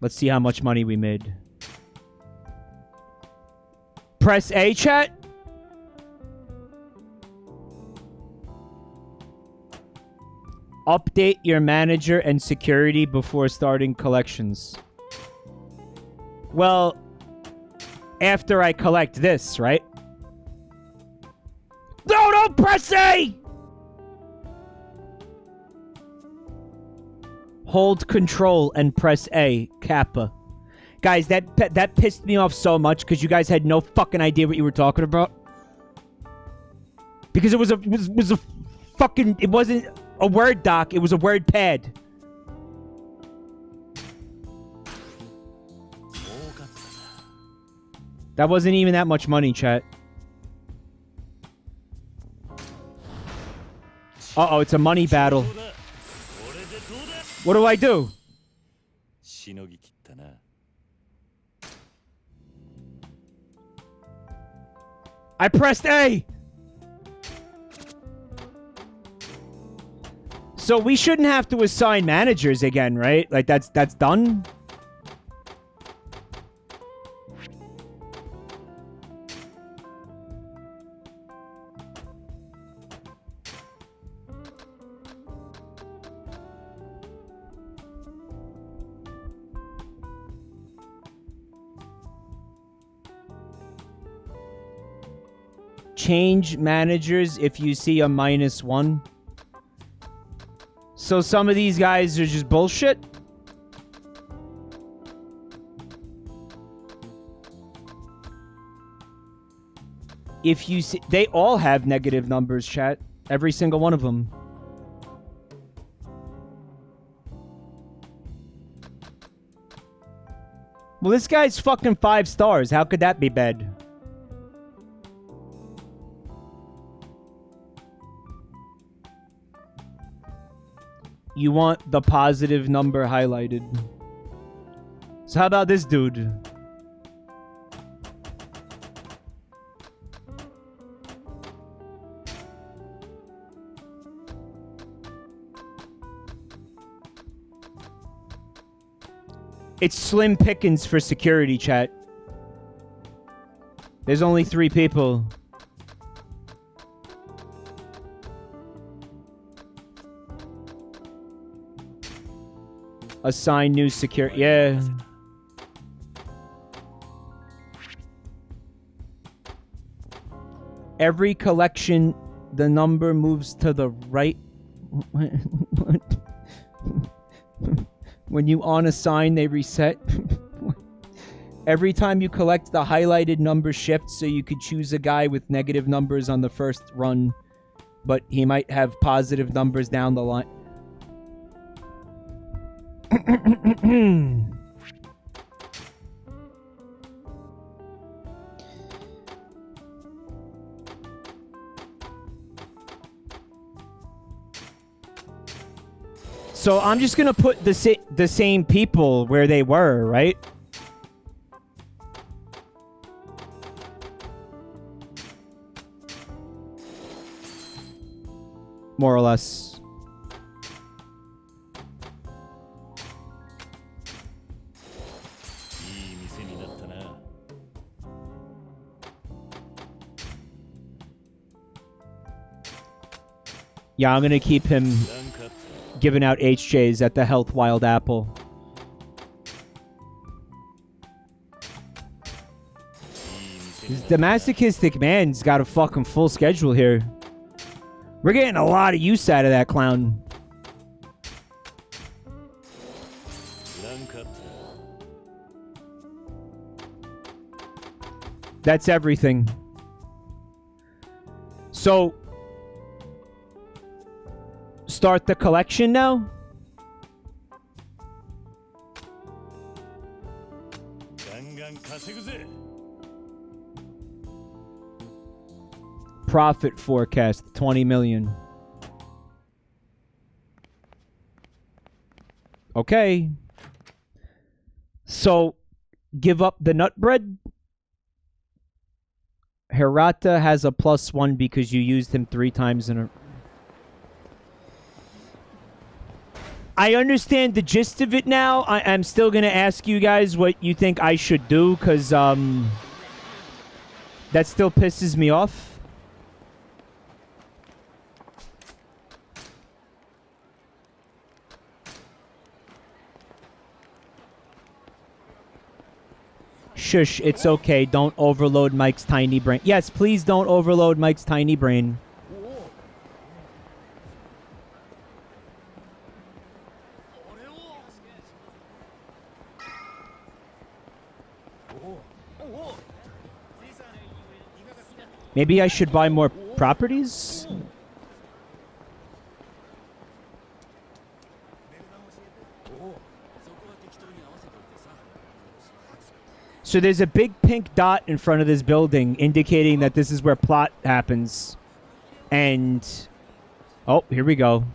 Speaker 1: Let's see how much money we made. Press A, chat. Update your manager and security before starting collections. Well, after I collect this, right? No, don't press A! Hold control and press A, Kappa. Guys, that pissed me off so much because you guys had no fucking idea what you were talking about. Because it was a fucking... It wasn't a Word doc. It was a Word pad. That wasn't even that much money, chat. Uh-oh, it's a money battle. What do I do? I pressed A! So we shouldn't have to assign managers again, right? Like, that's done? Change managers if you see a -1. So some of these guys are just bullshit? If you see... They all have negative numbers, chat. Every single one of them. Well, this guy's fucking 5 stars. How could that be bad? You want the positive number highlighted. So how about this dude? It's slim pickings for security, chat. There's only 3 people. Assign new security. Yeah. Every collection, the number moves to the right. When you unassign, they reset. Every time you collect, the highlighted number shifts, so you could choose a guy with negative numbers on the first run, but he might have positive numbers down the line. So I'm just gonna put the same people where they were, right? More or less. Yeah, I'm gonna keep him giving out HJs at the Health Wild Apple. The masochistic man's got a fucking full schedule here. We're getting a lot of use out of that clown. That's everything. So, start the collection now? Profit forecast 20 million. Okay. So, give up the nut bread. Hirata has a +1 because you used him 3 times in a... I understand the gist of it now. I'm still going to ask you guys what you think I should do, because that still pisses me off. Shush, it's okay. Don't overload Mike's tiny brain. Yes, please don't overload Mike's tiny brain. Maybe I should buy more properties? So there's a big pink dot in front of this building indicating that this is where plot happens. And... oh, here we go.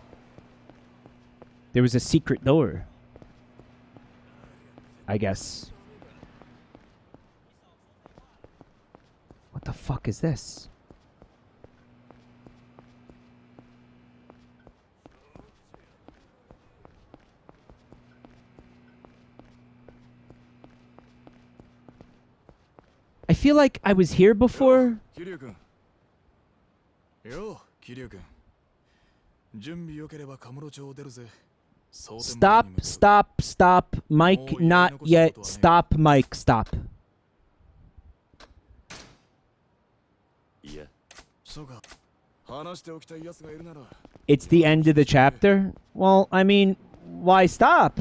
Speaker 1: There was a secret door. I guess. What the fuck is this? I feel like I was here before. Stop, stop, stop. Mike, not yet. Stop, Mike, stop. It's the end of the chapter? Well, I mean, why stop?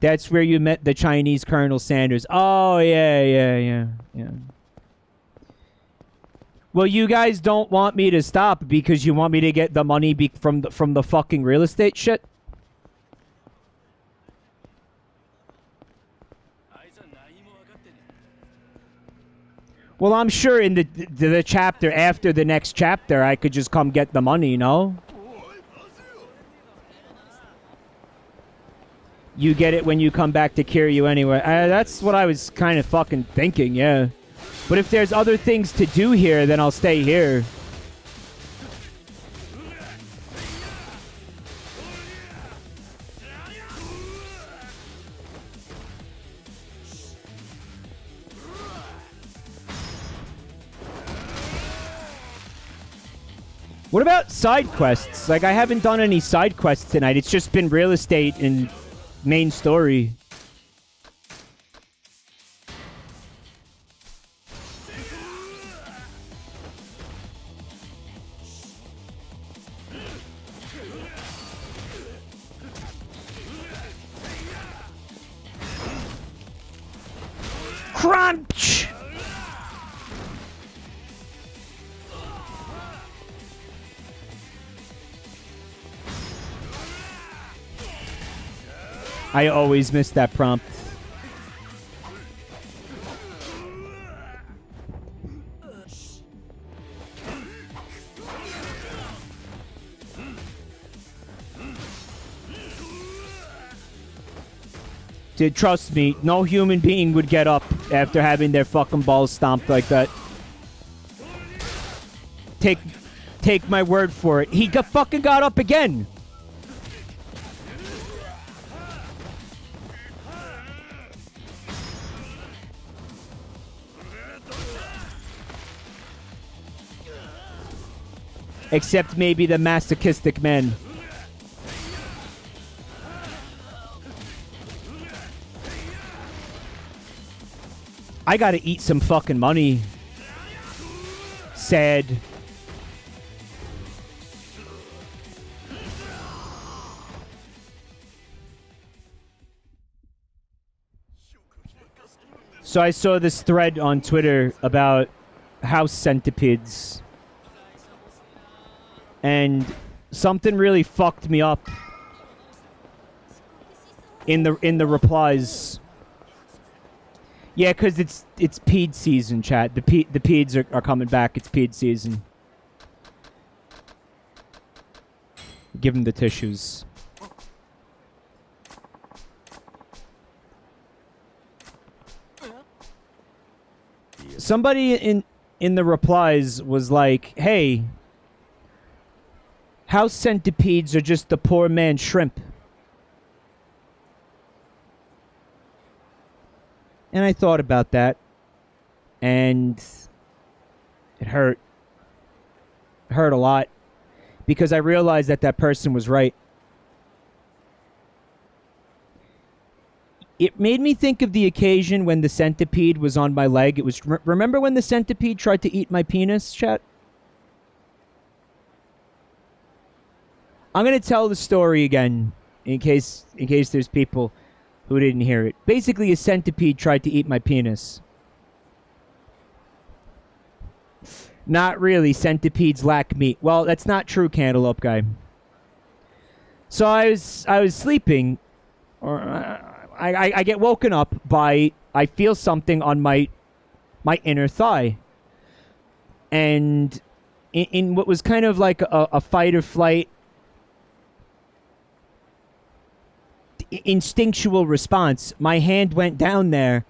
Speaker 1: That's where you met the Chinese Colonel Sanders. Oh, yeah. Well, you guys don't want me to stop because you want me to get the money from the fucking real estate shit? Well, I'm sure in the chapter after the next chapter, I could just come get the money, no? You get it when you come back to Kiryu anyway. That's what I was kind of fucking thinking, yeah. But if there's other things to do here, then I'll stay here. What about side quests? Like, I haven't done any side quests tonight. It's just been real estate and main story. Crunch! I always miss that prompt. Dude, trust me, no human being would get up after having their fucking balls stomped like that. Take my word for it. He fucking got up again. Except maybe the masochistic men. I gotta eat some fucking money. Sad. So I saw this thread on Twitter about house centipedes. And something really fucked me up in the replies. Yeah, because it's ped season, chat. The peds are coming back. It's ped season. Give them the tissues. Somebody in the replies was like, "Hey, house centipedes are just the poor man's shrimp." And I thought about that, and it hurt. It hurt a lot, because I realized that that person was right. It made me think of the occasion when the centipede was on my leg. It was remember when the centipede tried to eat my penis, chat? I'm gonna tell the story again in case there's people who didn't hear it. Basically, a centipede tried to eat my penis. Not really. Centipedes lack meat. Well, that's not true, Cantaloupe Guy. So I was sleeping, or I get woken up by, I feel something on my inner thigh, and in what was kind of like a fight or flight instinctual response, my hand went down there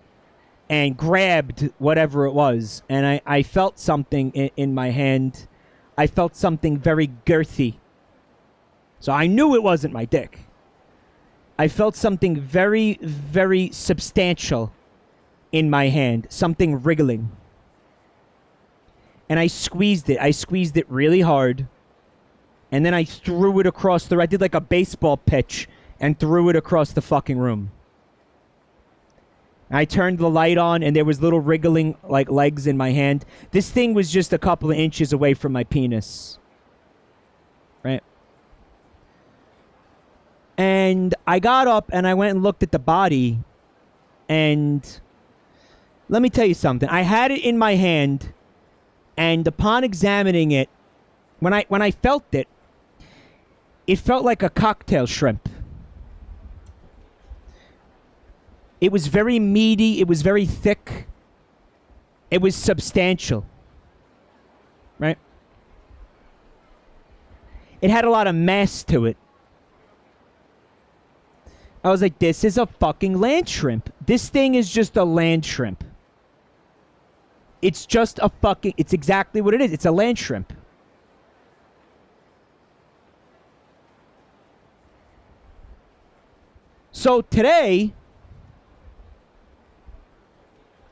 Speaker 1: and grabbed whatever it was, and I felt something in my hand. I felt something very girthy. So I knew it wasn't my dick. I felt something very, very substantial in my hand, something wriggling. And I squeezed it. I squeezed it really hard, and then I threw it across I did like a baseball pitch and threw it across the fucking room. I turned the light on, and there was little wriggling like legs in my hand. This thing was just a couple of inches away from my penis. Right? And I got up, and I went and looked at the body, and let me tell you something. I had it in my hand, and upon examining it, when I felt it, it felt like a cocktail shrimp. It was very meaty. It was very thick. It was substantial. Right? It had a lot of mass to it. I was like, this is a fucking land shrimp. This thing is just a land shrimp. It's just a fucking... It's exactly what it is. It's a land shrimp. So today,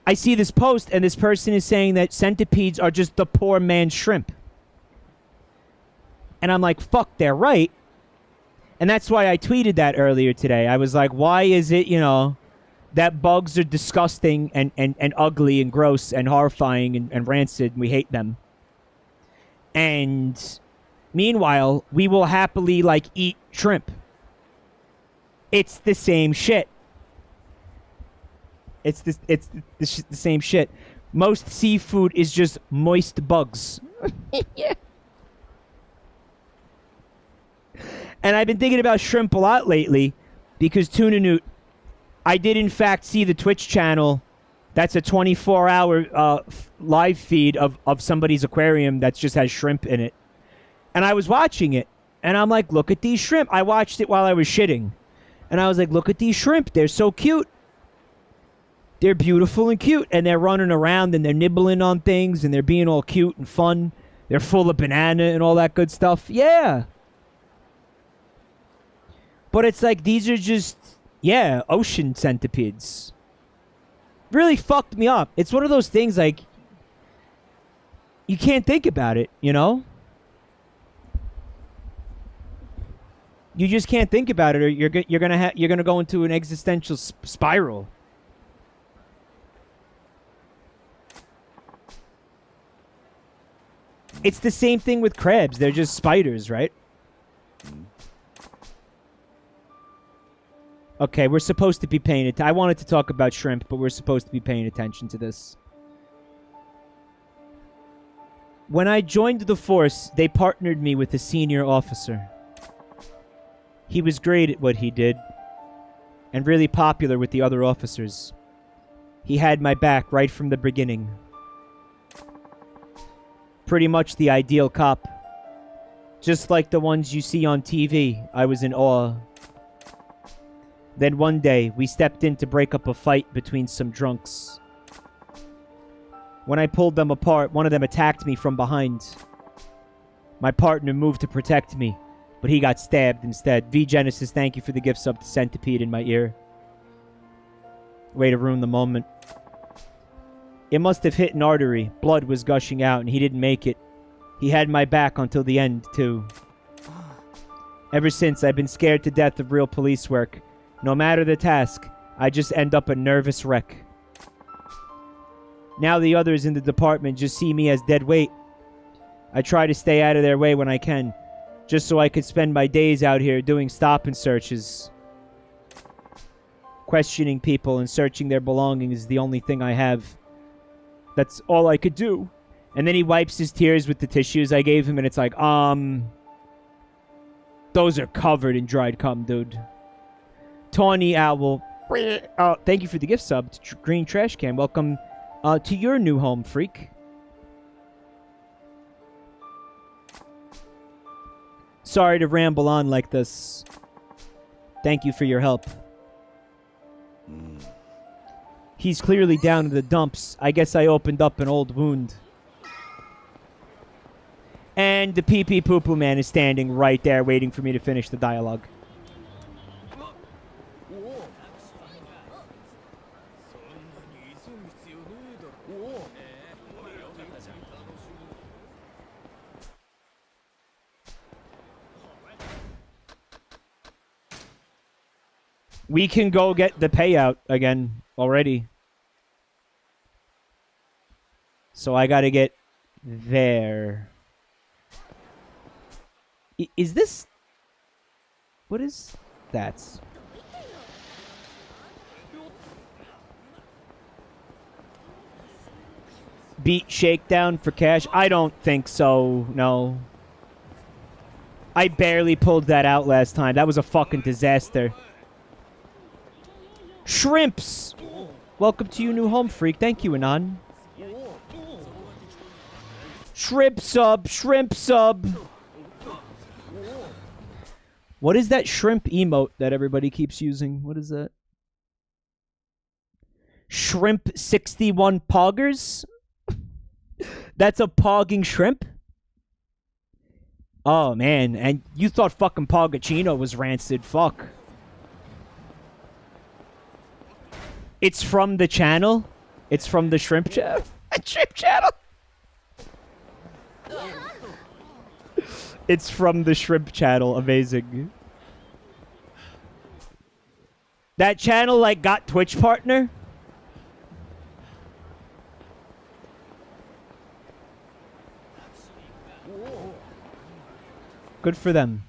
Speaker 1: I see this post, and this person is saying that centipedes are just the poor man's shrimp. And I'm like, fuck, they're right. And that's why I tweeted that earlier today. I was like, why is it, that bugs are disgusting and ugly and gross and horrifying and rancid, and we hate them. And meanwhile, we will happily, eat shrimp. It's the same shit. the same shit. Most seafood is just moist bugs. Yeah. And I've been thinking about shrimp a lot lately because Tuna Newt, I did in fact see the Twitch channel. That's a 24-hour live feed of somebody's aquarium that just has shrimp in it. And I was watching it, and I'm like, look at these shrimp. I watched it while I was shitting. And I was like, look at these shrimp. They're so cute. They're beautiful and cute. And they're running around, and they're nibbling on things, and they're being all cute and fun. They're full of banana and all that good stuff. Yeah. But it's like, these are just, yeah, ocean centipedes. Really fucked me up. It's one of those things, like, you can't think about it, you know? You just can't think about it, or you're gonna go into an existential spiral. It's the same thing with crabs. They're just spiders, right? Okay, we're supposed to be paying it. I wanted to talk about shrimp, but we're supposed to be paying attention to this. When I joined the force, they partnered me with a senior officer. He was great at what he did, and really popular with the other officers. He had my back right from the beginning. Pretty much the ideal cop. Just like the ones you see on TV, I was in awe. Then one day, we stepped in to break up a fight between some drunks. When I pulled them apart, one of them attacked me from behind. My partner moved to protect me, but he got stabbed instead. V Genesis, thank you for the gift sub to Centipede in my ear. Way to ruin the moment. It must have hit an artery. Blood was gushing out, and he didn't make it. He had my back until the end, too. Ever since, I've been scared to death of real police work. No matter the task, I just end up a nervous wreck. Now the others in the department just see me as dead weight. I try to stay out of their way when I can, just so I could spend my days out here doing stop and searches. Questioning people and searching their belongings is the only thing I have. That's all I could do. And then he wipes his tears with the tissues I gave him, and it's like, those are covered in dried cum, dude. Tawny Owl. Thank you for the gift sub to Green Trash Can. Welcome to your new home, freak. Sorry to ramble on like this. Thank you for your help. He's clearly down in the dumps. I guess I opened up an old wound. And the pee-pee poo-poo man is standing right there waiting for me to finish the dialogue. We can go get the payout again already. So I gotta get there. Is this... What is that? Beat Shakedown for cash? I don't think so, no. I barely pulled that out last time. That was a fucking disaster. Shrimps! Welcome to your new home, freak. Thank you, Anon. Shrimp sub, shrimp sub. What is that shrimp emote that everybody keeps using? What is that? Shrimp 61 poggers? That's a pogging shrimp? Oh, man. And you thought fucking Poggachino was rancid. Fuck. It's from the channel? It's from the shrimp channel? Shrimp channel? It's from the shrimp channel. Amazing. That channel, like, got Twitch partner? Good for them.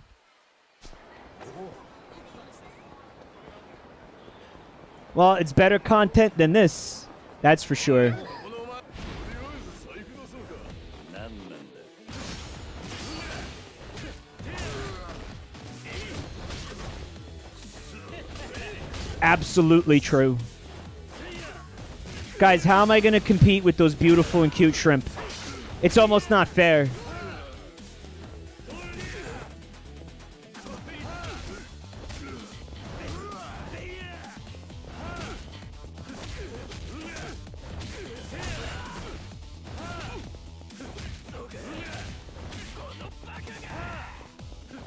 Speaker 1: Well, it's better content than this. That's for sure. Absolutely true. Guys, how am I going to compete with those beautiful and cute shrimp? It's almost not fair.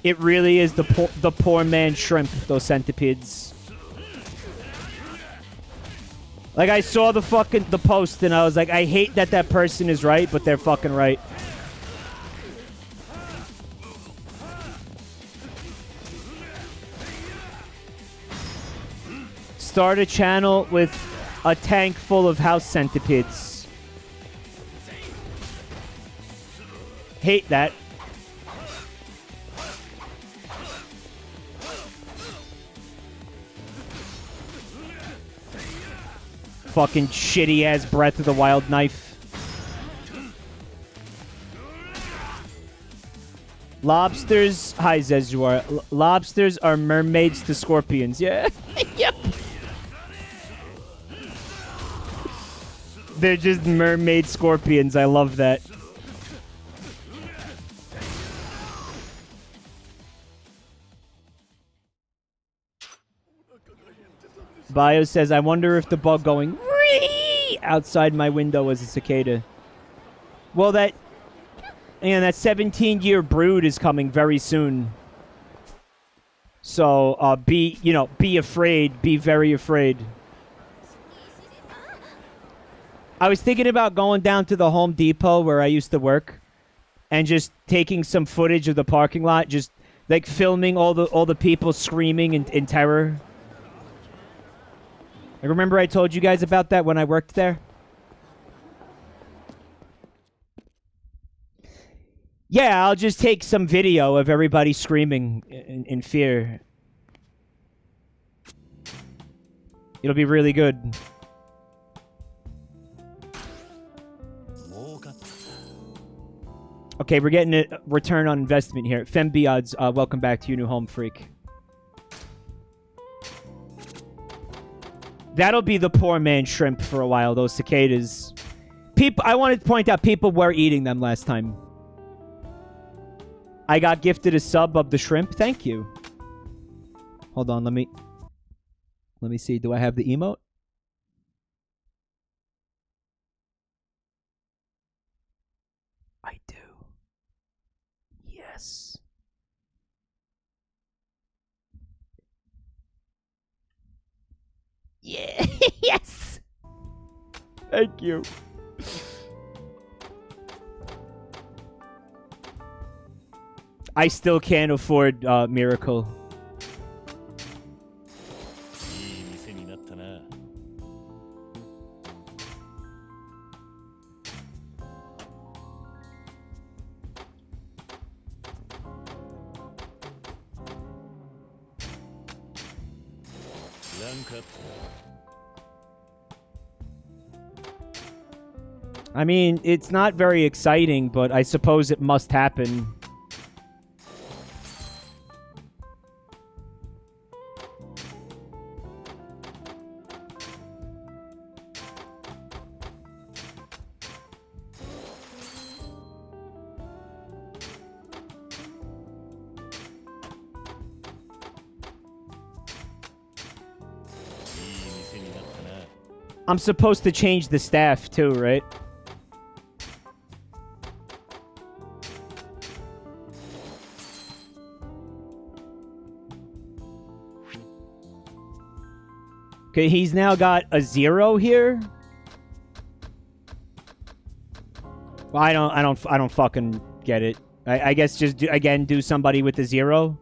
Speaker 1: It really is the poor man shrimp, those centipedes. Like, I saw the post and I was like, I hate that person is right, but they're fucking right. Start a channel with a tank full of house centipedes. Hate that. Fucking shitty-ass Breath of the Wild knife. Lobsters... Hi, Zezuar. Lobsters are mermaids to scorpions. Yeah. Yep. They're just mermaid scorpions. I love that. Bio says, I wonder if the bug going outside my window was a cicada. Well, that 17-year brood is coming very soon. So, be afraid. Be very afraid. I was thinking about going down to the Home Depot where I used to work and just taking some footage of the parking lot, just like filming all the people screaming in terror. I remember I told you guys about that when I worked there. Yeah, I'll just take some video of everybody screaming in fear. It'll be really good. Okay, we're getting a return on investment here. Fembiod's, welcome back to your new home, freak. That'll be the poor man shrimp for a while, those cicadas. I wanted to point out people were eating them last time. I got gifted a sub of the shrimp. Thank you. Hold on, let me see. Do I have the emote? I do. Yes. Yeah. Yes. Thank you. I still can't afford Miracle. I mean, it's not very exciting, but I suppose it must happen. I'm supposed to change the staff too, right? Okay, he's now got a 0 here. Well, I don't fucking get it. I guess just do somebody with a 0.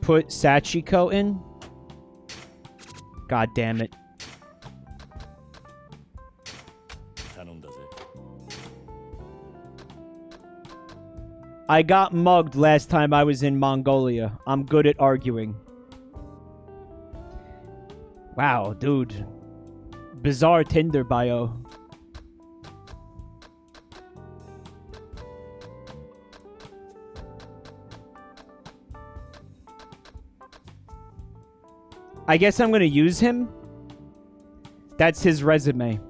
Speaker 1: Put Sachiko in. God damn it. I got mugged last time I was in Mongolia. I'm good at arguing. Wow, dude. Bizarre Tinder bio. I guess I'm gonna use him. That's his resume.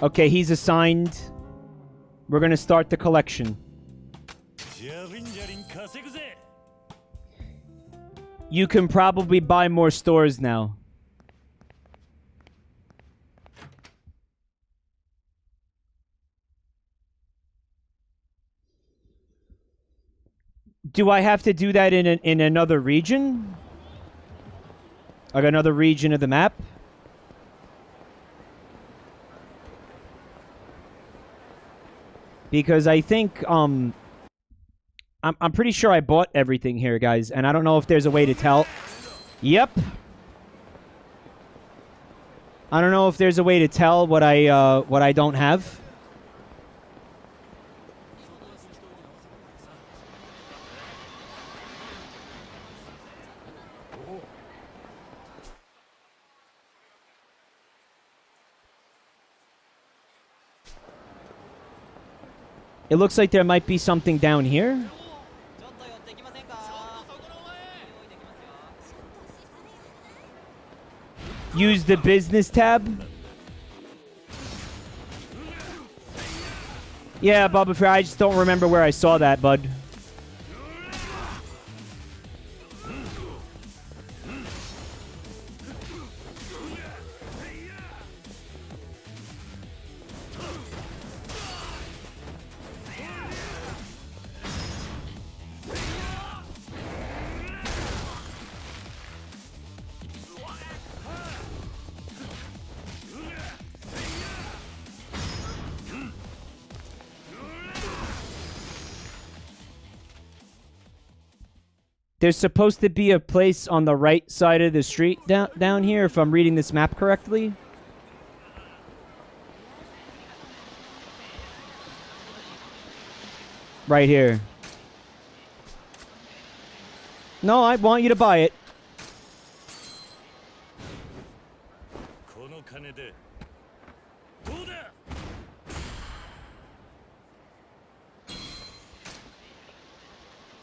Speaker 1: Okay, he's assigned. We're gonna start the collection. You can probably buy more stores now. Do I have to do that in another region? Like another region of the map? Because I think, I'm pretty sure I bought everything here, guys, and I don't know if there's a way to tell. Yep. I don't know if there's a way to tell what I don't have. It looks like there might be something down here. Use the business tab. Yeah, Bubba Fair, I just don't remember where I saw that, bud. There's supposed to be a place on the right side of the street down here, if I'm reading this map correctly. Right here. No, I want you to buy it.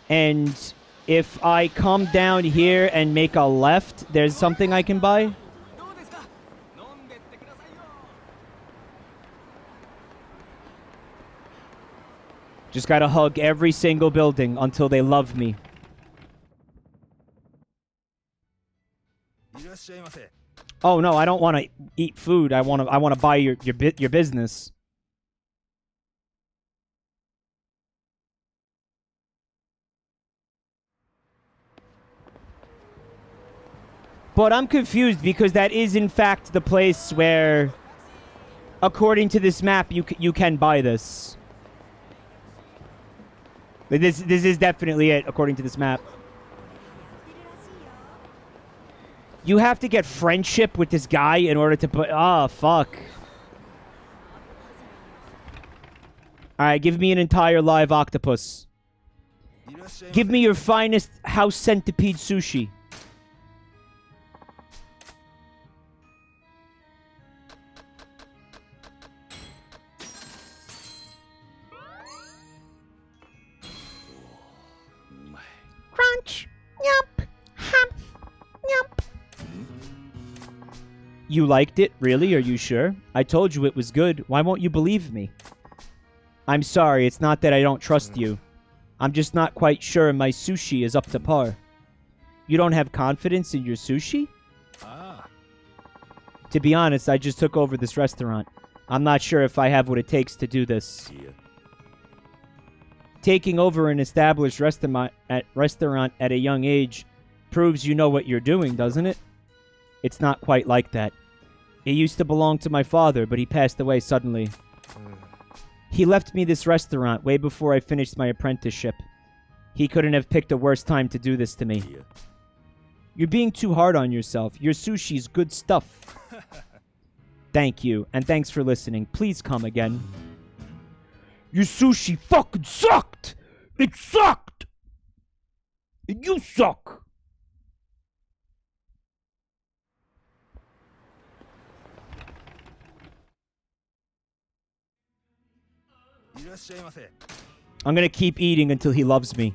Speaker 1: And if I come down here and make a left, there's something I can buy? Just gotta hug every single building until they love me. Oh no, I don't want to eat food. I want to buy your business. But I'm confused because that is in fact the place where, according to this map, you can buy this. This is definitely it, according to this map. You have to get friendship with this guy in order to put... Oh, fuck. Alright, give me an entire live octopus. Give me your finest house centipede sushi. Crunch. Yup. Hum. Yup. You liked it? Really? Are you sure? I told you it was good. Why won't you believe me? I'm sorry. It's not that I don't trust you. I'm just not quite sure my sushi is up to par. You don't have confidence in your sushi? To be honest, I just took over this restaurant. I'm not sure if I have what it takes to do this. Taking over an established restaurant at a young age proves you know what you're doing, doesn't it? It's not quite like that. It used to belong to my father, but he passed away suddenly. He left me this restaurant way before I finished my apprenticeship. He couldn't have picked a worse time to do this to me. You're being too hard on yourself. Your sushi's good stuff. Thank you, and thanks for listening. Please come again. Your sushi fucking sucked! It sucked! And you suck! I'm gonna keep eating until he loves me.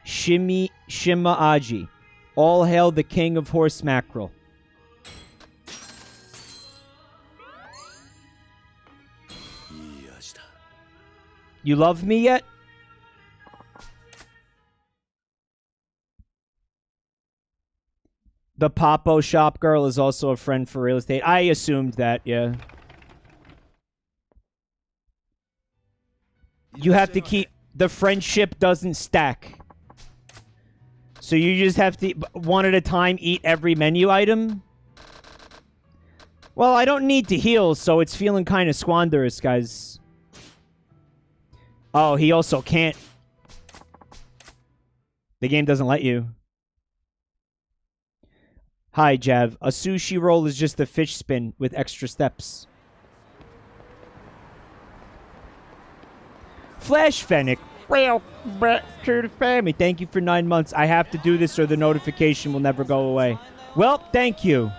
Speaker 1: Shima Aji. All hail the king of horse mackerel. You love me yet? The Papo shop girl is also a friend for real estate. I assumed that, yeah. You have to keep... The friendship doesn't stack. So you just have to, one at a time, eat every menu item? Well, I don't need to heal, so it's feeling kind of squanderous, guys. Oh, he also can't. The game doesn't let you. Hi, Jav. A sushi roll is just a fish spin with extra steps. Flash Fennec. Well, back to the family. Thank you for 9 months. I have to do this or the notification will never go away. Well, thank you.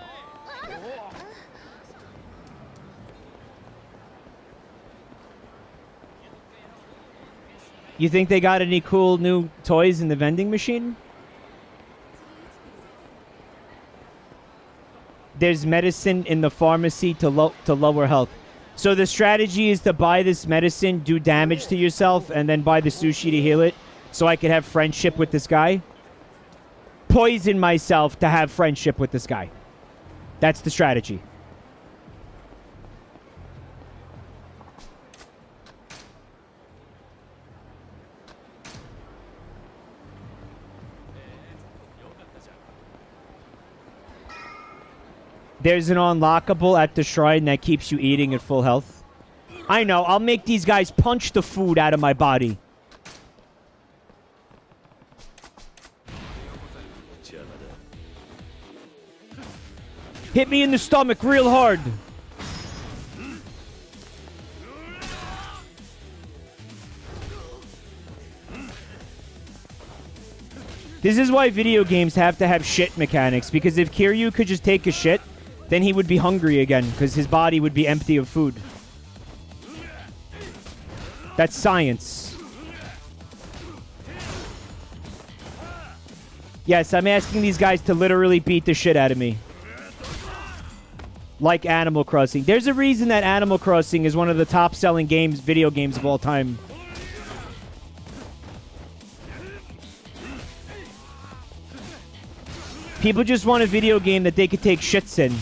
Speaker 1: You think they got any cool new toys in the vending machine? There's medicine in the pharmacy to lower health. So the strategy is to buy this medicine, do damage to yourself, and then buy the sushi to heal it, so I could have friendship with this guy. Poison myself to have friendship with this guy. That's the strategy. There's an unlockable at the shrine that keeps you eating at full health. I know. I'll make these guys punch the food out of my body. Hit me in the stomach real hard. This is why video games have to have shit mechanics, because if Kiryu could just take a shit, then he would be hungry again, because his body would be empty of food. That's science. Yes, I'm asking these guys to literally beat the shit out of me. Like Animal Crossing. There's a reason that Animal Crossing is one of the top-selling video games of all time. People just want a video game that they could take shits in.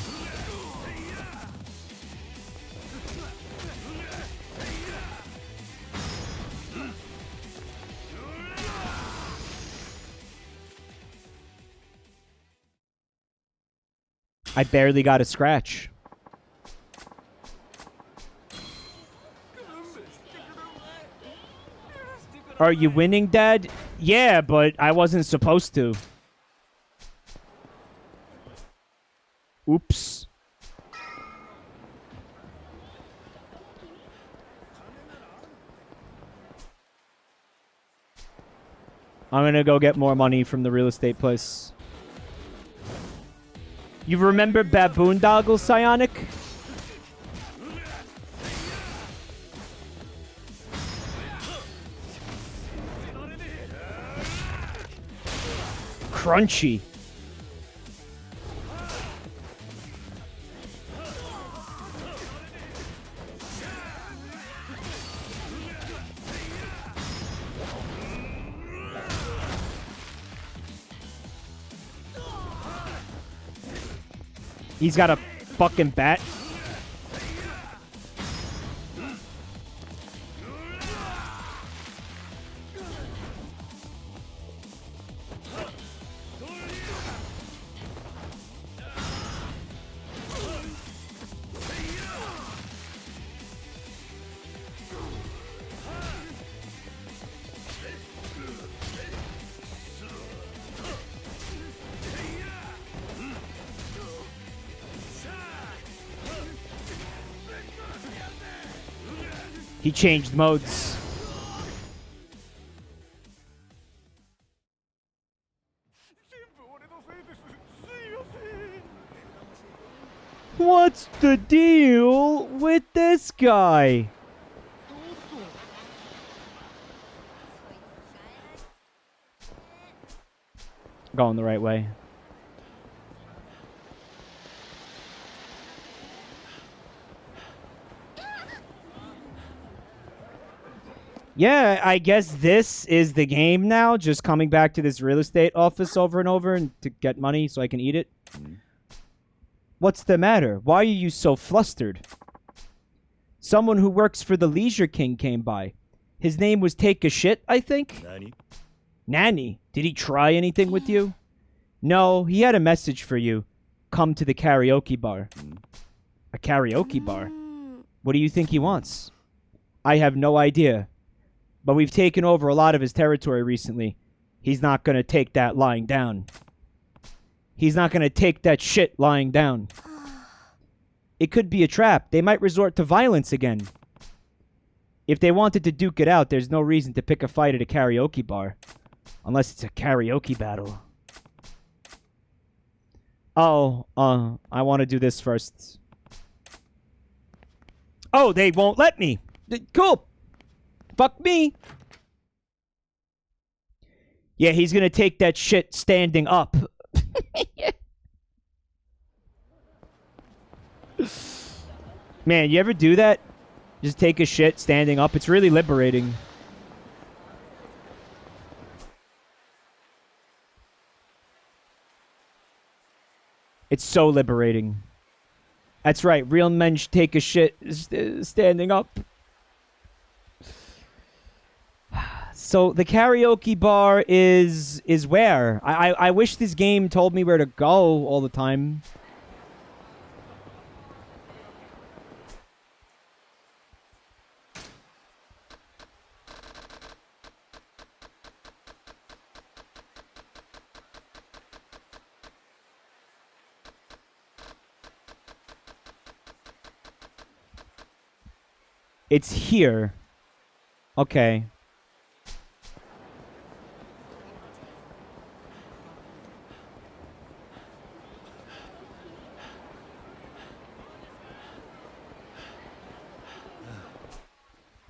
Speaker 1: I barely got a scratch. Are you winning, Dad? Yeah, but I wasn't supposed to. Oops. I'm gonna go get more money from the real estate place. You remember Baboon Doggle, Psionic? Crunchy. He's got a fucking bat. He changed modes. What's the deal with this guy? Going the right way. Yeah, I guess this is the game now. Just coming back to this real estate office over and over and to get money so I can eat it. What's the matter? Why are you so flustered? Someone who works for the Leisure King came by. His name was Take a Shit, I think? Nanny? Did he try anything with you? No, he had a message for you. Come to the karaoke bar. A karaoke bar? What do you think he wants? I have no idea. But we've taken over a lot of his territory recently. He's not gonna take that lying down. He's not gonna take that shit lying down. It could be a trap. They might resort to violence again. If they wanted to duke it out, there's no reason to pick a fight at a karaoke bar. Unless it's a karaoke battle. Oh, I want to do this first. Oh, they won't let me. Cool. Fuck me. Yeah, he's gonna take that shit standing up. Man, you ever do that? Just take a shit standing up? It's really liberating. It's so liberating. That's right. Real men should take a shit standing up. So the karaoke bar is where? I wish this game told me where to go all the time. It's here. Okay.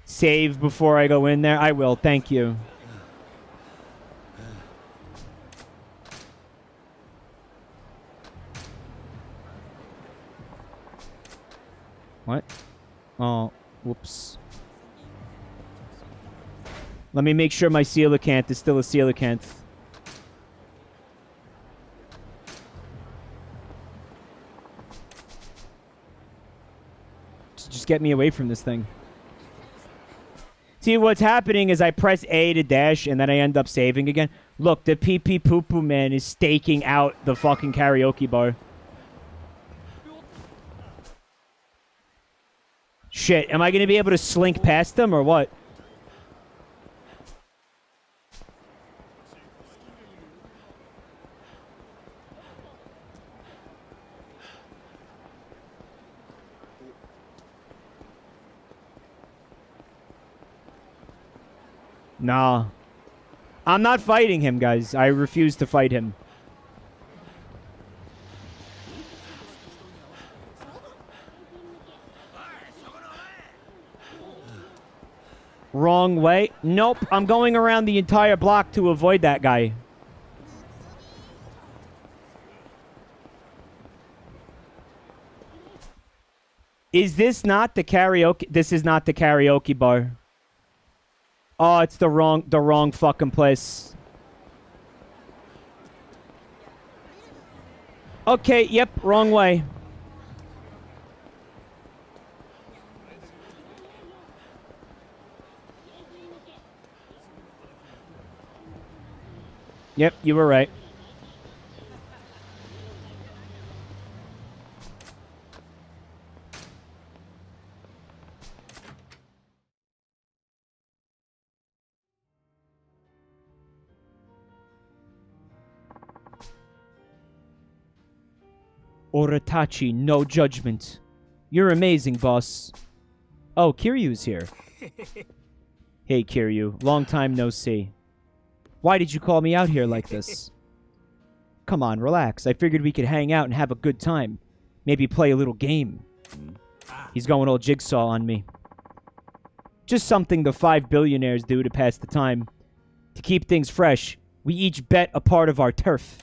Speaker 1: Save before I go in there? I will, thank you. What? Oh, whoops. Let me make sure my coelacanth is still a coelacanth. Just get me away from this thing. See, what's happening is I press A to dash, and then I end up saving again. Look, the pee-pee-poo-poo man is staking out the fucking karaoke bar. Shit, am I going to be able to slink past them, or what? Nah. I'm not fighting him, guys. I refuse to fight him. Wrong way. Nope. I'm going around the entire block to avoid that guy. Is this not the karaoke? This is not the karaoke bar. Oh, it's the wrong fucking place. Okay, yep, wrong way. Yep, you were right. Oritachi, no judgment. You're amazing, boss. Oh, Kiryu's here. Hey, Kiryu. Long time no see. Why did you call me out here like this? Come on, relax. I figured we could hang out and have a good time. Maybe play a little game. He's going all jigsaw on me. Just something the 5 billionaires do to pass the time. To keep things fresh, we each bet a part of our turf.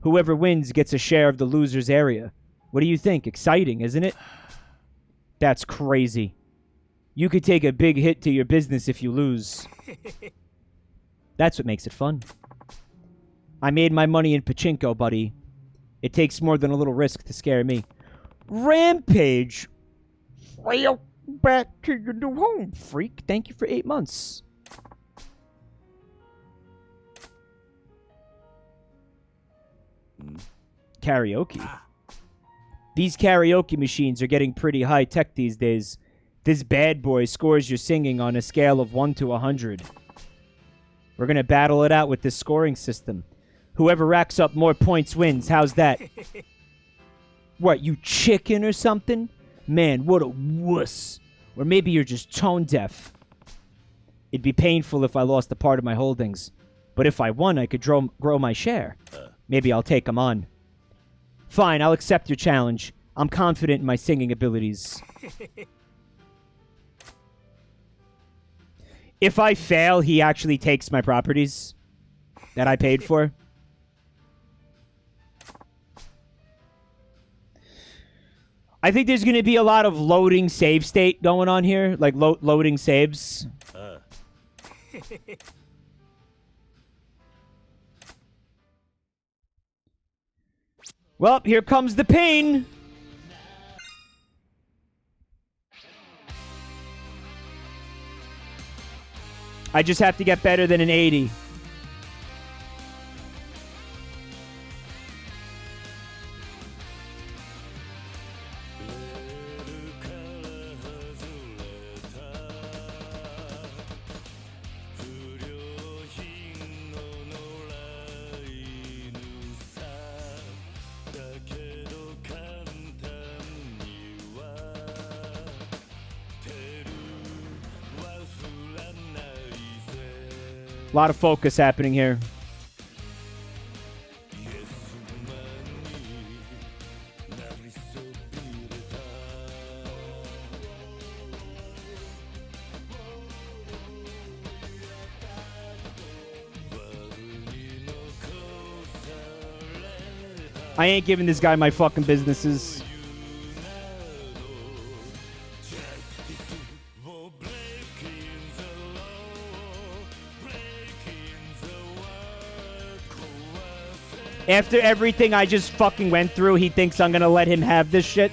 Speaker 1: Whoever wins gets a share of the loser's area. What do you think? Exciting, isn't it? That's crazy. You could take a big hit to your business if you lose. That's what makes it fun. I made my money in pachinko, buddy. It takes more than a little risk to scare me. Rampage! Well, back to your new home, freak. Thank you for 8 months. Karaoke. These karaoke machines are getting pretty high-tech these days. This bad boy scores your singing on a scale of 1 to 100. We're gonna battle it out with this scoring system. Whoever racks up more points wins. How's that? What, you chicken or something? Man, what a wuss. Or maybe you're just tone deaf. It'd be painful if I lost a part of my holdings. But if I won, I could grow my share. Maybe I'll take them on. Fine, I'll accept your challenge. I'm confident in my singing abilities. If I fail, he actually takes my properties that I paid for. I think there's going to be a lot of loading save state going on here. Like, loading saves. Well, here comes the pain. I just have to get better than an 80. A lot of focus happening here. I ain't giving this guy my fucking businesses. After everything I just fucking went through, he thinks I'm gonna let him have this shit.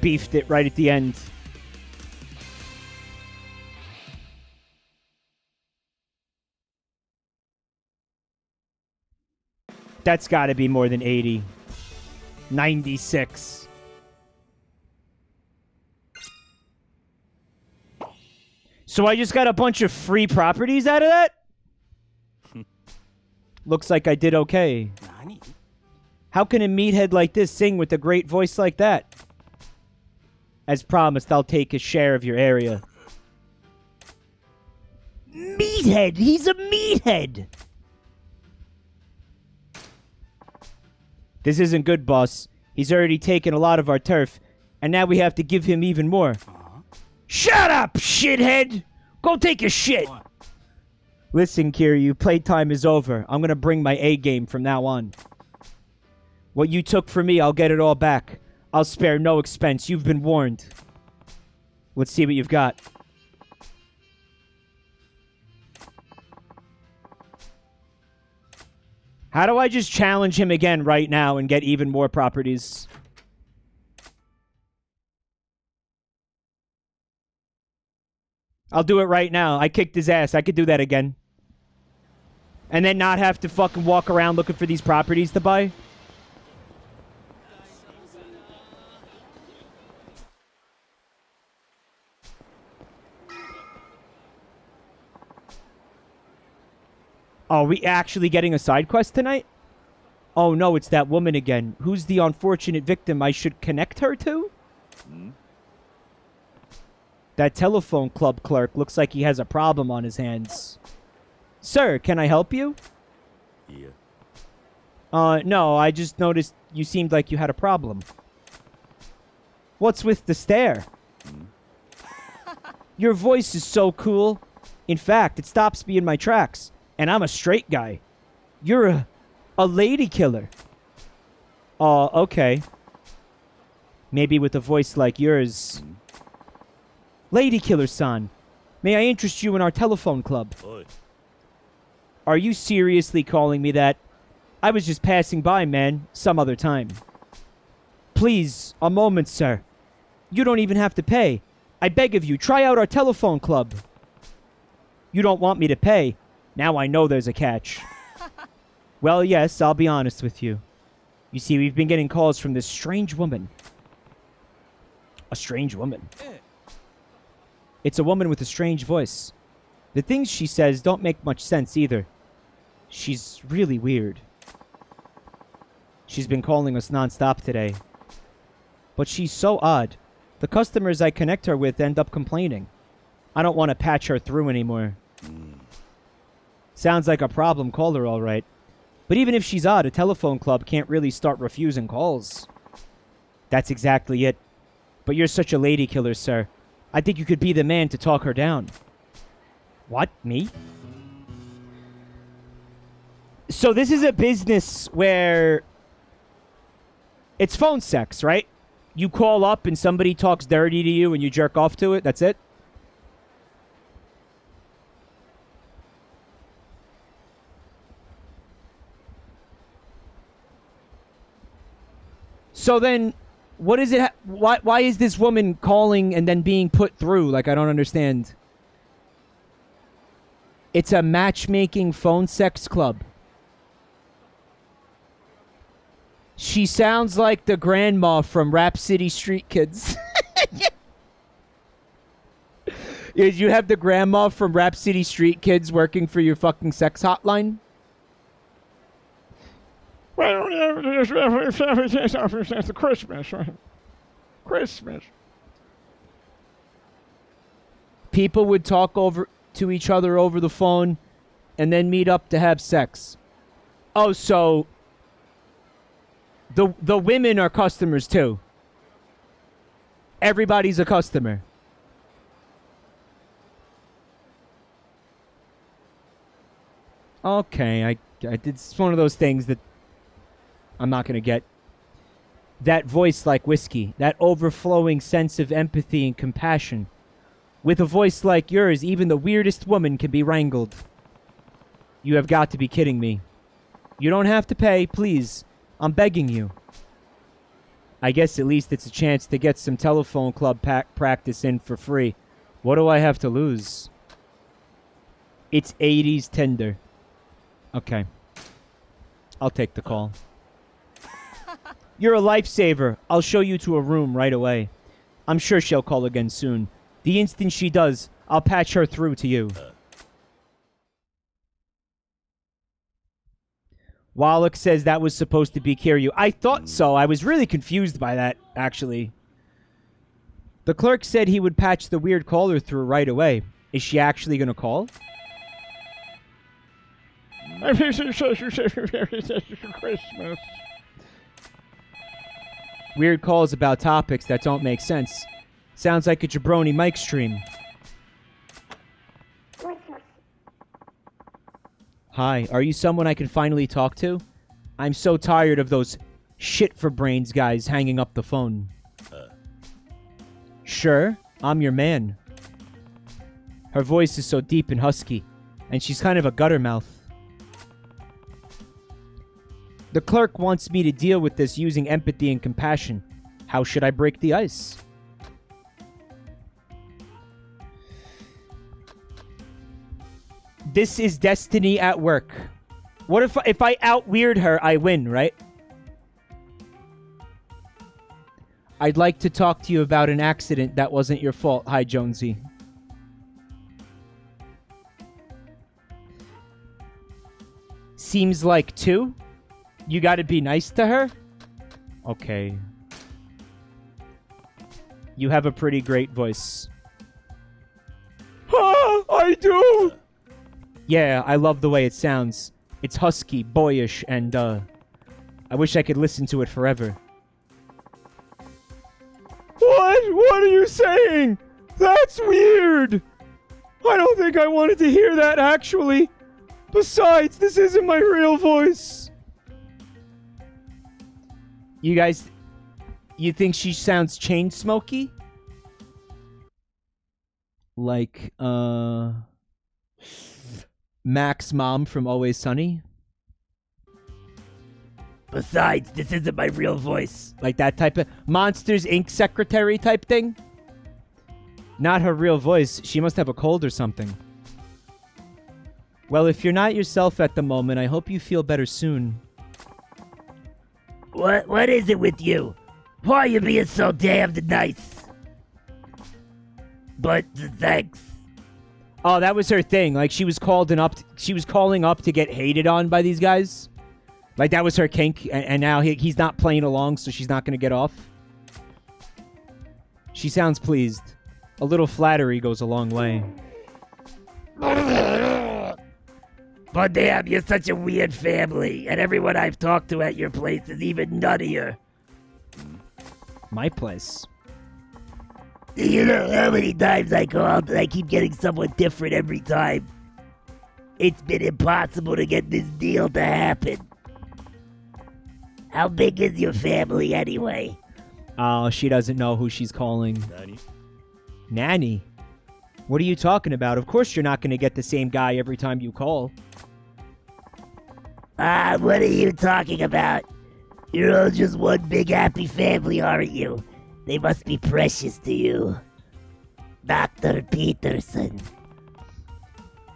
Speaker 1: Beefed it right at the end. That's got to be more than 80. 96. So I just got a bunch of free properties out of that? Looks like I did okay. How can a meathead like this sing with a great voice like that? As promised, I'll take a share of your area. Meathead! He's a meathead! This isn't good, boss. He's already taken a lot of our turf, and now we have to give him even more. Shut up, shithead! Go take a shit! Listen, Kiryu, playtime is over. I'm gonna bring my A game from now on. What you took from me, I'll get it all back. I'll spare no expense. You've been warned. Let's see what you've got. How do I just challenge him again right now and get even more properties? I'll do it right now. I kicked his ass. I could do that again. And then not have to fucking walk around looking for these properties to buy? Are we actually getting a side quest tonight? Oh no, it's that woman again. Who's the unfortunate victim I should connect her to? That telephone club clerk looks like he has a problem on his hands. Sir, can I help you? Yeah. No, I just noticed you seemed like you had a problem. What's with the stare? Your voice is so cool. In fact, it stops me in my tracks. And I'm a straight guy. You're a lady killer. Okay. Maybe with a voice like yours. Lady killer-san, may I interest you in our telephone club? Oi. Are you seriously calling me that? I was just passing by, man. Some other time. Please, a moment, sir. You don't even have to pay. I beg of you, try out our telephone club. You don't want me to pay. Now I know there's a catch. Well, yes, I'll be honest with you. You see, we've been getting calls from this strange woman. A strange woman? It's a woman with a strange voice. The things she says don't make much sense either. She's really weird. She's been calling us non-stop today. But she's so odd. The customers I connect her with end up complaining. I don't want to patch her through anymore. Sounds like a problem caller, all right. But even if she's odd, a telephone club can't really start refusing calls. That's exactly it. But you're such a lady killer, sir. I think you could be the man to talk her down. What? Me? So this is a business where it's phone sex, right? You call up and somebody talks dirty to you and you jerk off to it. That's it? So then, what is it? Why is this woman calling and then being put through? Like, I don't understand. It's a matchmaking phone sex club. She sounds like the grandma from Rap City Street Kids. You have the grandma from Rap City Street Kids working for your fucking sex hotline?
Speaker 2: Well, it's Christmas, right? Christmas.
Speaker 1: People would talk over to each other over the phone and then meet up to have sex. Oh, so the women are customers too. Everybody's a customer. Okay, I it's one of those things that I'm not going to get. That voice like whiskey, that overflowing sense of empathy and compassion. With a voice like yours, even the weirdest woman can be wrangled. You have got to be kidding me. You don't have to pay, please. I'm begging you. I guess at least it's a chance to get some telephone club practice in for free. What do I have to lose? It's 80s Tinder. Okay. I'll take the call. You're a lifesaver. I'll show you to a room right away. I'm sure she'll call again soon. The instant she does, I'll patch her through to you. Wallach says that was supposed to be Kiryu. I thought so. I was really confused by that, actually. The clerk said he would patch the weird caller through right away. Is she actually going to call?
Speaker 2: Christmas.
Speaker 1: Weird calls about topics that don't make sense. Sounds like a Jabroni mic stream. Hi, are you someone I can finally talk to? I'm so tired of those shit-for-brains guys hanging up the phone. Sure, I'm your man. Her voice is so deep and husky, and she's kind of a guttermouth. The clerk wants me to deal with this using empathy and compassion. How should I break the ice? This is destiny at work. What if I out-weird her, I win, right? I'd like to talk to you about an accident that wasn't your fault. Hi, Jonesy. Seems like 2? You gotta be nice to her? Okay. You have a pretty great voice.
Speaker 2: Ah, I do!
Speaker 1: Yeah, I love the way it sounds. It's husky, boyish, and, I wish I could listen to it forever.
Speaker 2: What? What are you saying? That's weird! I don't think I wanted to hear that, actually. Besides, this isn't my real voice.
Speaker 1: You guys... You think she sounds chain-smoky? Like, Mac's mom from Always Sunny? Besides, this isn't my real voice. Like that type of... Monsters, Inc. secretary type thing? Not her real voice. She must have a cold or something. Well, if you're not yourself at the moment, I hope you feel better soon. What is it with you? Why are you being so damned nice? But thanks. Oh, that was her thing. Like she was calling up to get hated on by these guys. Like that was her kink, and now he's not playing along, so she's not gonna get off. She sounds pleased. A little flattery goes a long way. But damn, you're such a weird family, and everyone I've talked to at your place is even nuttier. My place? You know how many times I called and I keep getting someone different every time? It's been impossible to get this deal to happen. How big is your family anyway? Oh, she doesn't know who she's calling. Nanny? Nanny? What are you talking about? Of course you're not going to get the same guy every time you call. What are you talking about? You're all just one big happy family, aren't you? They must be precious to you. Dr. Peterson.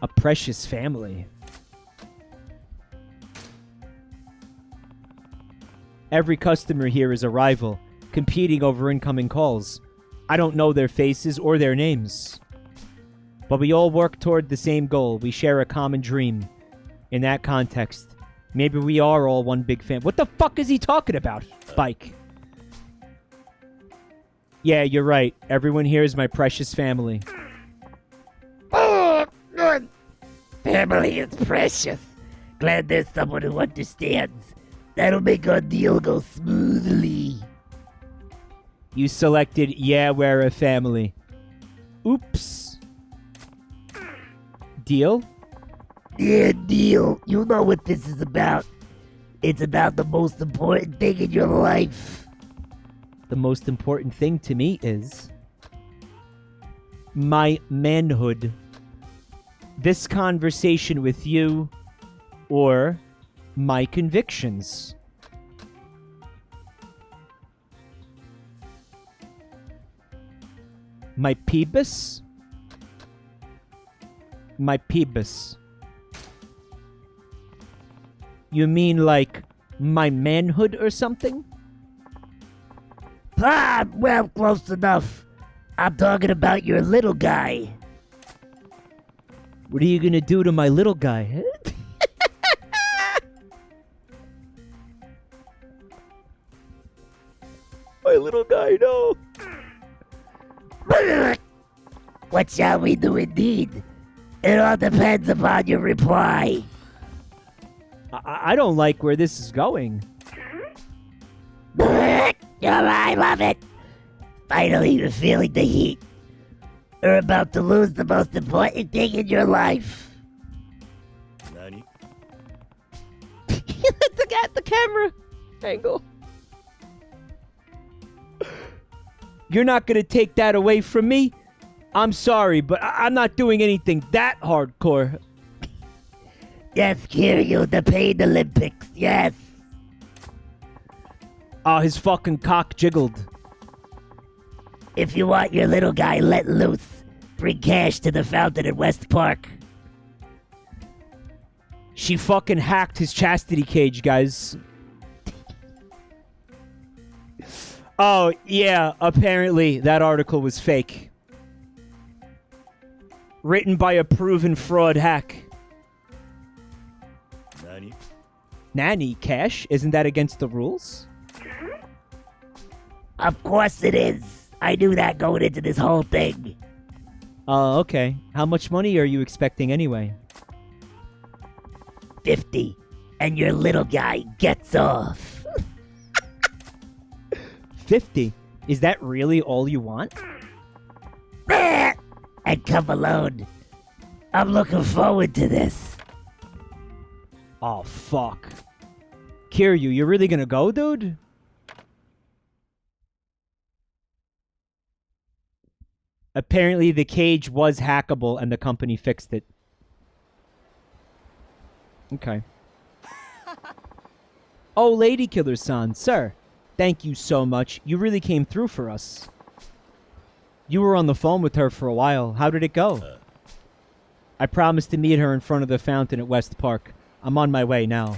Speaker 1: A precious family. Every customer here is a rival, competing over incoming calls. I don't know their faces or their names. But we all work toward the same goal. We share a common dream. In that context, maybe we are all one big fan. What the fuck is he talking about? Bike. Yeah, you're right. Everyone here is my precious family. Oh, good. Family is precious. Glad there's someone who understands. That'll make our deal go smoothly. You selected, yeah, we're a family. Oops. Deal? Yeah, deal. You know what this is about. It's about the most important thing in your life. The most important thing to me is my manhood. This conversation with you, or my convictions. My peebus? My peebus. You mean like my manhood or something? Ah, well, close enough. I'm talking about your little guy. What are you gonna do to my little guy? My little guy, no. What shall we do indeed? It all depends upon your reply. I don't like where this is going. I love it. Finally, you're feeling the heat. You're about to lose the most important thing in your life. Nani? the camera angle. You're not gonna take that away from me? I'm sorry, but I'm not doing anything that hardcore. Yes, Kiryu, the pain Olympics, yes. Oh, his fucking cock jiggled. If you want your little guy let loose, bring cash to the fountain at West Park. She fucking hacked his chastity cage, guys. Oh, yeah, apparently that article was fake. Written by a proven fraud hack. Nanny, Cash? Isn't that against the rules?
Speaker 3: Of course it is. I knew that going into this whole thing.
Speaker 1: Oh, okay. How much money are you expecting anyway?
Speaker 3: 50. And your little guy gets off.
Speaker 1: 50? Is that really all you want?
Speaker 3: And come alone. I'm looking forward to this.
Speaker 1: Oh, fuck. Kiryu, you're really gonna go, dude? Apparently the cage was hackable and the company fixed it. Okay. Oh, Lady Killer-san, sir. Thank you so much. You really came through for us. You were on the phone with her for a while. How did it go? I promised to meet her in front of the fountain at West Park. I'm on my way now.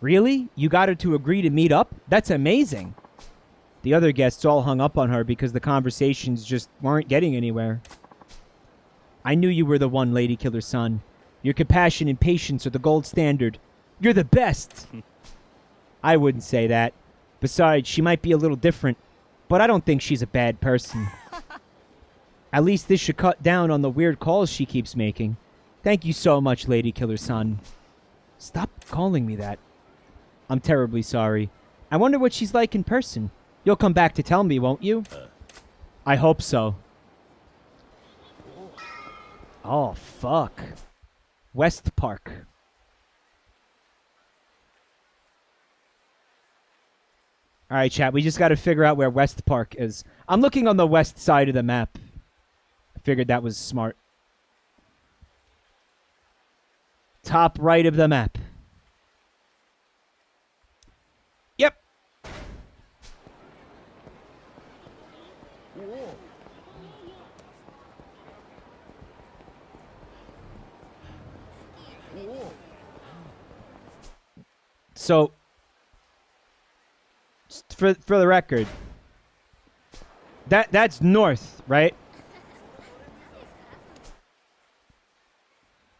Speaker 1: Really? You got her to agree to meet up? That's amazing. The other guests all hung up on her because the conversations just weren't getting anywhere. I knew you were the one, Lady Killer-san. Your compassion and patience are the gold standard. You're the best! I wouldn't say that. Besides, she might be a little different, but I don't think she's a bad person. At least this should cut down on the weird calls she keeps making. Thank you so much, Lady Killer-san. Stop calling me that. I'm terribly sorry. I wonder what she's like in person. You'll come back to tell me, won't you? I hope so. Oh, fuck. West Park. Alright, chat, we just gotta figure out where West Park is. I'm looking on the west side of the map. I figured that was smart. Top right of the map. Yep. So, for the record, that's north, right?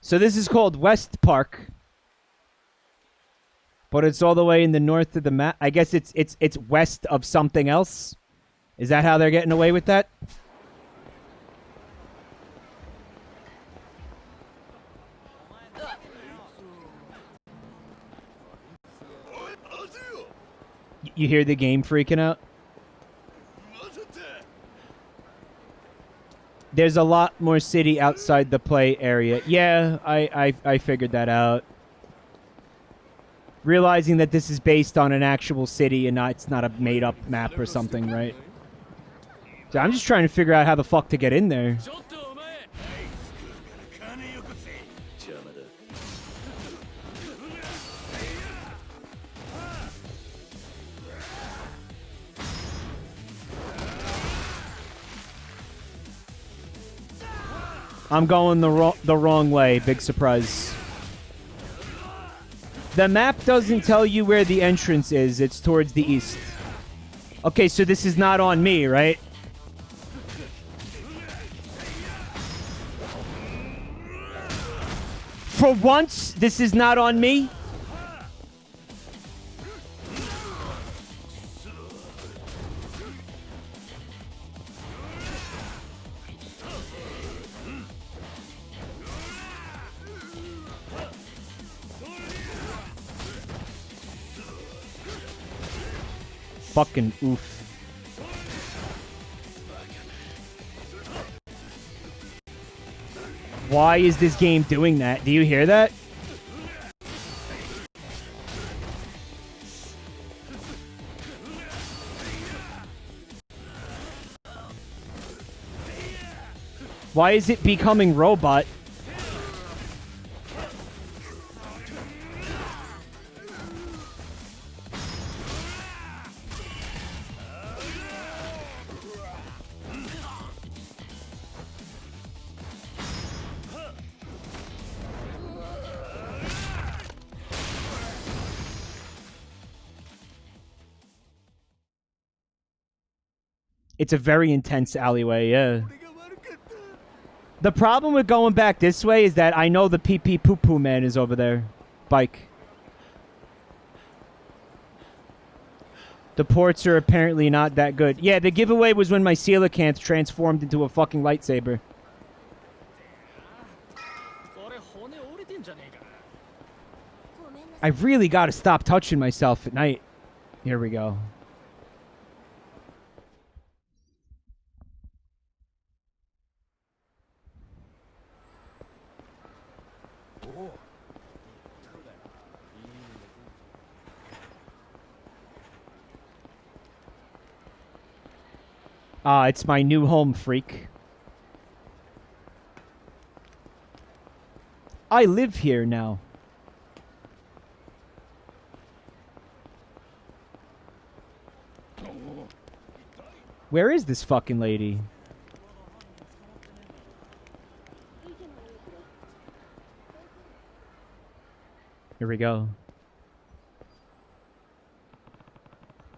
Speaker 1: So this is called West Park, but it's all the way in the north of the map. I guess it's west of something else. Is that how they're getting away with that? You hear the game freaking out? There's a lot more city outside the play area. Yeah, I figured that out. Realizing that this is based on an actual city and it's not a made-up map or something, right? So I'm just trying to figure out how the fuck to get in there. I'm going the wrong way. Big surprise. The map doesn't tell you where the entrance is. It's towards the east. Okay, so this is not on me, right? For once, this is not on me. Fucking oof. Why is this game doing that? Do you hear that? Why is it becoming robot? It's a very intense alleyway, yeah. The problem with going back this way is that I know the pee-pee poo-poo man is over there. Bike. The ports are apparently not that good. Yeah, the giveaway was when my coelacanth transformed into a fucking lightsaber. I really gotta stop touching myself at night. Here we go. It's my new home, freak. I live here now. Where is this fucking lady? Here we go.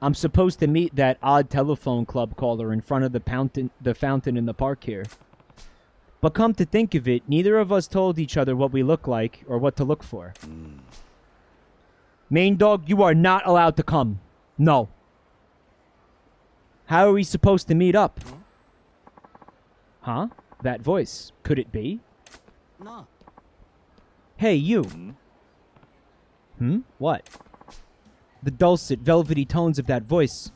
Speaker 1: I'm supposed to meet that odd telephone club caller in front of the fountain in the park here. But come to think of it, neither of us told each other what we look like or what to look for. Main dog, you are not allowed to come. No. How are we supposed to meet up? Huh? That voice. Could it be?
Speaker 4: No.
Speaker 1: Hey, you. What? The dulcet, velvety tones of that voice.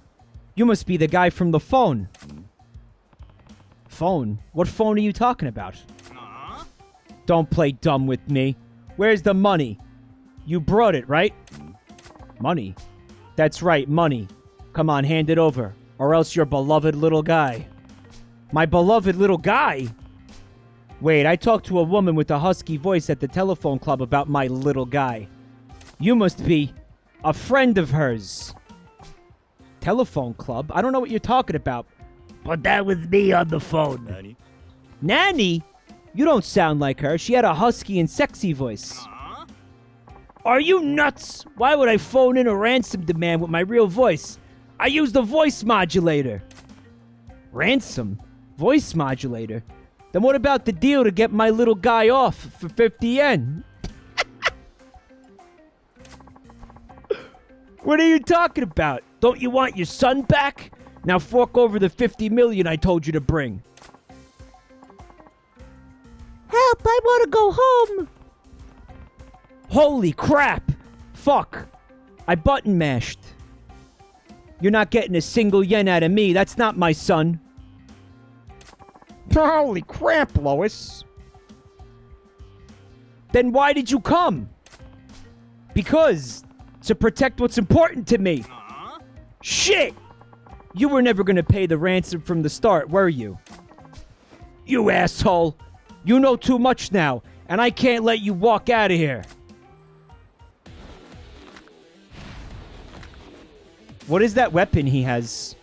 Speaker 1: You must be the guy from the phone. Phone? What phone are you talking about? Don't play dumb with me. Where's the money? You brought it, right? Money? That's right, money. Come on, hand it over. Or else your beloved little guy. My beloved little guy? Wait, I talked to a woman with a husky voice at the telephone club about my little guy. You must be a friend of hers. Telephone club? I don't know what you're talking about.
Speaker 3: But that was me on the phone.
Speaker 4: Nanny?
Speaker 1: Nanny? You don't sound like her. She had a husky and sexy voice. Are you nuts? Why would I phone in a ransom demand with my real voice? I used a voice modulator. Ransom? Voice modulator? Then what about the deal to get my little guy off for 50 yen? What are you talking about? Don't you want your son back? Now fork over the 50 million I told you to bring. Help, I want to go home. Holy crap. Fuck. I button mashed. You're not getting a single yen out of me. That's not my son. Holy crap, Lois. Then why did you come? Because to protect what's important to me. Shit! You were never gonna pay the ransom from the start, were you? You asshole! You know too much now, and I can't let you walk out of here. What is that weapon he has?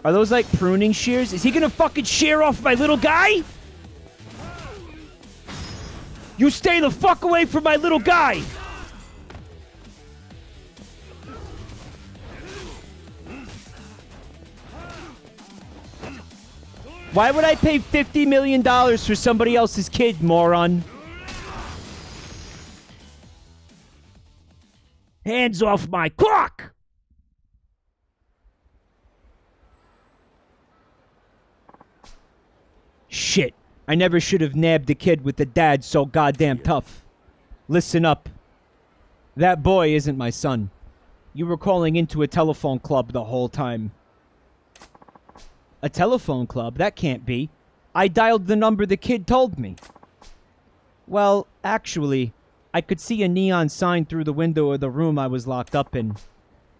Speaker 1: Are those like pruning shears? Is he gonna fucking shear off my little guy? You stay the fuck away from my little guy! Why would I pay $50 million for somebody else's kid, moron? Hands off my clock! Shit. I never should have nabbed a kid with a dad so goddamn tough. Listen up. That boy isn't my son. You were calling into a telephone club the whole time. A telephone club? That can't be. I dialed the number the kid told me. Well, actually, I could see a neon sign through the window of the room I was locked up in.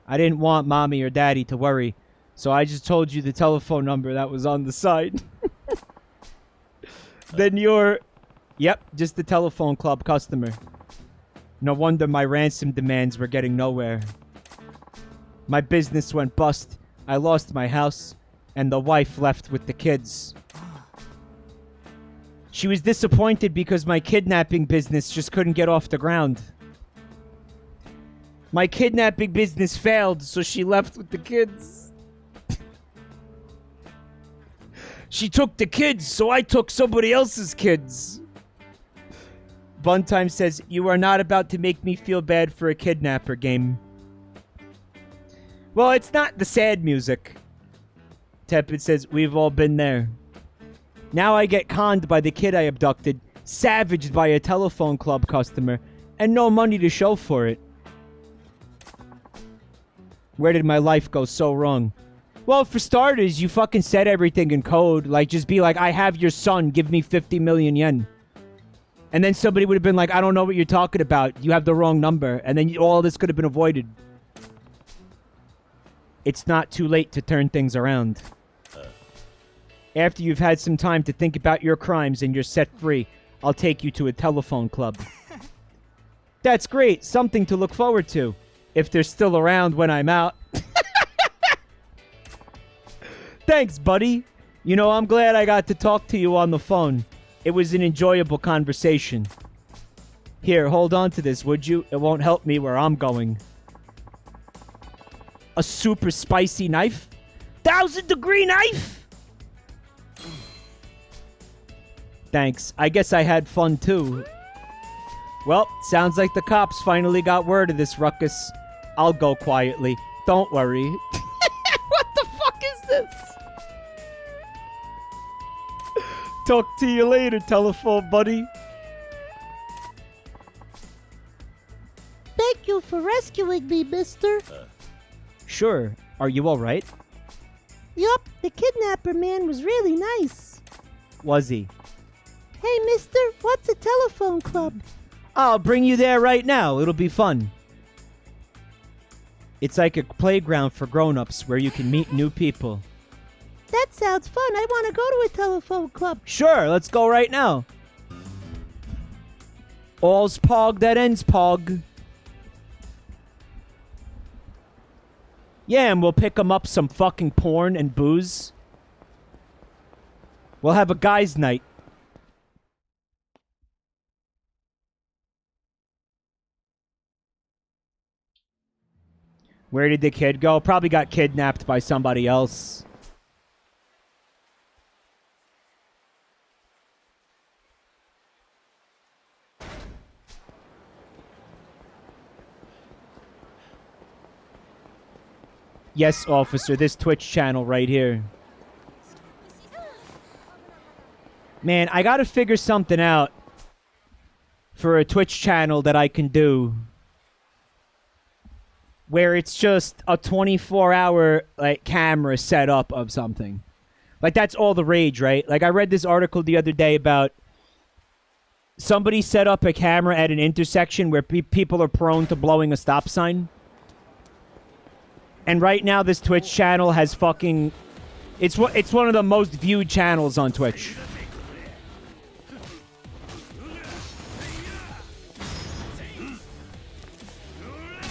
Speaker 1: I didn't want mommy or daddy to worry, so I just told you the telephone number that was on the sign. Then you're... Yep, just the telephone club customer. No wonder my ransom demands were getting nowhere. My business went bust. I lost my house. And the wife left with the kids. She was disappointed because my kidnapping business just couldn't get off the ground. My kidnapping business failed, so she left with the kids.
Speaker 2: She took the kids, so I took somebody else's kids.
Speaker 1: Buntime says, you are not about to make me feel bad for a kidnapper game. Well, it's not the sad music. Tepid says, we've all been there. Now I get conned by the kid I abducted, savaged by a telephone club customer, and no money to show for it. Where did my life go so wrong? Well, for starters, you fucking said everything in code. Like, just be like, I have your son, give me 50 million yen. And then somebody would have been like, I don't know what you're talking about. You have the wrong number. And then all this could have been avoided. It's not too late to turn things around. After you've had some time to think about your crimes and you're set free, I'll take you to a telephone club. That's great. Something to look forward to. If they're still around when I'm out. Thanks, buddy. You know, I'm glad I got to talk to you on the phone. It was an enjoyable conversation. Here, hold on to this, would you? It won't help me where I'm going. A super spicy knife? 1,000-degree knife? Thanks. I guess I had fun, too. Well, sounds like the cops finally got word of this ruckus. I'll go quietly. Don't worry. What the fuck is this? Talk to you later, telephone buddy.
Speaker 3: Thank you for rescuing me, mister.
Speaker 1: Sure. Are you alright?
Speaker 3: Yup, the kidnapper man was really nice.
Speaker 1: Was he?
Speaker 3: Hey, mister, what's a telephone club?
Speaker 1: I'll bring you there right now. It'll be fun. It's like a playground for grown-ups where you can meet new people.
Speaker 3: That sounds fun. I want to go to a telephone club.
Speaker 1: Sure, let's go right now. All's pog that ends pog. Yeah, and we'll pick 'em up some fucking porn and booze. We'll have a guys' night. Where did the kid go? Probably got kidnapped by somebody else. Yes, officer, this Twitch channel right here. Man, I gotta figure something out for a Twitch channel that I can do where it's just a 24-hour like camera setup of something. Like, that's all the rage, right? Like, I read this article the other day about somebody set up a camera at an intersection where people are prone to blowing a stop sign. And right now, this Twitch channel has fucking... It's one of the most viewed channels on Twitch.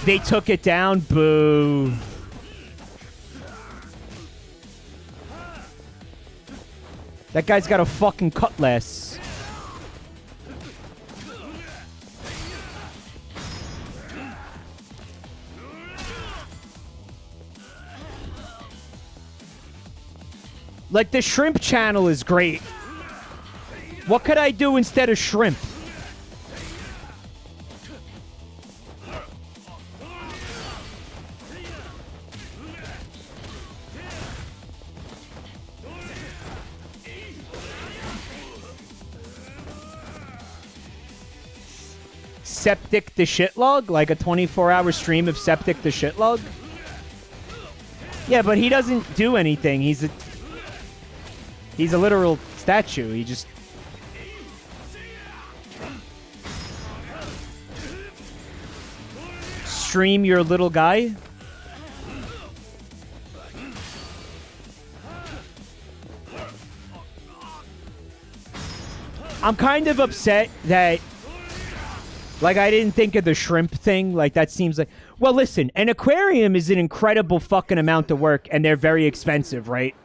Speaker 1: They took it down? Boo. That guy's got a fucking cutlass. Like, the shrimp channel is great. What could I do instead of shrimp? Septic the shitlog? Like a 24-hour stream of Septic the shitlog? Yeah, but he doesn't do anything. He's a literal statue. He just... Stream your little guy? I'm kind of upset that... Like, I didn't think of the shrimp thing. Like, that seems like... Well, listen, an aquarium is an incredible fucking amount of work, and they're very expensive, right?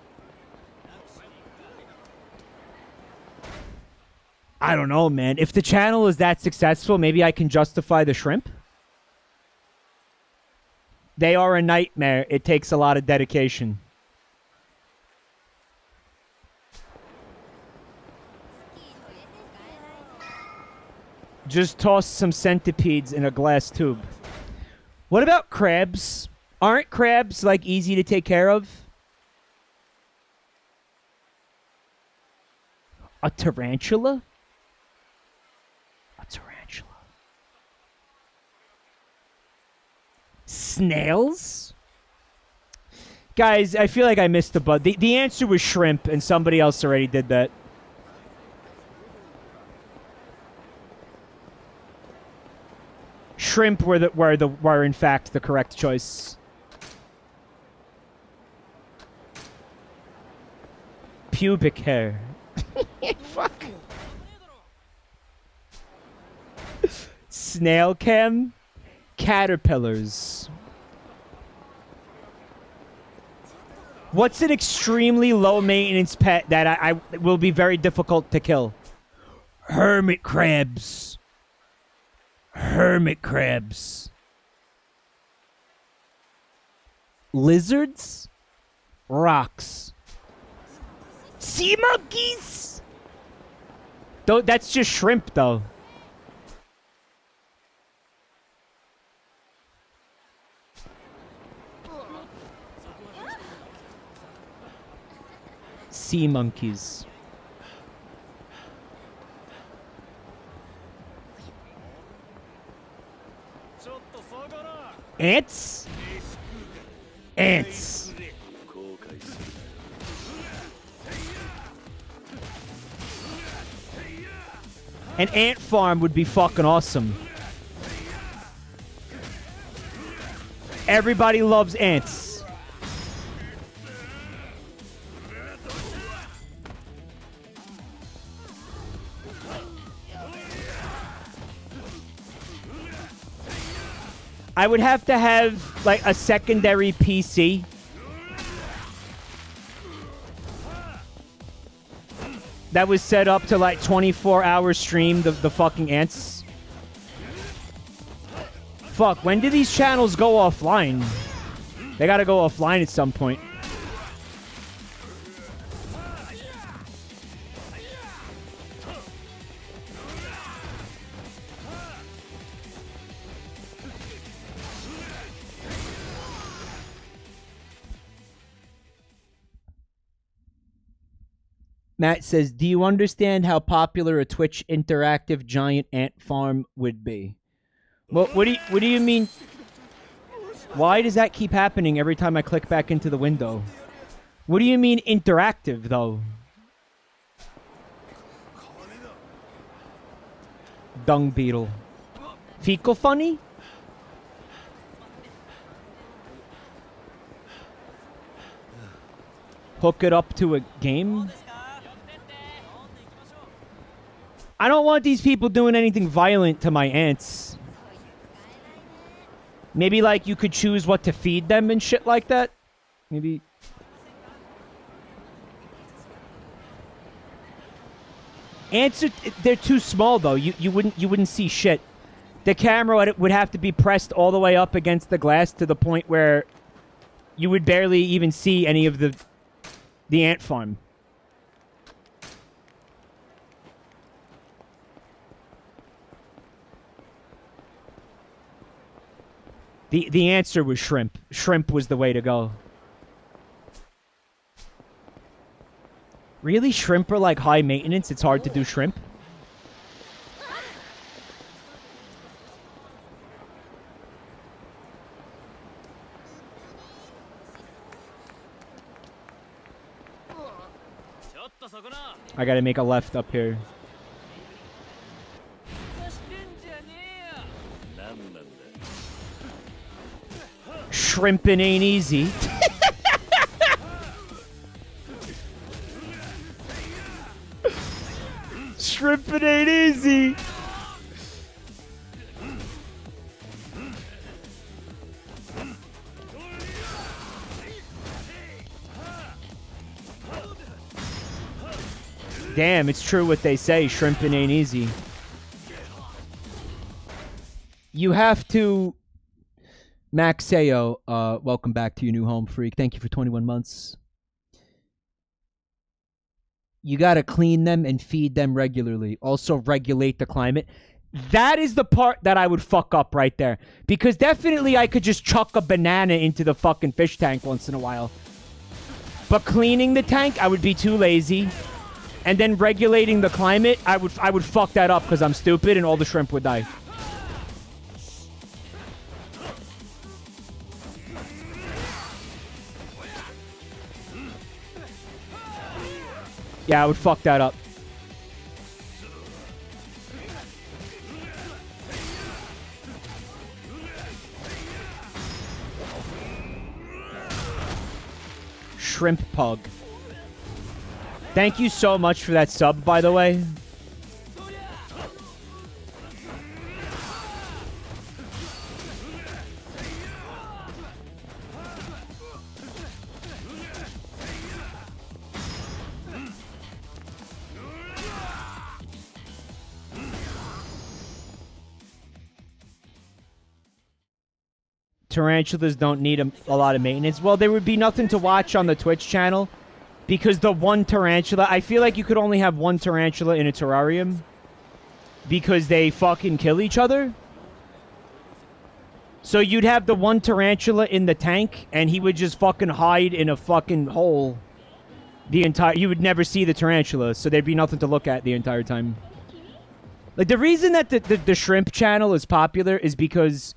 Speaker 1: I don't know, man. If the channel is that successful, maybe I can justify the shrimp? They are a nightmare. It takes a lot of dedication. Just toss some centipedes in a glass tube. What about crabs? Aren't crabs, like, easy to take care of? A tarantula? A tarantula. Snails? Guys, I feel like I missed the butt. The answer was shrimp, and somebody else already did that. Shrimp were in fact the correct choice. Pubic hair. Fuck. Snail cam. Caterpillars. What's an extremely low maintenance pet that I will be very difficult to kill? Hermit crabs. Hermit crabs. Lizards? Rocks. Sea monkeys? That's just shrimp, though. Sea monkeys. Ants? Ants. An ant farm would be fucking awesome. Everybody loves ants. I would have to have, like, a secondary PC. That was set up to, like, 24-hour stream the fucking ants. Fuck, when do these channels go offline? They gotta go offline at some point. Matt says, do you understand how popular a Twitch interactive giant ant farm would be? Well, what do you mean? Why does that keep happening every time I click back into the window? What do you mean interactive, though? Dung beetle. Fecal funny? Hook it up to a game? I don't want these people doing anything violent to my ants. Maybe, like, you could choose what to feed them and shit like that? Maybe. Ants they're too small, though. You wouldn't see shit. The camera would have to be pressed all the way up against the glass to the point where you would barely even see any of the ant farm. The answer was shrimp. Shrimp was the way to go. Really? Shrimp are like high maintenance? It's hard to do shrimp? I gotta make a left up here. Shrimping ain't easy. Shrimping ain't easy. Damn, it's true what they say. Shrimping ain't easy. You have to... Maxeo, welcome back to your new home, freak. Thank you for 21 months. You gotta clean them and feed them regularly. Also regulate the climate. That is the part that I would fuck up right there. Because definitely I could just chuck a banana into the fucking fish tank once in a while. But cleaning the tank, I would be too lazy. And then regulating the climate, I would fuck that up because I'm stupid and all the shrimp would die. Yeah, I would fuck that up. Shrimp Pug. Thank you so much for that sub, by the way. Tarantulas don't need a lot of maintenance. Well, there would be nothing to watch on the Twitch channel because the one tarantula... I feel like you could only have one tarantula in a terrarium because they fucking kill each other. So you'd have the one tarantula in the tank and he would just fucking hide in a fucking hole the entire... You would never see the tarantula, so there'd be nothing to look at the entire time. Like, the reason that the shrimp channel is popular is because...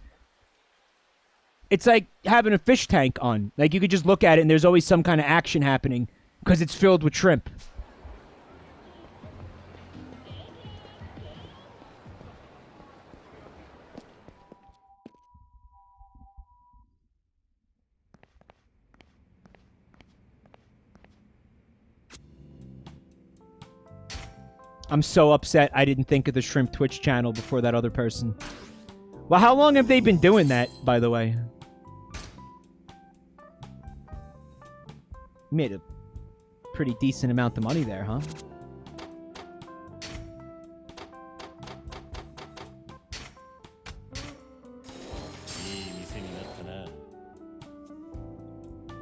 Speaker 1: It's like having a fish tank on. Like, you could just look at it and there's always some kind of action happening because it's filled with shrimp. I'm so upset I didn't think of the shrimp Twitch channel before that other person. Well, how long have they been doing that, by the way? Made a pretty decent amount of money there, huh?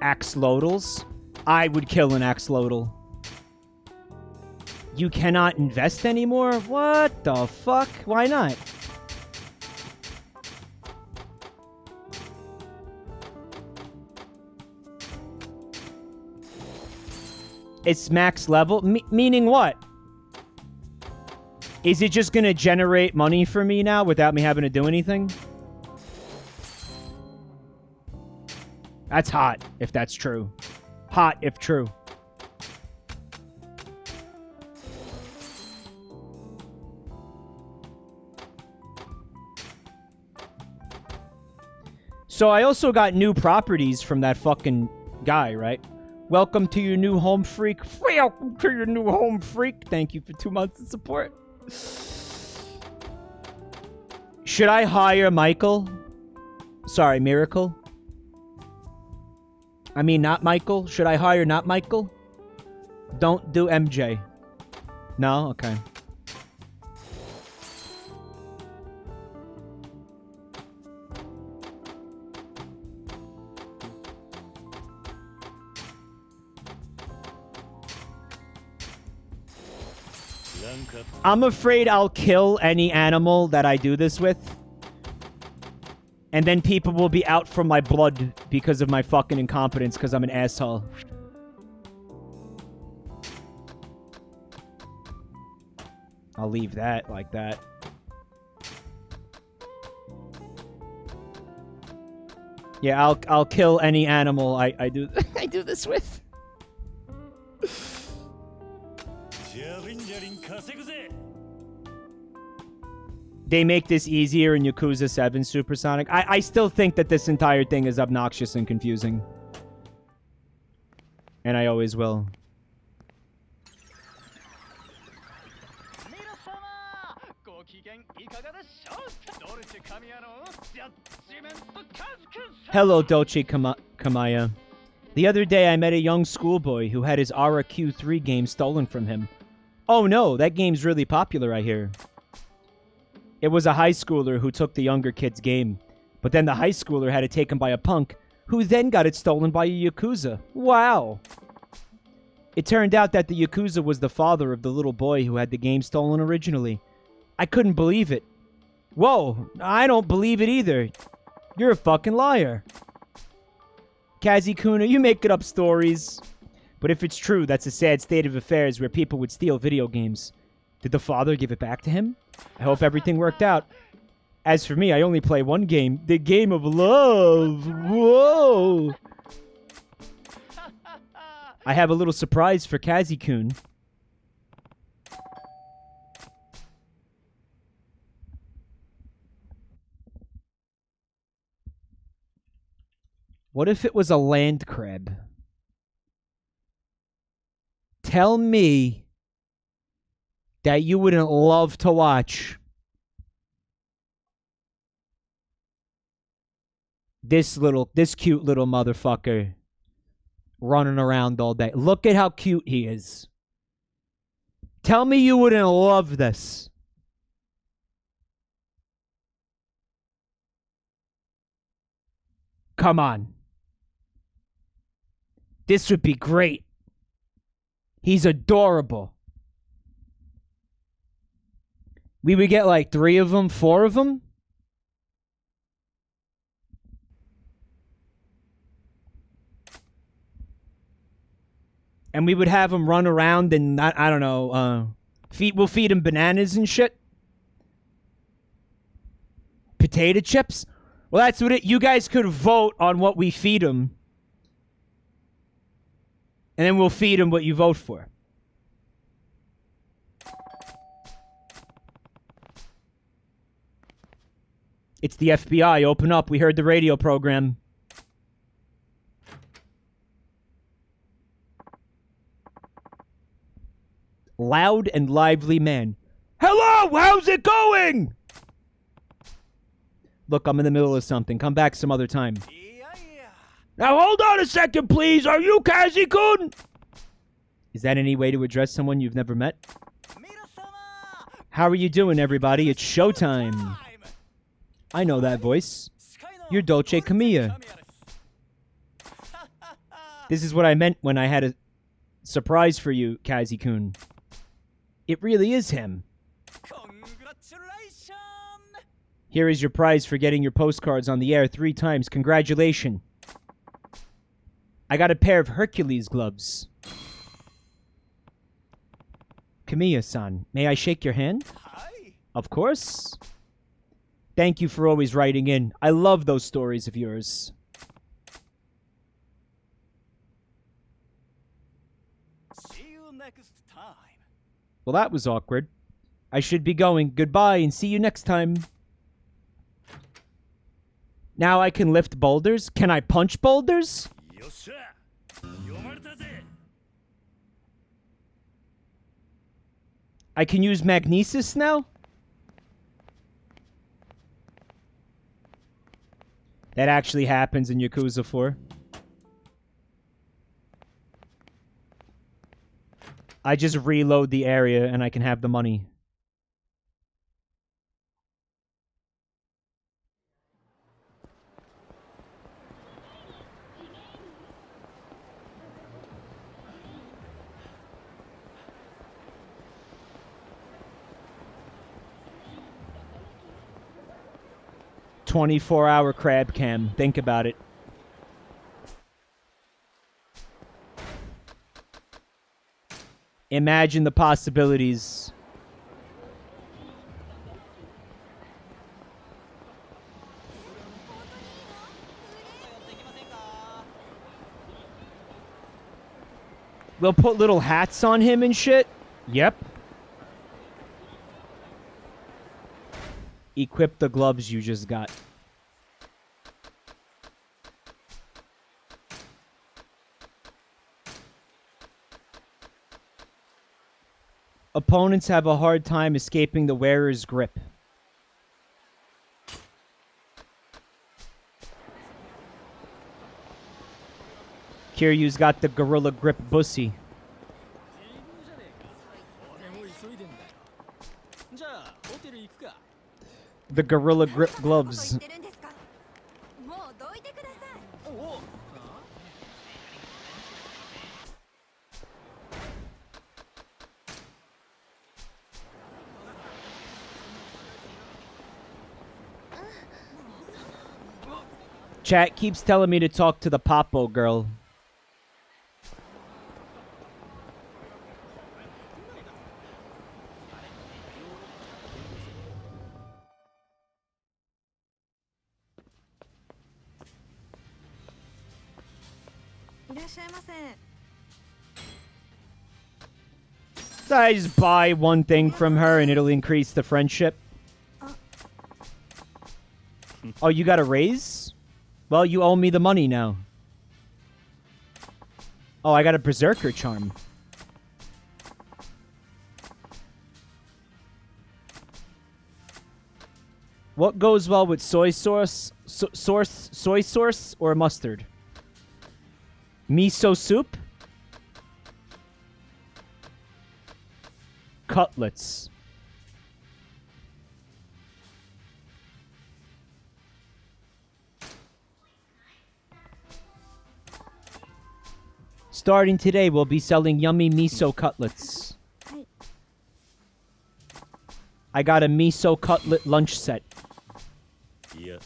Speaker 1: Axolotls? I would kill an axolotl. You cannot invest anymore? What the fuck? Why not? It's max level? Meaning what? Is it just gonna generate money for me now without me having to do anything? That's hot, if that's true. Hot, if true. So I also got new properties from that fucking guy, right? Welcome to your new home, freak. Welcome to your new home, freak. Thank you for 2 months of support. Should I hire Michael? Sorry, Miracle. I mean, not Michael. Should I hire not Michael? Don't do MJ. No? Okay. I'm afraid I'll kill any animal that I do this with. And then people will be out for my blood because of my fucking incompetence because I'm an asshole. I'll leave that like that. Yeah, I'll kill any animal I do I do this with. They make this easier in Yakuza 7 Supersonic. I still think that this entire thing is obnoxious and confusing. And I always will. Hello, Dolce Kamaya. The other day I met a young schoolboy who had his Ara Q3 game stolen from him. Oh no, that game's really popular, I hear. It was a high schooler who took the younger kid's game, but then the high schooler had it taken by a punk, who then got it stolen by a Yakuza. Wow! It turned out that the Yakuza was the father of the little boy who had the game stolen originally. I couldn't believe it. Whoa, I don't believe it either. You're a fucking liar. Kazi-kuna, you making up stories. But if it's true, that's a sad state of affairs where people would steal video games. Did the father give it back to him? I hope everything worked out. As for me, I only play one game. The game of love. Whoa. I have a little surprise for Kazi-kun. What if it was a land crab? Tell me that you wouldn't love to watch this cute little motherfucker running around all day. Look at how cute he is. Tell me you wouldn't love this. Come on. This would be great. He's adorable. We would get like 3 of them, 4 of them. And we would have him run around and, I don't know, we'll feed him bananas and shit. Potato chips? Well, that's what you guys could vote on what we feed him. And then we'll feed him what you vote for. It's the FBI. Open up. We heard the radio program. Loud and lively man. Hello! How's it going? Look, I'm in the middle of something. Come back some other time. Now hold on a second, please. Are you Kazi-kun? Is that any way to address someone you've never met? How are you doing, everybody? It's showtime. I know that voice. You're Dolce Camilla. This is what I meant when I had a surprise for you, Kazi-kun. It really is him. Here is your prize for getting your postcards on the air 3 times. Congratulations. I got a pair of Hercules gloves. Kamiya-san, may I shake your hand? Of course. Thank you for always writing in. I love those stories of yours. See you next time. Well, that was awkward. I should be going. Goodbye and see you next time. Now I can lift boulders? Can I punch boulders? I can use magnesis now? That actually happens in Yakuza 4. I just reload the area and I can have the money. $24-hour crab cam. Think about it. Imagine the possibilities. They'll put little hats on him and shit. Yep. Equip the gloves you just got. Opponents have a hard time escaping the wearer's grip. Kiryu's got the gorilla grip bussy. The gorilla grip gloves. Chat keeps telling me to talk to the Popo girl. So I just buy one thing from her and it'll increase the friendship. Oh, you got a raise? Well, you owe me the money now. Oh, I got a berserker charm. What goes well with soy sauce? Soy sauce or mustard? Miso soup? Cutlets. Starting today, we'll be selling yummy miso cutlets. I got a miso cutlet lunch set.
Speaker 4: Yeah.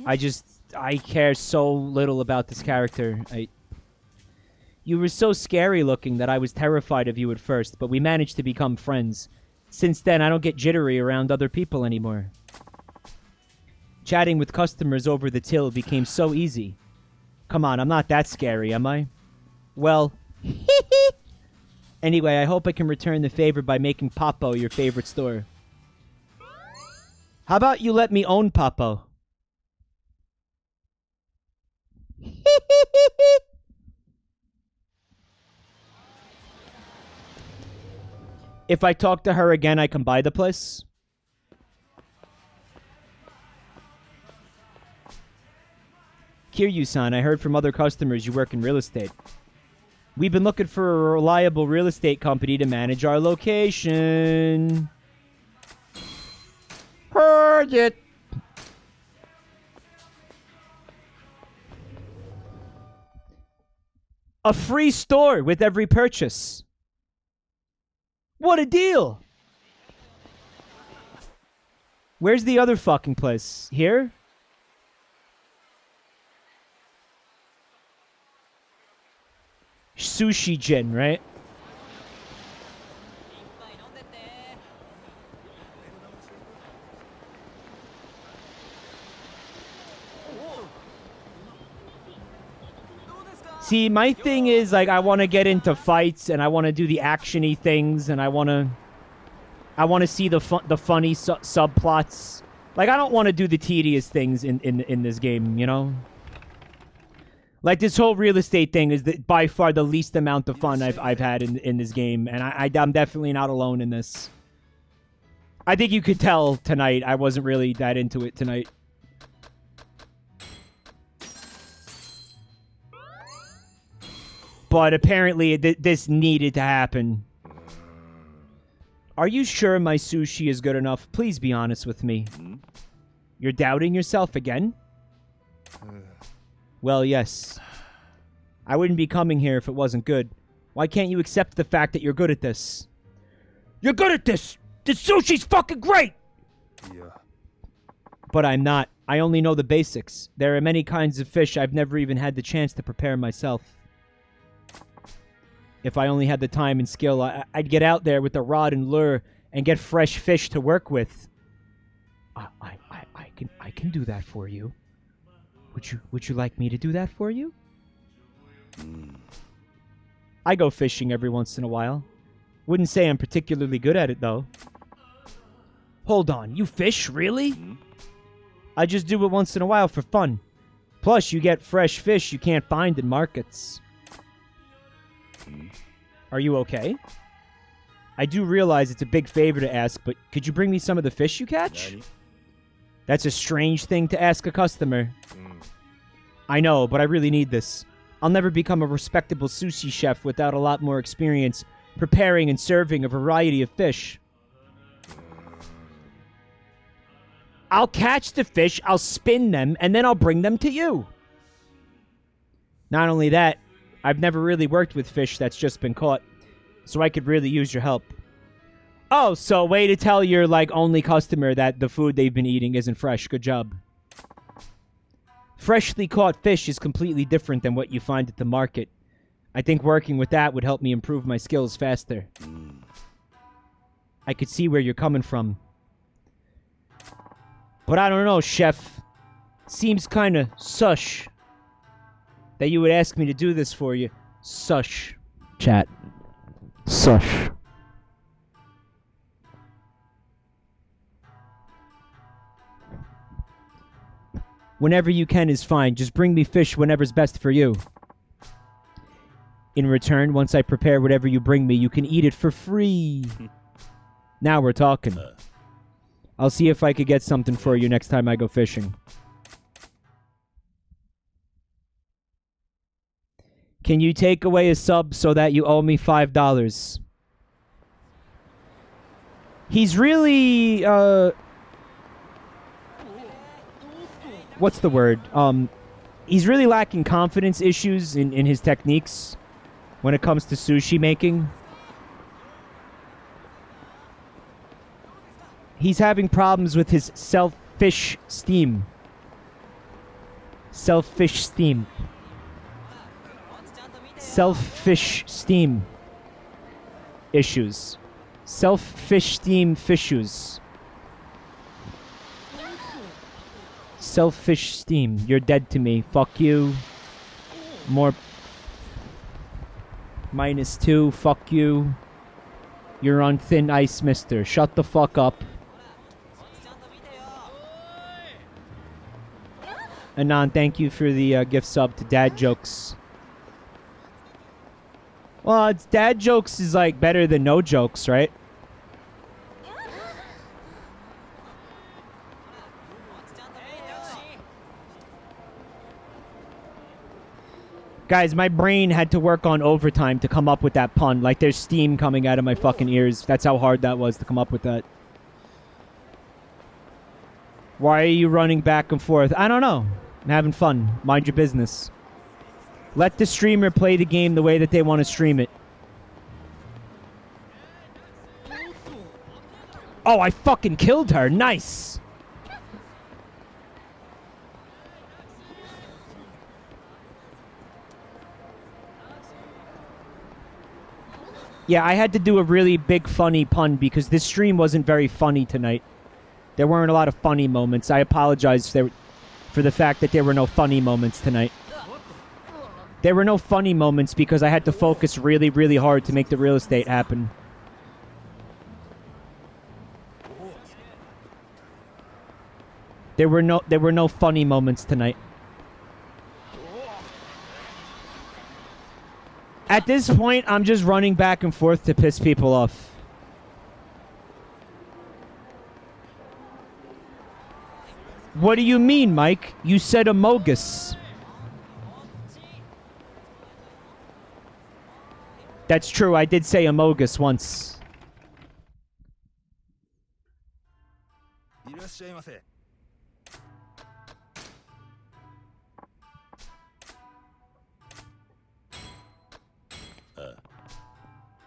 Speaker 1: I care so little about this character. You were so scary looking that I was terrified of you at first, but we managed to become friends. Since then, I don't get jittery around other people anymore. Chatting with customers over the till became so easy. Come on, I'm not that scary, am I? Well, anyway, I hope I can return the favor by making Popo your favorite store. How about you let me own Popo? If I talk to her again, I can buy the place? Kiryu-san, I heard from other customers you work in real estate. We've been looking for a reliable real estate company to manage our location. Heard it. A free store with every purchase. What a deal! Where's the other fucking place? Here? Sushi Jin, right? See, my thing is, like, I want to get into fights, and I want to do the action-y things, and I want to see the funny subplots. Like, I don't want to do the tedious things in this game, you know? Like, this whole real estate thing is by far the least amount of fun I've had in this game, and I'm definitely not alone in this. I think you could tell tonight I wasn't really that into it tonight. But apparently this needed to happen. Are you sure my sushi is good enough? Please be honest with me. You're doubting yourself again? Well, yes. I wouldn't be coming here if it wasn't good. Why can't you accept the fact that you're good at this? You're good at this! This sushi's fucking great!
Speaker 4: Yeah.
Speaker 1: But I'm not. I only know the basics. There are many kinds of fish I've never even had the chance to prepare myself. If I only had the time and skill, I'd get out there with the rod and lure and get fresh fish to work with. I can do that for you. Would you like me to do that for you? I go fishing every once in a while. Wouldn't say I'm particularly good at it, though. Hold on, you fish, really? I just do it once in a while for fun. Plus, you get fresh fish you can't find in markets. Are you okay? I do realize it's a big favor to ask, but could you bring me some of the fish you catch? That's a strange thing to ask a customer. I know, but I really need this. I'll never become a respectable sushi chef without a lot more experience preparing and serving a variety of fish. I'll catch the fish, I'll spin them, and then I'll bring them to you. Not only that, I've never really worked with fish that's just been caught, so I could really use your help. Oh, so way to tell your, like, only customer that the food they've been eating isn't fresh. Good job. Freshly caught fish is completely different than what you find at the market. I think working with that would help me improve my skills faster. I could see where you're coming from. But I don't know, chef. Seems kinda sush that you would ask me to do this for you. Sush. Chat. Sush. Whenever you can is fine. Just bring me fish whenever's best for you. In return, once I prepare whatever you bring me, you can eat it for free. Now we're talking. I'll see if I could get something for you next time I go fishing. Can you take away a sub so that you owe me $5? He's really, what's the word? He's really lacking confidence issues in his techniques when it comes to sushi making. He's having problems with his selfish steam. Selfish steam. Selfish steam issues. Selfish steam fishes. Selfish steam. You're dead to me. Fuck you. More. -2. Fuck you. You're on thin ice, mister. Shut the fuck up. Anon, thank you for the gift sub to Dad Jokes. Well, it's Dad Jokes is like better than no jokes, right? Guys, my brain had to work on overtime to come up with that pun. Like, there's steam coming out of my fucking ears. That's how hard that was to come up with that. Why are you running back and forth? I don't know. I'm having fun. Mind your business. Let the streamer play the game the way that they want to stream it. Oh, I fucking killed her. Nice. Yeah, I had to do a really big funny pun because this stream wasn't very funny tonight. There weren't a lot of funny moments. I apologize for the fact that there were no funny moments tonight. There were no funny moments because I had to focus really, really hard to make the real estate happen. There were no funny moments tonight. At this point, I'm just running back and forth to piss people off. What do you mean, Mike? You said amogus. That's true, I did say amogus once.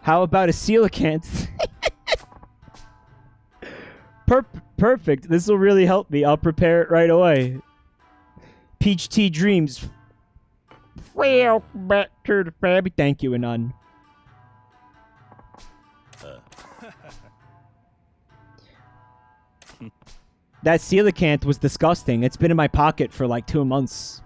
Speaker 1: How about a coelacanth? Perfect. This will really help me. I'll prepare it right away. Peach Tea Dreams. Well, back to the Fabby. Thank you, Anon. That coelacanth was disgusting. It's been in my pocket for like 2 months.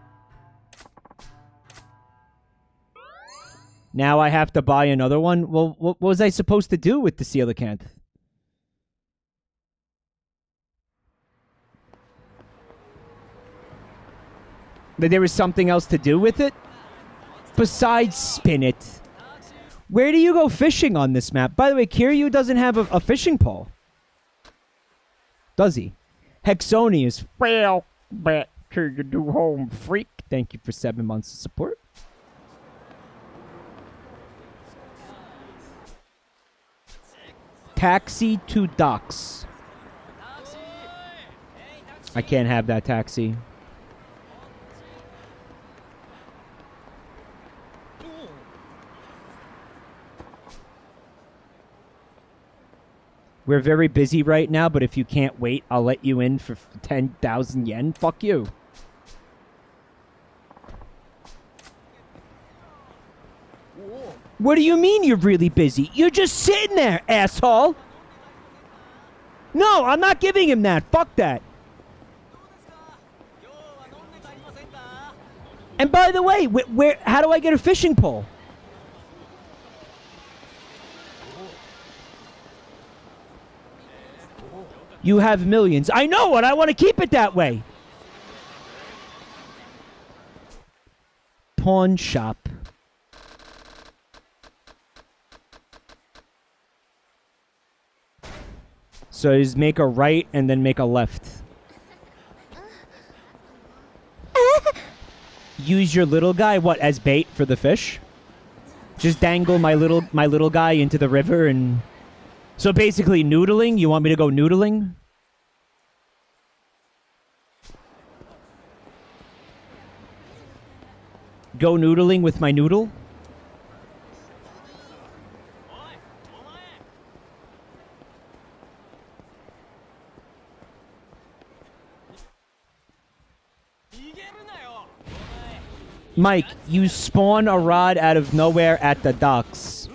Speaker 1: Now I have to buy another one? Well, what was I supposed to do with the coelacanth? That there was something else to do with it? Besides spin it. Where do you go fishing on this map? By the way, Kiryu doesn't have a fishing pole. Does he? Hexonius. Well, back to your new home, freak. Thank you for 7 months of support. Taxi to docks. I can't have that taxi. We're very busy right now, but if you can't wait, I'll let you in for 10,000 yen. Fuck you. What do you mean you're really busy? You're just sitting there, asshole. No, I'm not giving him that. Fuck that. And by the way, how do I get a fishing pole? You have millions. I know it. I want to keep it that way. Pawn shop. So just make a right and then make a left. Use your little guy, what, as bait for the fish? Just dangle my little guy into the river and... So basically noodling? You want me to go noodling? Go noodling with my noodle? Mike, you spawn a rod out of nowhere at the docks.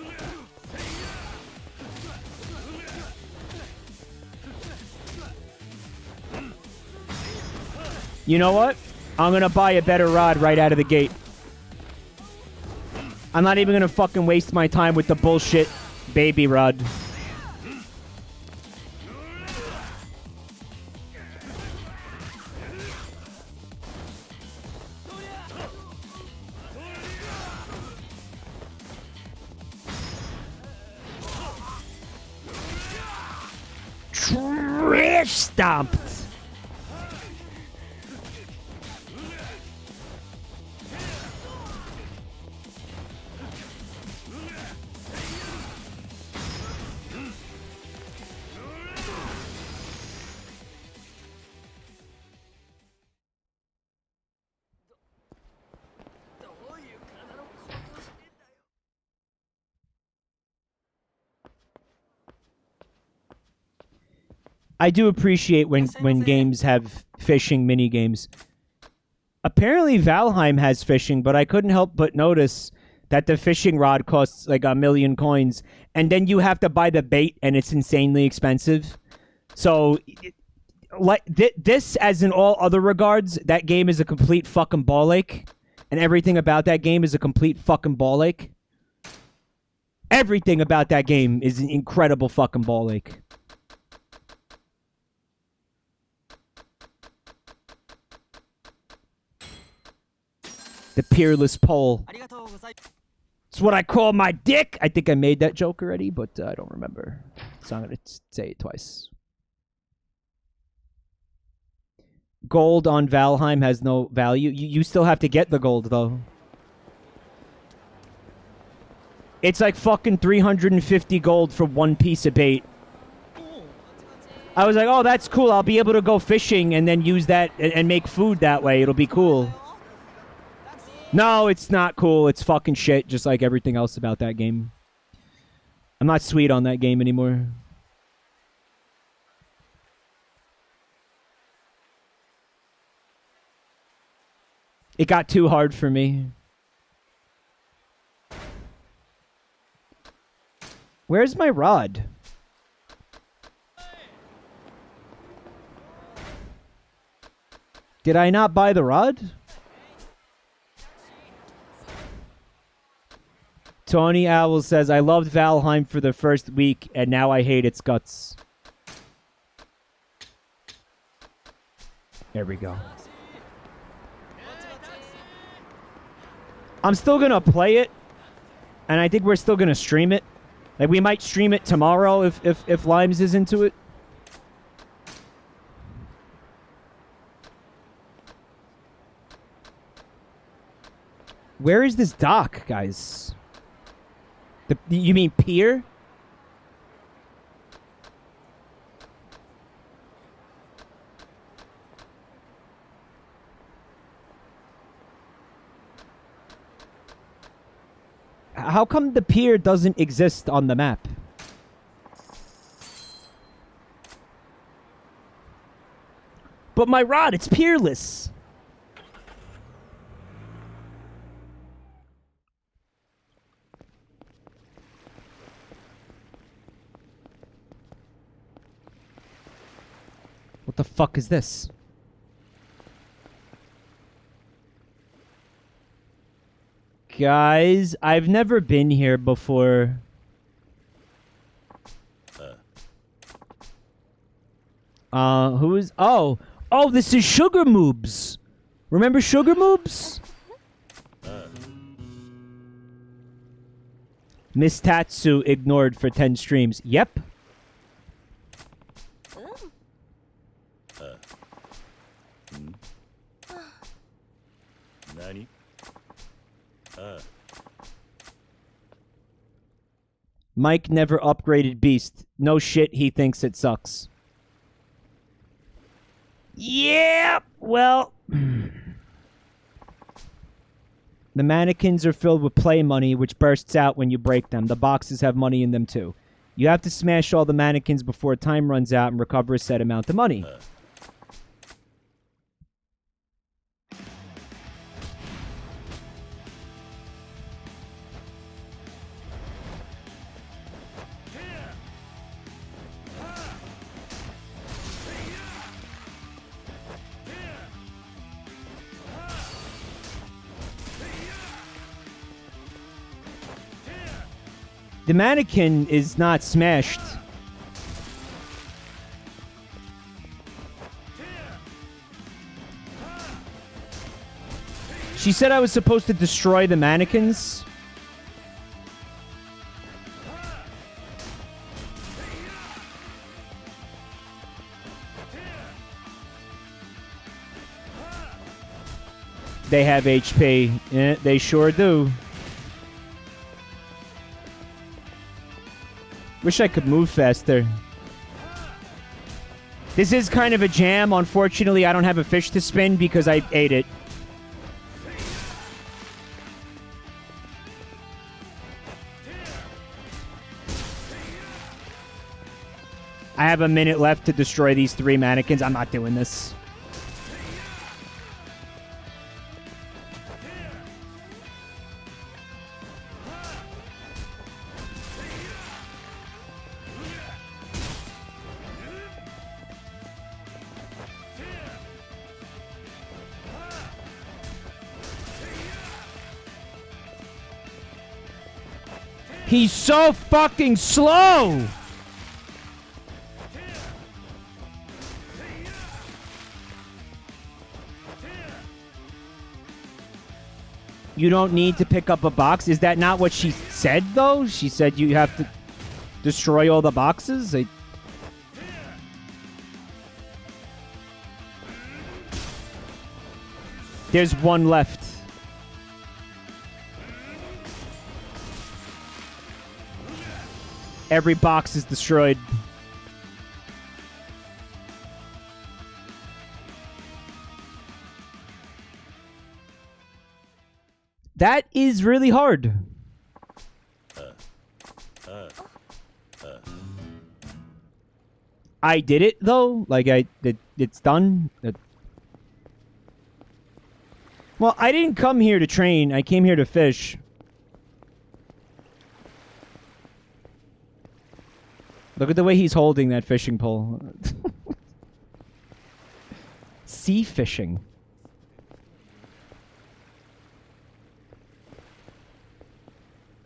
Speaker 1: You know what? I'm gonna buy a better rod right out of the gate. I'm not even gonna fucking waste my time with the bullshit baby rod. Trash stomped. I do appreciate when games have fishing mini games. Apparently Valheim has fishing, but I couldn't help but notice that the fishing rod costs like 1,000,000 coins, and then you have to buy the bait, and it's insanely expensive. So, this, as in all other regards, that game is a complete fucking ball ache, and everything about that game is a complete fucking ball ache. Everything about that game is an incredible fucking ball ache. The peerless pole. It's what I call my dick. I think I made that joke already, but I don't remember. So I'm going to say it twice. Gold on Valheim has no value. You still have to get the gold, though. It's like fucking 350 gold for one piece of bait. I was like, oh, that's cool. I'll be able to go fishing and then use that and make food that way. It'll be cool. No, it's not cool. It's fucking shit, just like everything else about that game. I'm not sweet on that game anymore. It got too hard for me. Where's my rod? Did I not buy the rod? Tony Owl says, I loved Valheim for the first week, and now I hate its guts. There we go. I'm still going to play it, and I think we're still going to stream it. Like, we might stream it tomorrow if Limes is into it. Where is this dock, guys? You mean pier? How come the pier doesn't exist on the map? But my rod, it's peerless. What the fuck is this? Guys, I've never been here before. Who is... Oh, this is Sugar Moobs. Remember Sugar Moobs? Miss Tatsu ignored for 10 streams. Yep.
Speaker 4: Nani?
Speaker 1: Mike never upgraded Beast. No shit, he thinks it sucks. Yeah, well... The mannequins are filled with play money, which bursts out when you break them. The boxes have money in them, too. You have to smash all the mannequins before time runs out and recover a set amount of money. The mannequin is not smashed. She said I was supposed to destroy the mannequins. They have HP. Yeah, they sure do. Wish I could move faster. This is kind of a jam. Unfortunately, I don't have a fish to spin because I ate it. I have a minute left to destroy these 3 mannequins. I'm not doing this. He's so fucking slow! You don't need to pick up a box? Is that not what she said, though? She said you have to destroy all the boxes? There's one left. Every box is destroyed. That is really hard. I did it, though. Like, it's done. Well, I didn't come here to train. I came here to fish. Look at the way he's holding that fishing pole. Sea fishing.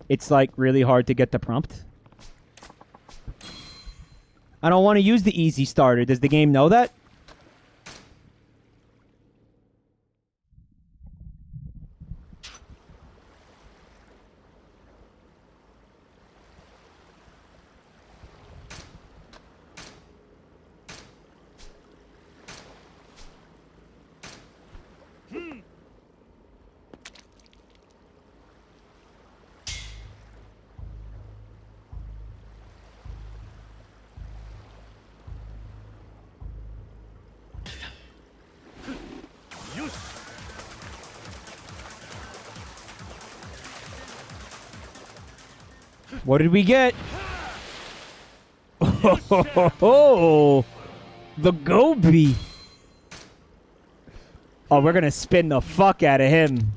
Speaker 1: It's like really hard to get the prompt. I don't want to use the easy starter. Does the game know that? What did we get? Oh, the Gobi. Oh, we're gonna spin the fuck out of him.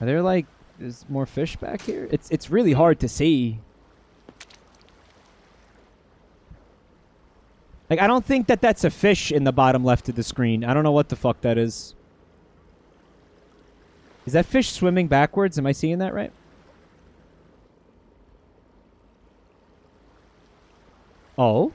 Speaker 1: Are there like, there's more fish back here? It's really hard to see. Like, I don't think that that's a fish in the bottom left of the screen. I don't know what the fuck that is. Is that fish swimming backwards? Am I seeing that right? Oh.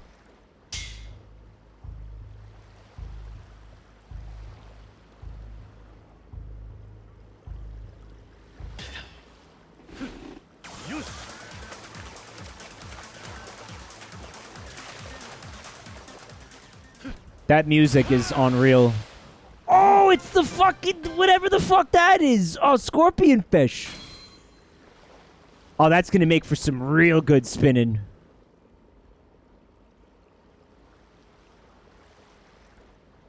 Speaker 1: That music is unreal. Oh, it's the fucking whatever the fuck that is. Oh, scorpion fish. Oh, that's gonna make for some real good spinning.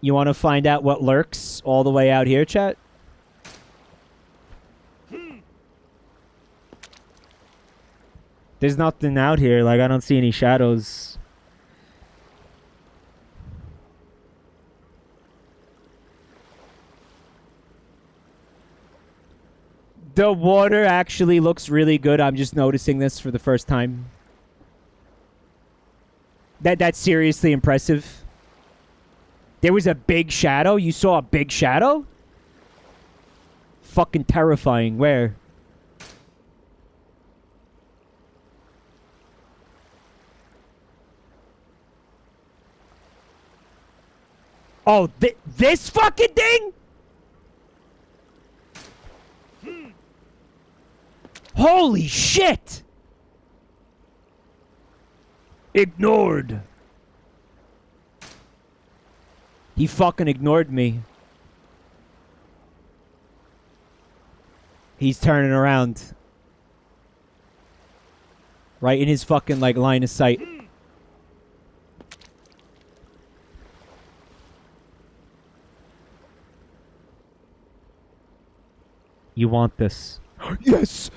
Speaker 1: You want to find out what lurks all the way out here, chat? There's nothing out here. Like, I don't see any shadows. The water actually looks really good. I'm just noticing this for the first time. That's seriously impressive. There was a big shadow? You saw a big shadow? Fucking terrifying. Where? Oh, this fucking thing? Holy shit! Ignored. He fucking ignored me. He's turning around. Right in his fucking, like, line of sight. You want this?
Speaker 2: Yes!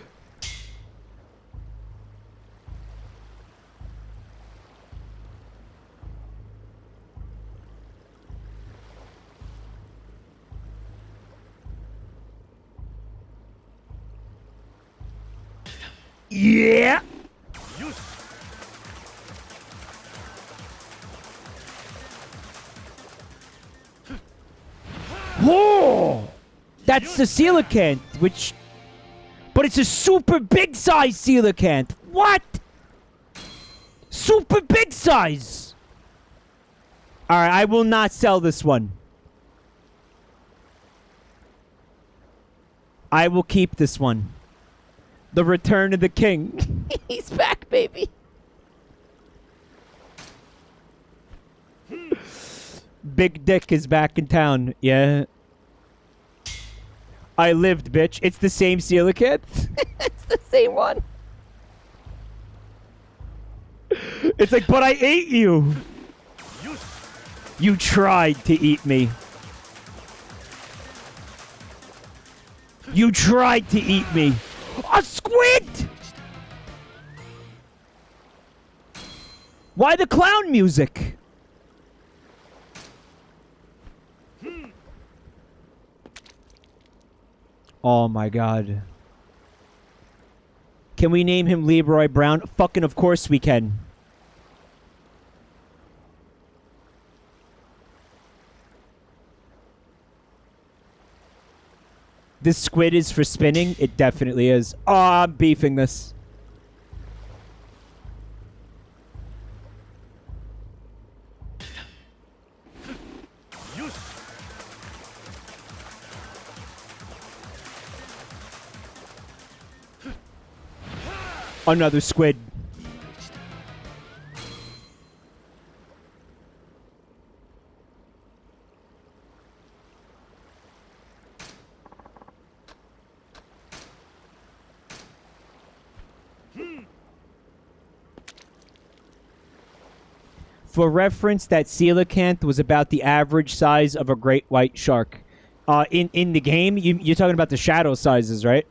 Speaker 1: Yeah! Whoa! That's the coelacanth, which... But it's a super big size coelacanth. What? Super big size! Alright, I will not sell this one. I will keep this one. The Return of the King. He's back, baby. Big Dick is back in town. Yeah. I lived, bitch. It's the same coelacanth. It's the same one. It's like, but I ate you. You tried to eat me. You tried to eat me. A squid! Why the clown music? Oh my god. Can we name him Leroy Brown? Fucking of course we can. This squid is for spinning? It definitely is. Oh, I'm beefing this. Another squid. For reference, that coelacanth was about the average size of a great white shark. In the game, you're talking about the shadow sizes, right?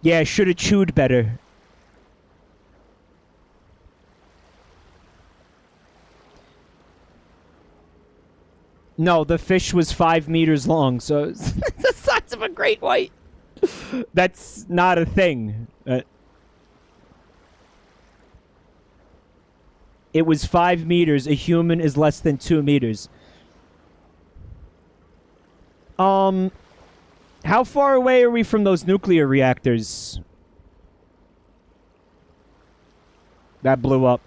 Speaker 1: Yeah, should have chewed better. No, the fish was 5 meters long, so it's the size of a great white. That's not a thing. It was 5 meters. A human is less than 2 meters. How far away are we from those nuclear reactors? That blew up.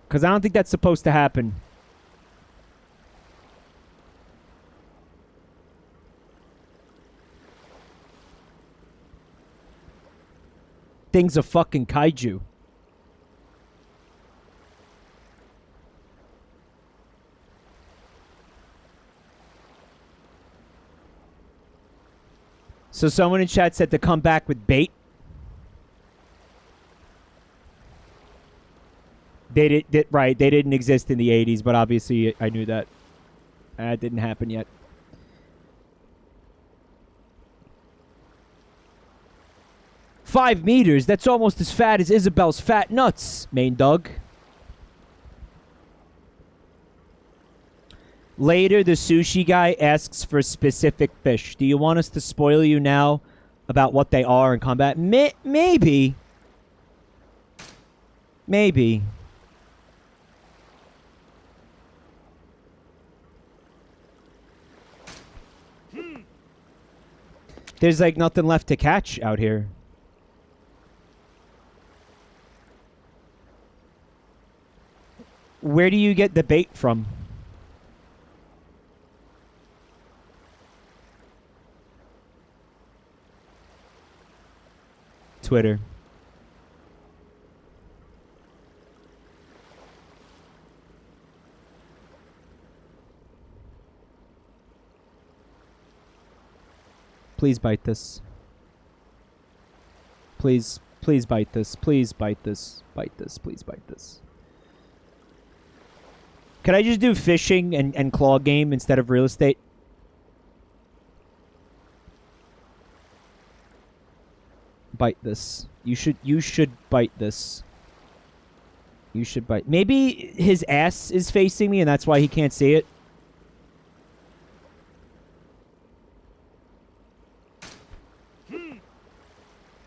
Speaker 1: Because I don't think that's supposed to happen. Thing's a fucking kaiju. So someone in chat said to come back with bait. They right, they didn't exist in the 80s, but obviously I knew that. That didn't happen yet. "5 meters? That's almost as fat as Isabel's fat nuts, Main Doug." Later, the sushi guy asks for specific fish. Do you want us to spoil you now about what they are in combat? Maybe. Maybe. There's like nothing left to catch out here. Where do you get the bait from? Twitter. Please bite this. Please bite this. Please bite this. Bite this. Please bite this. Could I just do fishing and claw game instead of real estate? Bite this. You should bite this. You should bite. Maybe his ass is facing me and that's why he can't see it.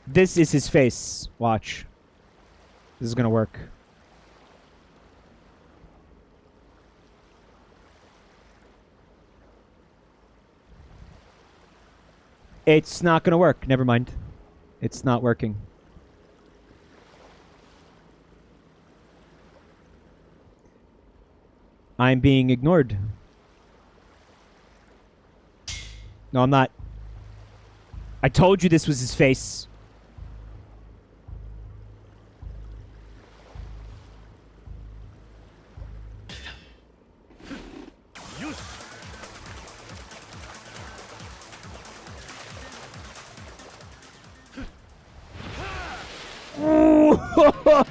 Speaker 1: This is his face. Watch. This is gonna work. It's not gonna work. Never mind. It's not working. I'm being ignored. No, I'm not. I told you this was his face.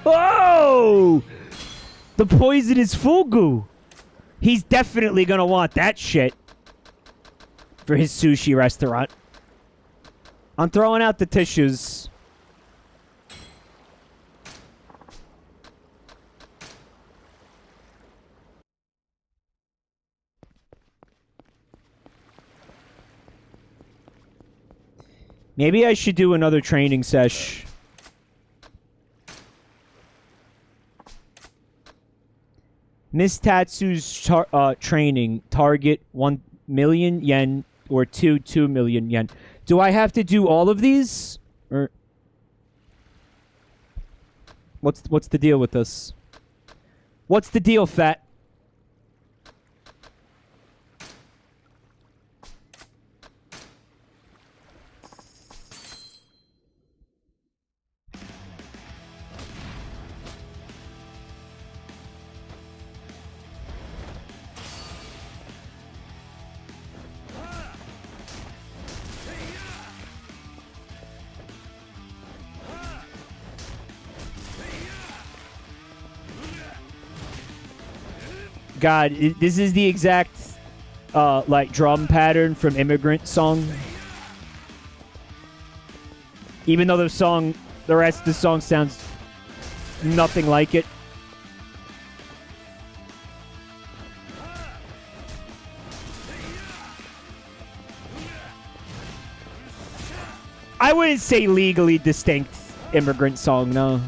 Speaker 1: Oh! The poison is fugu. He's definitely gonna want that shit for his sushi restaurant. I'm throwing out the tissues. Maybe I should do another training sesh. Miss Tatsu's training. Target 1 million yen or 2 million yen. Do I have to do all of these? Or what's the deal with this? What's the deal, Fat? God, this is the exact like drum pattern from Immigrant Song. Even though the rest of the song sounds nothing like it. I wouldn't say legally distinct immigrant song, no.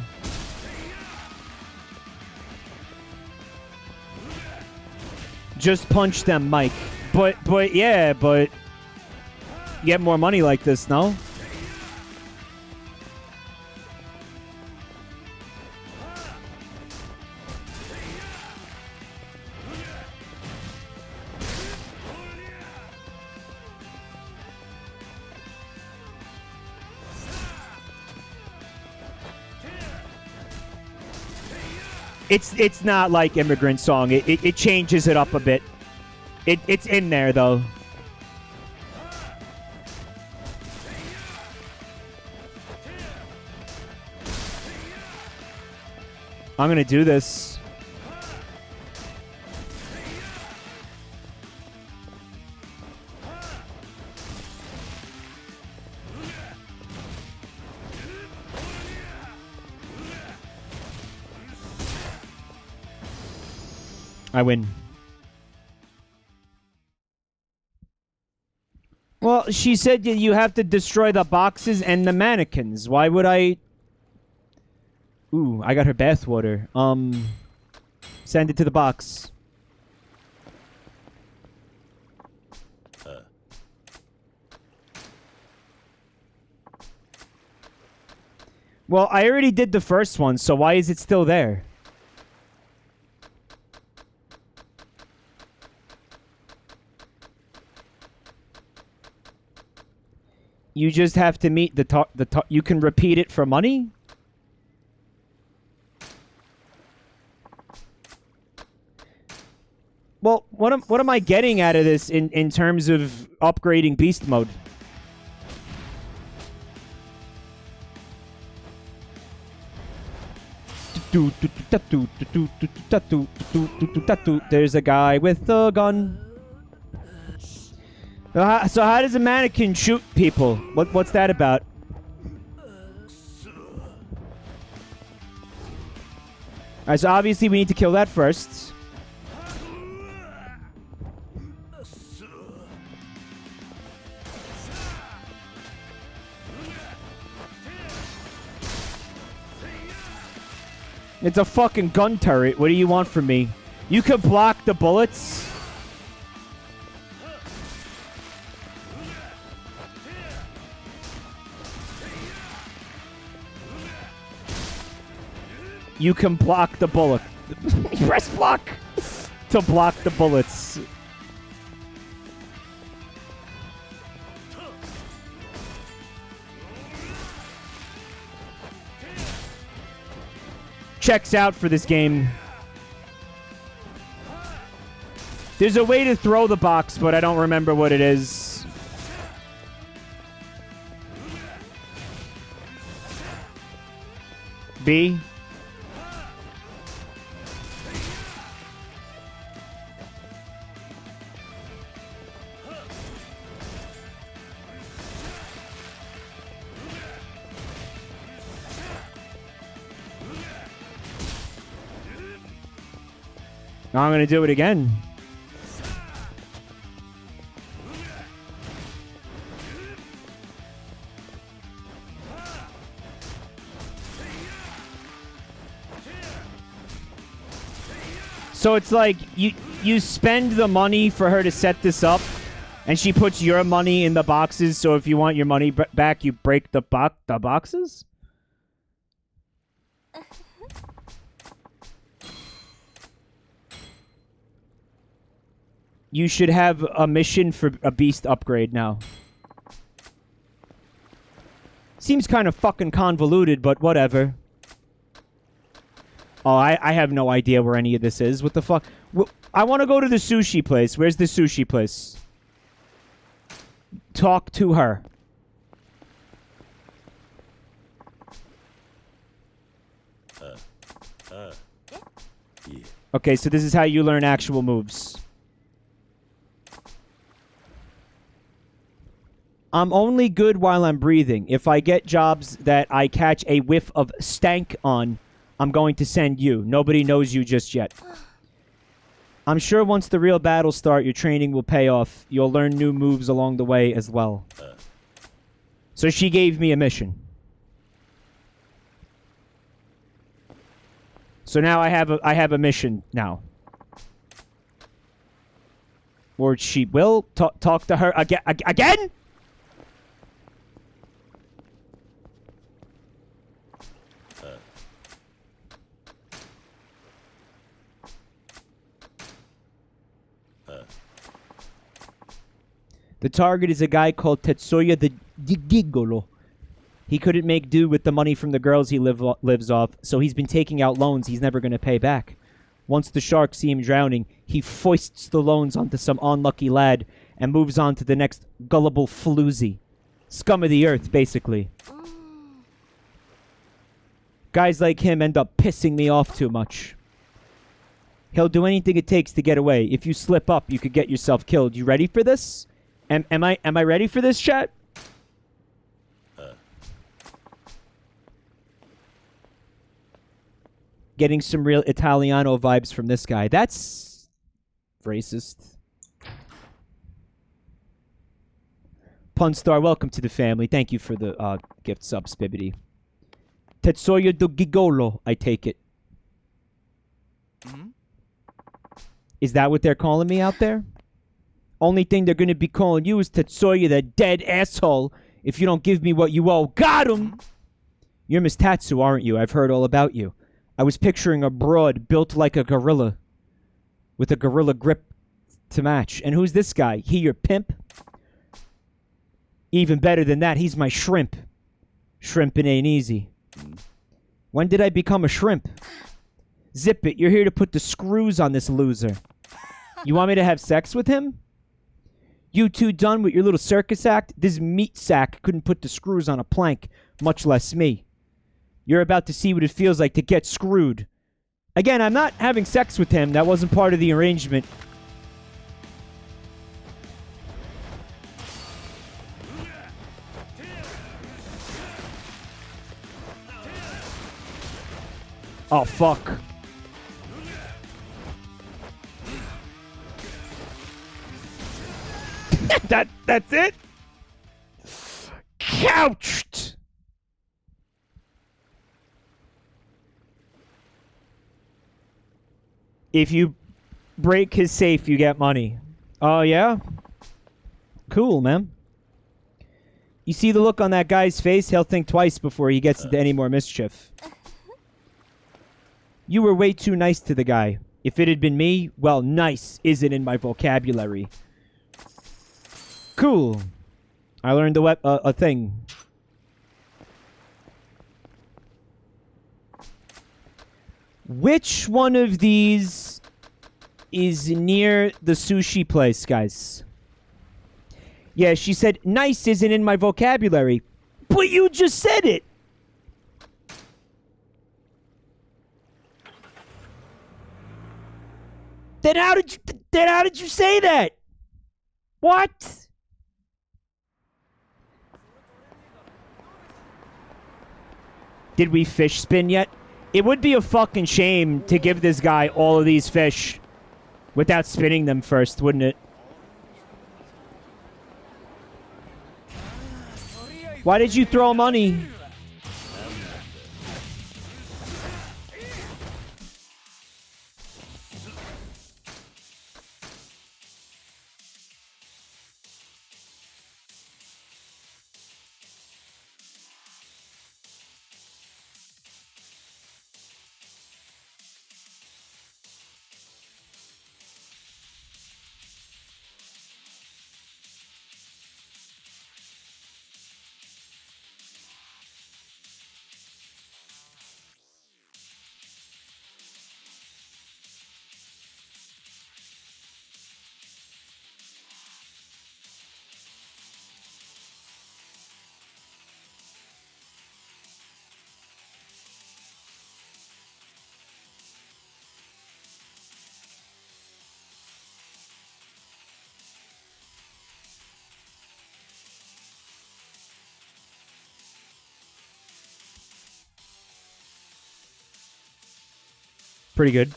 Speaker 1: Just punch them, Mike. But yeah, but you get more money like this, no? It's not like immigrant song. It changes it up a bit. It's in there though. I'm gonna do this. I win. Well, she said you have to destroy the boxes and the mannequins. Why would I... Ooh, I got her bathwater. Send it to the box. Well, I already did the first one, so why is it still there? You just have to meet the you can repeat it for money? Well, what am I getting out of this in terms of upgrading beast mode? There's a guy with a gun. So how does a mannequin shoot people? What's that about? Alright, so obviously we need to kill that first. It's a fucking gun turret. What do you want from me? You could block the bullets. You can block the bullet. Press block to block the bullets. Checks out for this game. There's a way to throw the box, but I don't remember what it is. B. Now I'm going to do it again. So it's like you spend the money for her to set this up, and she puts your money in the boxes. So if you want your money back, you break the boxes? You should have a mission for a beast upgrade now. Seems kind of fucking convoluted, but whatever. Oh, I have no idea where any of this is. What the fuck? I want to go to the sushi place. Where's the sushi place? Talk to her.
Speaker 4: Yeah.
Speaker 1: Okay, so this is how you learn actual moves. I'm only good while I'm breathing. If I get jobs that I catch a whiff of stank on, I'm going to send you. Nobody knows you just yet. I'm sure once the real battles start, your training will pay off. You'll learn new moves along the way as well. So she gave me a mission. So now I have a mission now. Or she will talk to her again? The target is a guy called Tetsuya the Gigolo. He couldn't make do with the money from the girls he lives off, so he's been taking out loans he's never going to pay back. Once the sharks see him drowning, he foists the loans onto some unlucky lad and moves on to the next gullible floozy. Scum of the earth, basically. Guys like him end up pissing me off too much. He'll do anything it takes to get away. If you slip up, you could get yourself killed. You ready for this? Am I ready for this, chat? Getting some real Italiano vibes from this guy. That's racist. Punstar, welcome to the family. Thank you for the gift sub, Spibbity. Tetsuya do Gigolo, I take it. Is that what they're calling me out there? Only thing they're going to be calling you is Tetsuya, the dead asshole, if you don't give me what you owe. Got him! You're Miss Tatsu, aren't you? I've heard all about you. I was picturing a broad built like a gorilla, with a gorilla grip to match. And who's this guy? He your pimp? Even better than that, he's my shrimp. Shrimping ain't easy. When did I become a shrimp? Zip it, you're here to put the screws on this loser. You want me to have sex with him? You two done with your little circus act? This meat sack couldn't put the screws on a plank, much less me. You're about to see what it feels like to get screwed. Again, I'm not having sex with him. That wasn't part of the arrangement. Oh, fuck. That's it? Couched! If you break his safe, you get money. Oh, yeah? Cool, man. You see the look on that guy's face? He'll think twice before he gets into any more mischief. You were way too nice to the guy. If it had been me, well, nice isn't in my vocabulary. Cool. I learned a thing. Which one of these is near the sushi place, guys? Yeah, she said, nice isn't in my vocabulary. But you just said it. Then how did you say that? What? Did we fish spin yet? It would be a fucking shame to give this guy all of these fish without spinning them first, wouldn't it? Why did you throw money? Pretty good.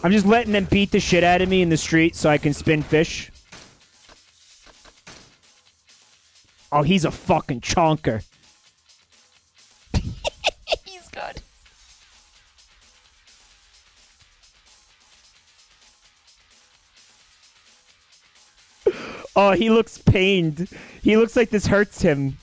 Speaker 1: I'm just letting them beat the shit out of me in the street so I can spin fish. Oh, he's a fucking chonker. He's good. Oh, he looks pained. He looks like this hurts him.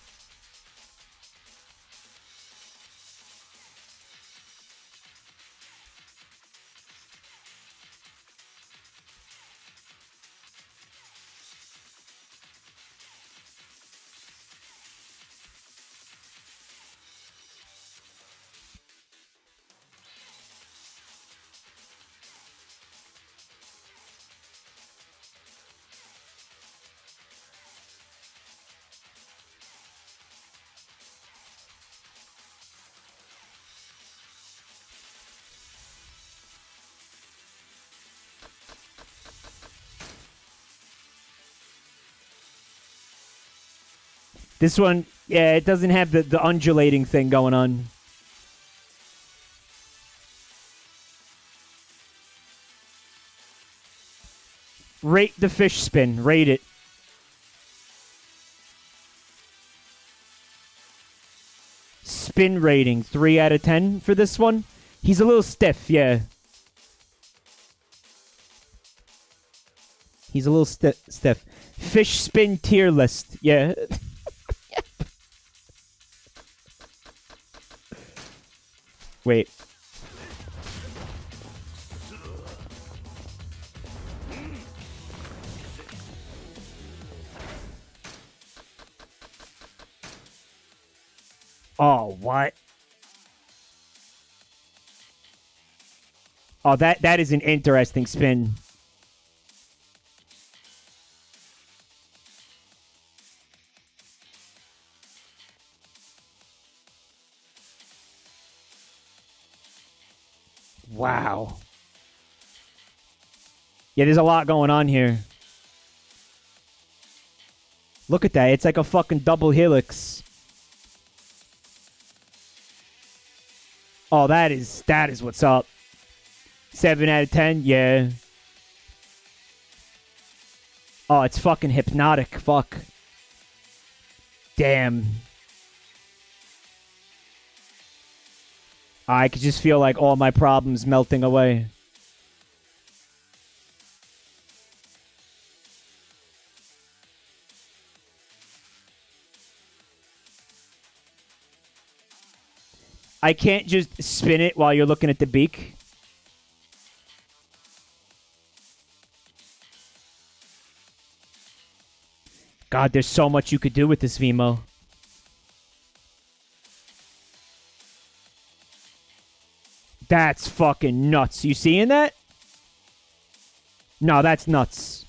Speaker 1: This one, yeah, it doesn't have the undulating thing going on. Rate the fish spin. Rate it. Spin rating, 3 out of 10 for this one. He's a little stiff, yeah. He's a little stiff. Fish spin tier list, yeah. Wait. Oh, what? Oh, that is an interesting spin. Wow. Yeah, there's a lot going on here. Look at that. It's like a fucking double helix. Oh, that is what's up. 7 out of 10? Yeah. Oh, it's fucking hypnotic. Fuck. Damn. I could just feel like all my problems melting away. I can't just spin it while you're looking at the beak. God, there's so much you could do with this Vimo. That's fucking nuts. You seeing that? No, that's nuts.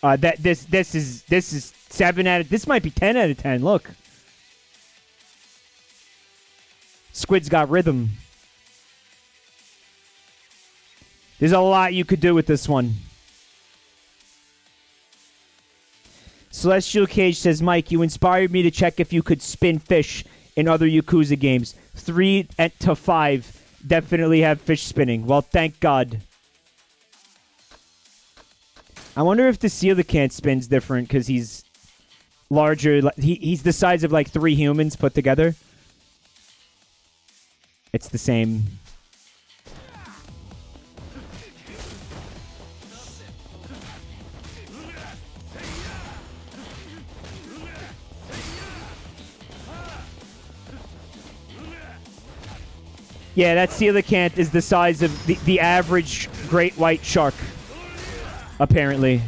Speaker 1: This is 7 out of... This might be 10 out of 10. Look. Squid's got rhythm. There's a lot you could do with this one. Celestial Cage says, Mike, you inspired me to check if you could spin fish in other Yakuza games. 3 to 5 definitely have fish spinning. Well, thank God. I wonder if the coelacanth spins different because he's larger. He's the size of like 3 humans put together. It's the same. Yeah, that coelacanth is the size of the average great white shark, apparently.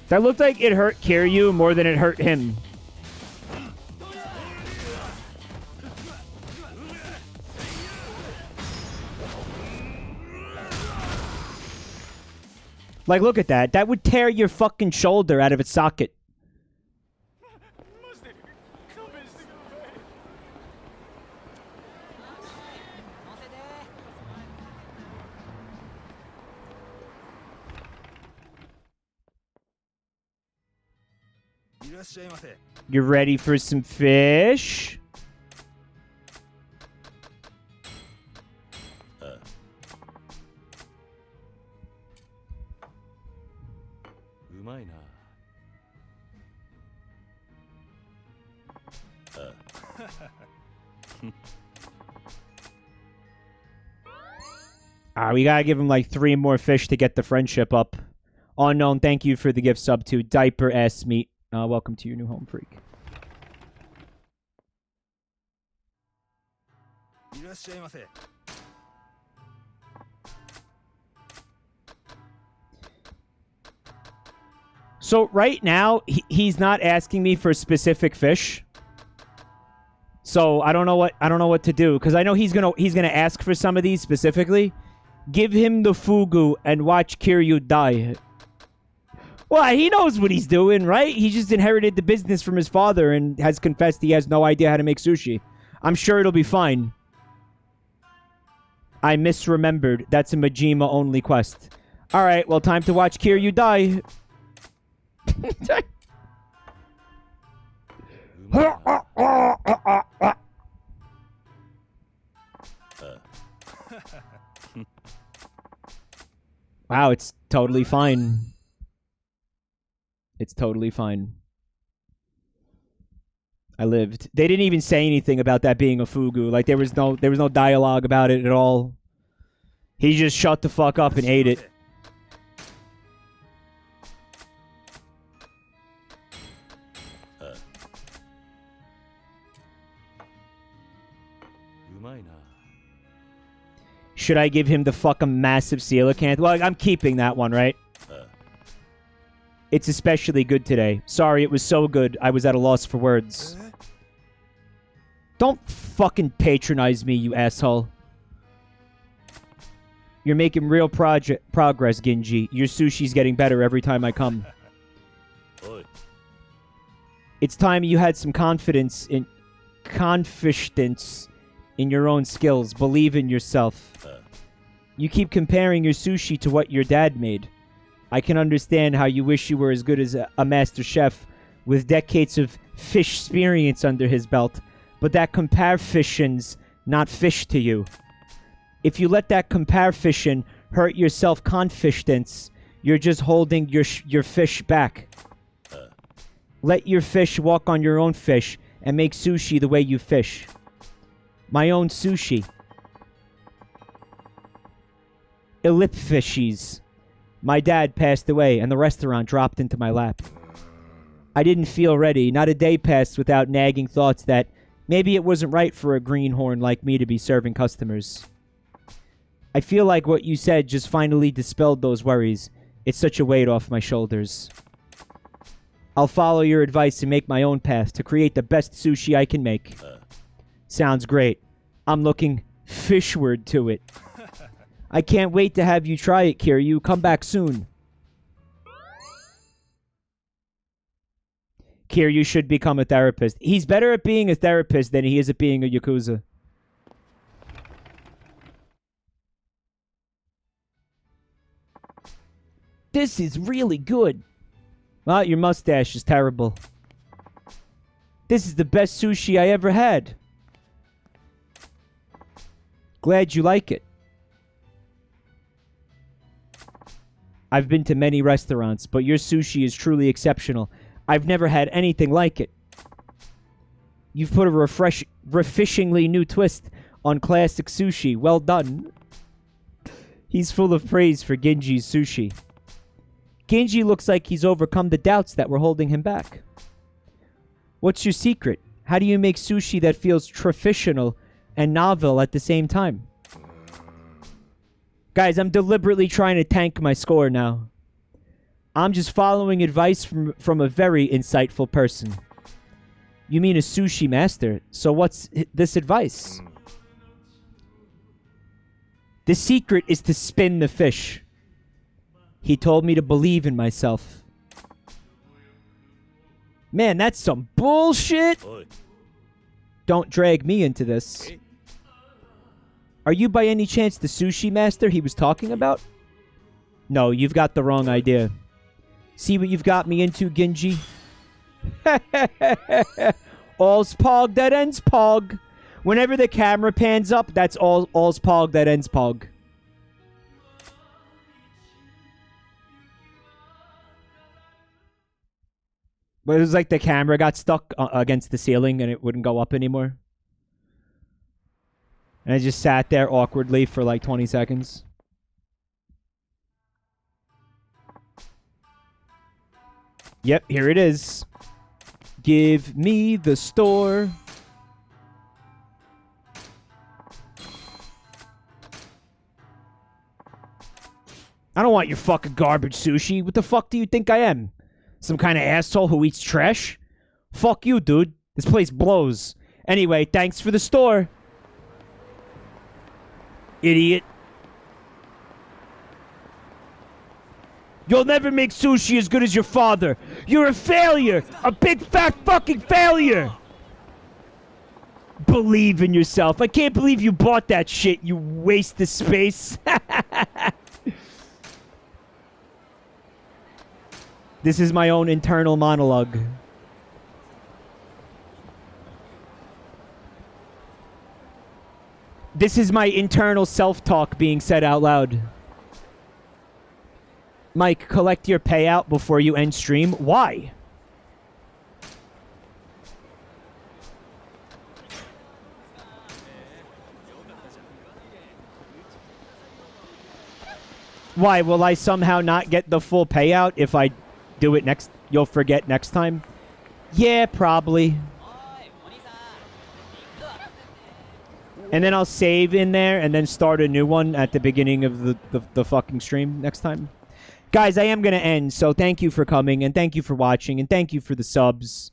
Speaker 1: That looked like it hurt Kiryu more than it hurt him. Like, look at that. That would tear your fucking shoulder out of its socket. You ready for some fish? We gotta give him like 3 more fish to get the friendship up. Unknown, thank you for the gift sub to Diaper Ass Meat. Welcome to your new home, freak. So right now, he's not asking me for specific fish. So I don't know what to do, because I know he's gonna ask for some of these specifically. Give him the fugu and watch Kiryu die. Well, he knows what he's doing, right? He just inherited the business from his father and has confessed he has no idea how to make sushi. I'm sure it'll be fine. I misremembered. That's a Majima-only quest. Alright, well, time to watch Kiryu die. Wow, it's totally fine. It's totally fine. I lived. They didn't even say anything about that being a fugu. Like there was no dialogue about it at all. He just shut the fuck up and ate it. Should I give him the fucking massive coelacanth? Well, I'm keeping that one, right? It's especially good today. Sorry, it was so good, I was at a loss for words. Don't fucking patronize me, you asshole. You're making real progress, Ginji. Your sushi's getting better every time I come. It's time you had some confidence in your own skills. Believe in yourself. You keep comparing your sushi to what your dad made. I can understand how you wish you were as good as a master chef with decades of fish experience under his belt, but that comparefission's not fish to you. If you let that comparefission hurt your self-confidence, you're just holding your fish back. Let your fish walk on your own fish and make sushi the way you fish. My own sushi. Ellipfishies. My dad passed away, and the restaurant dropped into my lap. I didn't feel ready. Not a day passed without nagging thoughts that maybe it wasn't right for a greenhorn like me to be serving customers. I feel like what you said just finally dispelled those worries. It's such a weight off my shoulders. I'll follow your advice and make my own path to create the best sushi I can make. Sounds great. I'm looking fishward to it. I can't wait to have you try it, Kiryu. Come back soon. Kiryu should become a therapist. He's better at being a therapist than he is at being a Yakuza. This is really good. Well, your mustache is terrible. This is the best sushi I ever had. Glad you like it. I've been to many restaurants, but your sushi is truly exceptional. I've never had anything like it. You've put a refreshingly new twist on classic sushi. Well done. He's full of praise for Genji's sushi. Genji looks like he's overcome the doubts that were holding him back. What's your secret? How do you make sushi that feels traditional and novel at the same time? Guys, I'm deliberately trying to tank my score now. I'm just following advice from a very insightful person. You mean a sushi master? So what's this advice? The secret is to spin the fish. He told me to believe in myself. Man, that's some bullshit. Don't drag me into this. Are you by any chance the sushi master he was talking about? No, you've got the wrong idea. See what you've got me into, Genji? All's pog that ends pog. Whenever the camera pans up, that's all's pog that ends pog. But it was like the camera got stuck against the ceiling and it wouldn't go up anymore. And I just sat there awkwardly for like 20 seconds. Yep, here it is. Give me the store. I don't want your fucking garbage sushi. What the fuck do you think I am? Some kind of asshole who eats trash? Fuck you, dude. This place blows. Anyway, thanks for the store. Idiot. You'll never make sushi as good as your father. You're a failure. A big fat fucking failure. Believe in yourself. I can't believe you bought that shit, you waste of space. This is my own internal monologue. This is my internal self-talk being said out loud. Mike, collect your payout before you end stream. Why? Why? Will I somehow not get the full payout if I do it next? You'll forget next time? Yeah, probably. And then I'll save in there and then start a new one at the beginning of the fucking stream next time. Guys, I am going to end, so thank you for coming, and thank you for watching, and thank you for the subs,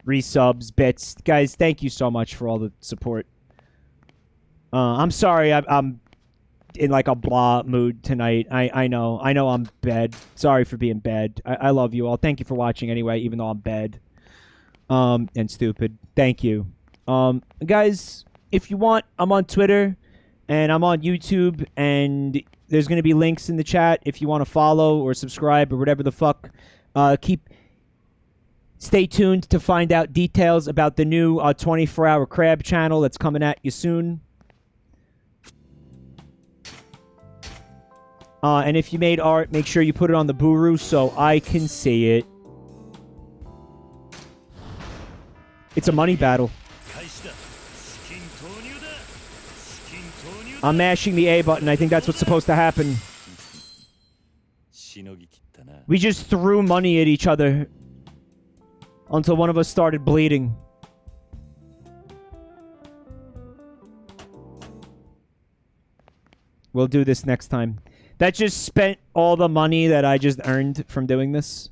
Speaker 1: resubs, bits. Guys, thank you so much for all the support. I'm sorry, I'm in like a blah mood tonight. I know I'm bad. Sorry for being bad. I love you all. Thank you for watching anyway, even though I'm bad. And stupid. Thank you. Guys, if you want, I'm on Twitter, and I'm on YouTube, and there's going to be links in the chat if you want to follow or subscribe or whatever the fuck. Stay tuned to find out details about the new 24-hour crab channel that's coming at you soon. And if you made art, make sure you put it on the Buru so I can see it. It's a money battle. I'm mashing the A button. I think that's what's supposed to happen. We just threw money at each other until one of us started bleeding. We'll do this next time. That just spent all the money that I just earned from doing this.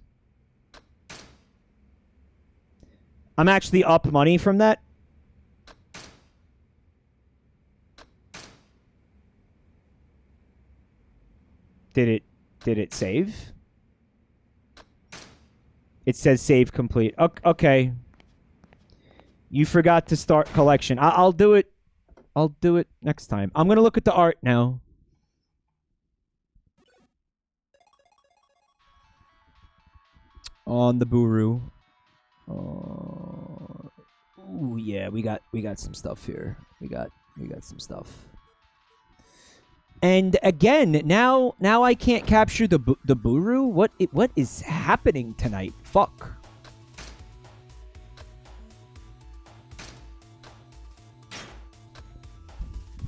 Speaker 1: I'm actually up money from that. Did it save? It says save complete. Okay. You forgot to start collection. I'll do it. I'll do it next time. I'm going to look at the art now. On the Buru. Ooh, yeah, we got some stuff here. We got some stuff. And again, now I can't capture the Buru. What is happening tonight? Fuck.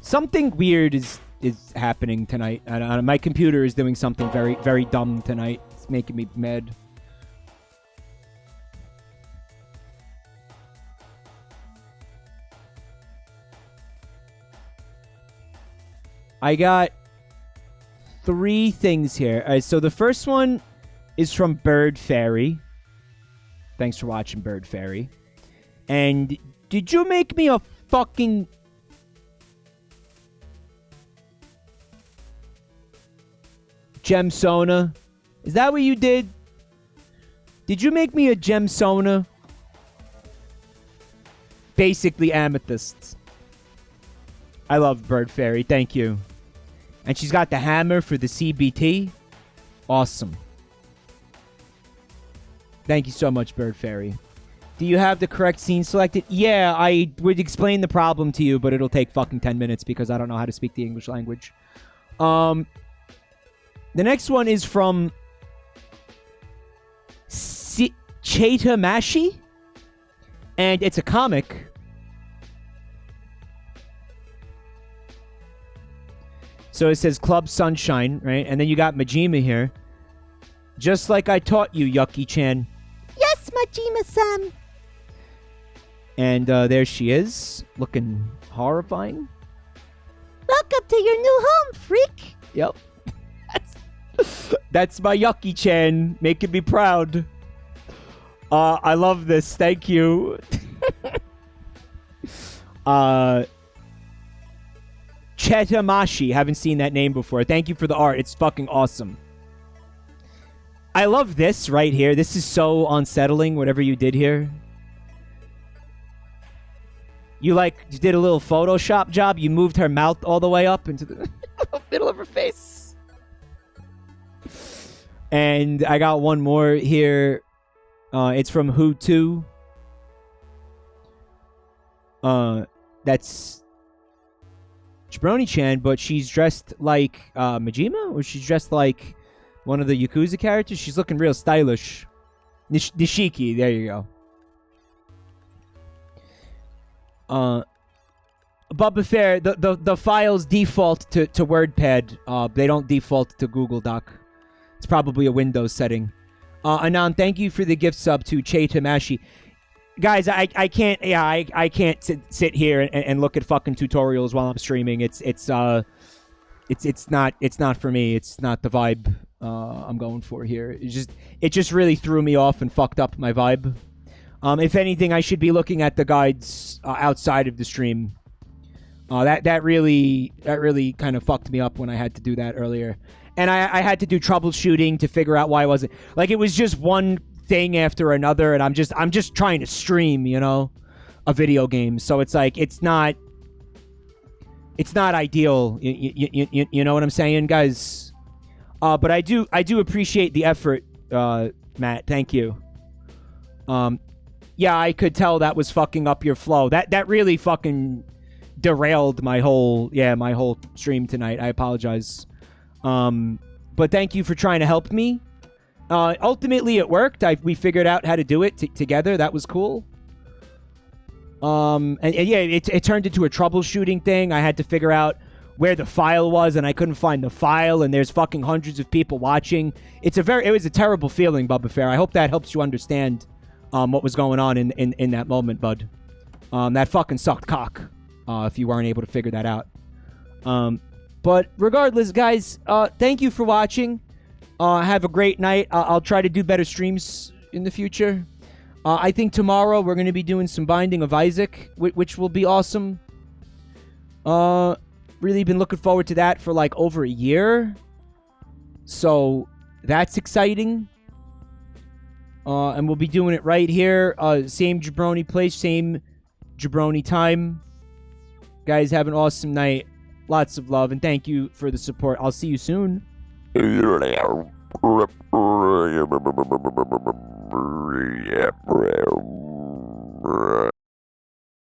Speaker 1: Something weird is happening tonight. I don't know. My computer is doing something very, very dumb tonight. It's making me mad. I got 3 things here. All right, so the first one is from Bird Fairy. Thanks for watching, Bird Fairy. And did you make me a fucking... Gemsona? Is that what you did? Did you make me a Gemsona? Basically amethysts. I love Bird Fairy. Thank you. And she's got the hammer for the CBT. Awesome. Thank you so much, Bird Fairy. Do you have the correct scene selected? Yeah, I would explain the problem to you, but it'll take fucking 10 minutes because I don't know how to speak the English language. The next one is from Chaitamashi, and it's a comic. So it says Club Sunshine, right? And then you got Majima here. Just like I taught you, Yucky-chan.
Speaker 5: Yes, Majima-san.
Speaker 1: And there she is, looking horrifying.
Speaker 5: Welcome to your new home, freak.
Speaker 1: Yep. That's my Yucky-chan, making me proud. I love this. Thank you. Chetamashi. Haven't seen that name before. Thank you for the art. It's fucking awesome. I love this right here. This is so unsettling, whatever you did here. You did a little Photoshop job. You moved her mouth all the way up into the middle of her face. And I got one more here. It's from Who To. That's Jabroni-chan, but she's dressed like Majima, or she's dressed like one of the Yakuza characters. She's looking real stylish. Nishiki, there you go. Bubba Fair, the files default to WordPad. They don't default to Google Doc. It's probably a Windows setting. Anand, thank you for the gift sub to Che Tamashi. Guys, I can't. Yeah, I can't sit here and look at fucking tutorials while I'm streaming. It's not for me. It's not the vibe I'm going for here. It just really threw me off and fucked up my vibe. If anything, I should be looking at the guides outside of the stream. That really kind of fucked me up when I had to do that earlier, and I had to do troubleshooting to figure out why I wasn't like it was just one thing after another, and I'm just trying to stream, a video game. So it's like it's not ideal. You know what I'm saying, guys? But I do appreciate the effort, Matt. Thank you. Yeah, I could tell that was fucking up your flow. That really fucking derailed my whole stream tonight. I apologize. But thank you for trying to help me. Ultimately, it worked. We figured out how to do it together. That was cool. And yeah, it turned into a troubleshooting thing. I had to figure out where the file was, and I couldn't find the file, and there's fucking hundreds of people watching. It was a terrible feeling, Bubba Fair. I hope that helps you understand what was going on in that moment, bud. That fucking sucked cock, if you weren't able to figure that out. But regardless, guys, thank you for watching. Have a great night. I'll try to do better streams in the future. I think tomorrow we're going to be doing some Binding of Isaac, which will be awesome. Really been looking forward to that for like over a year. So that's exciting. And we'll be doing it right here. Same Jabroni place, same Jabroni time. Guys, have an awesome night. Lots of love, and thank you for the support. I'll see you soon.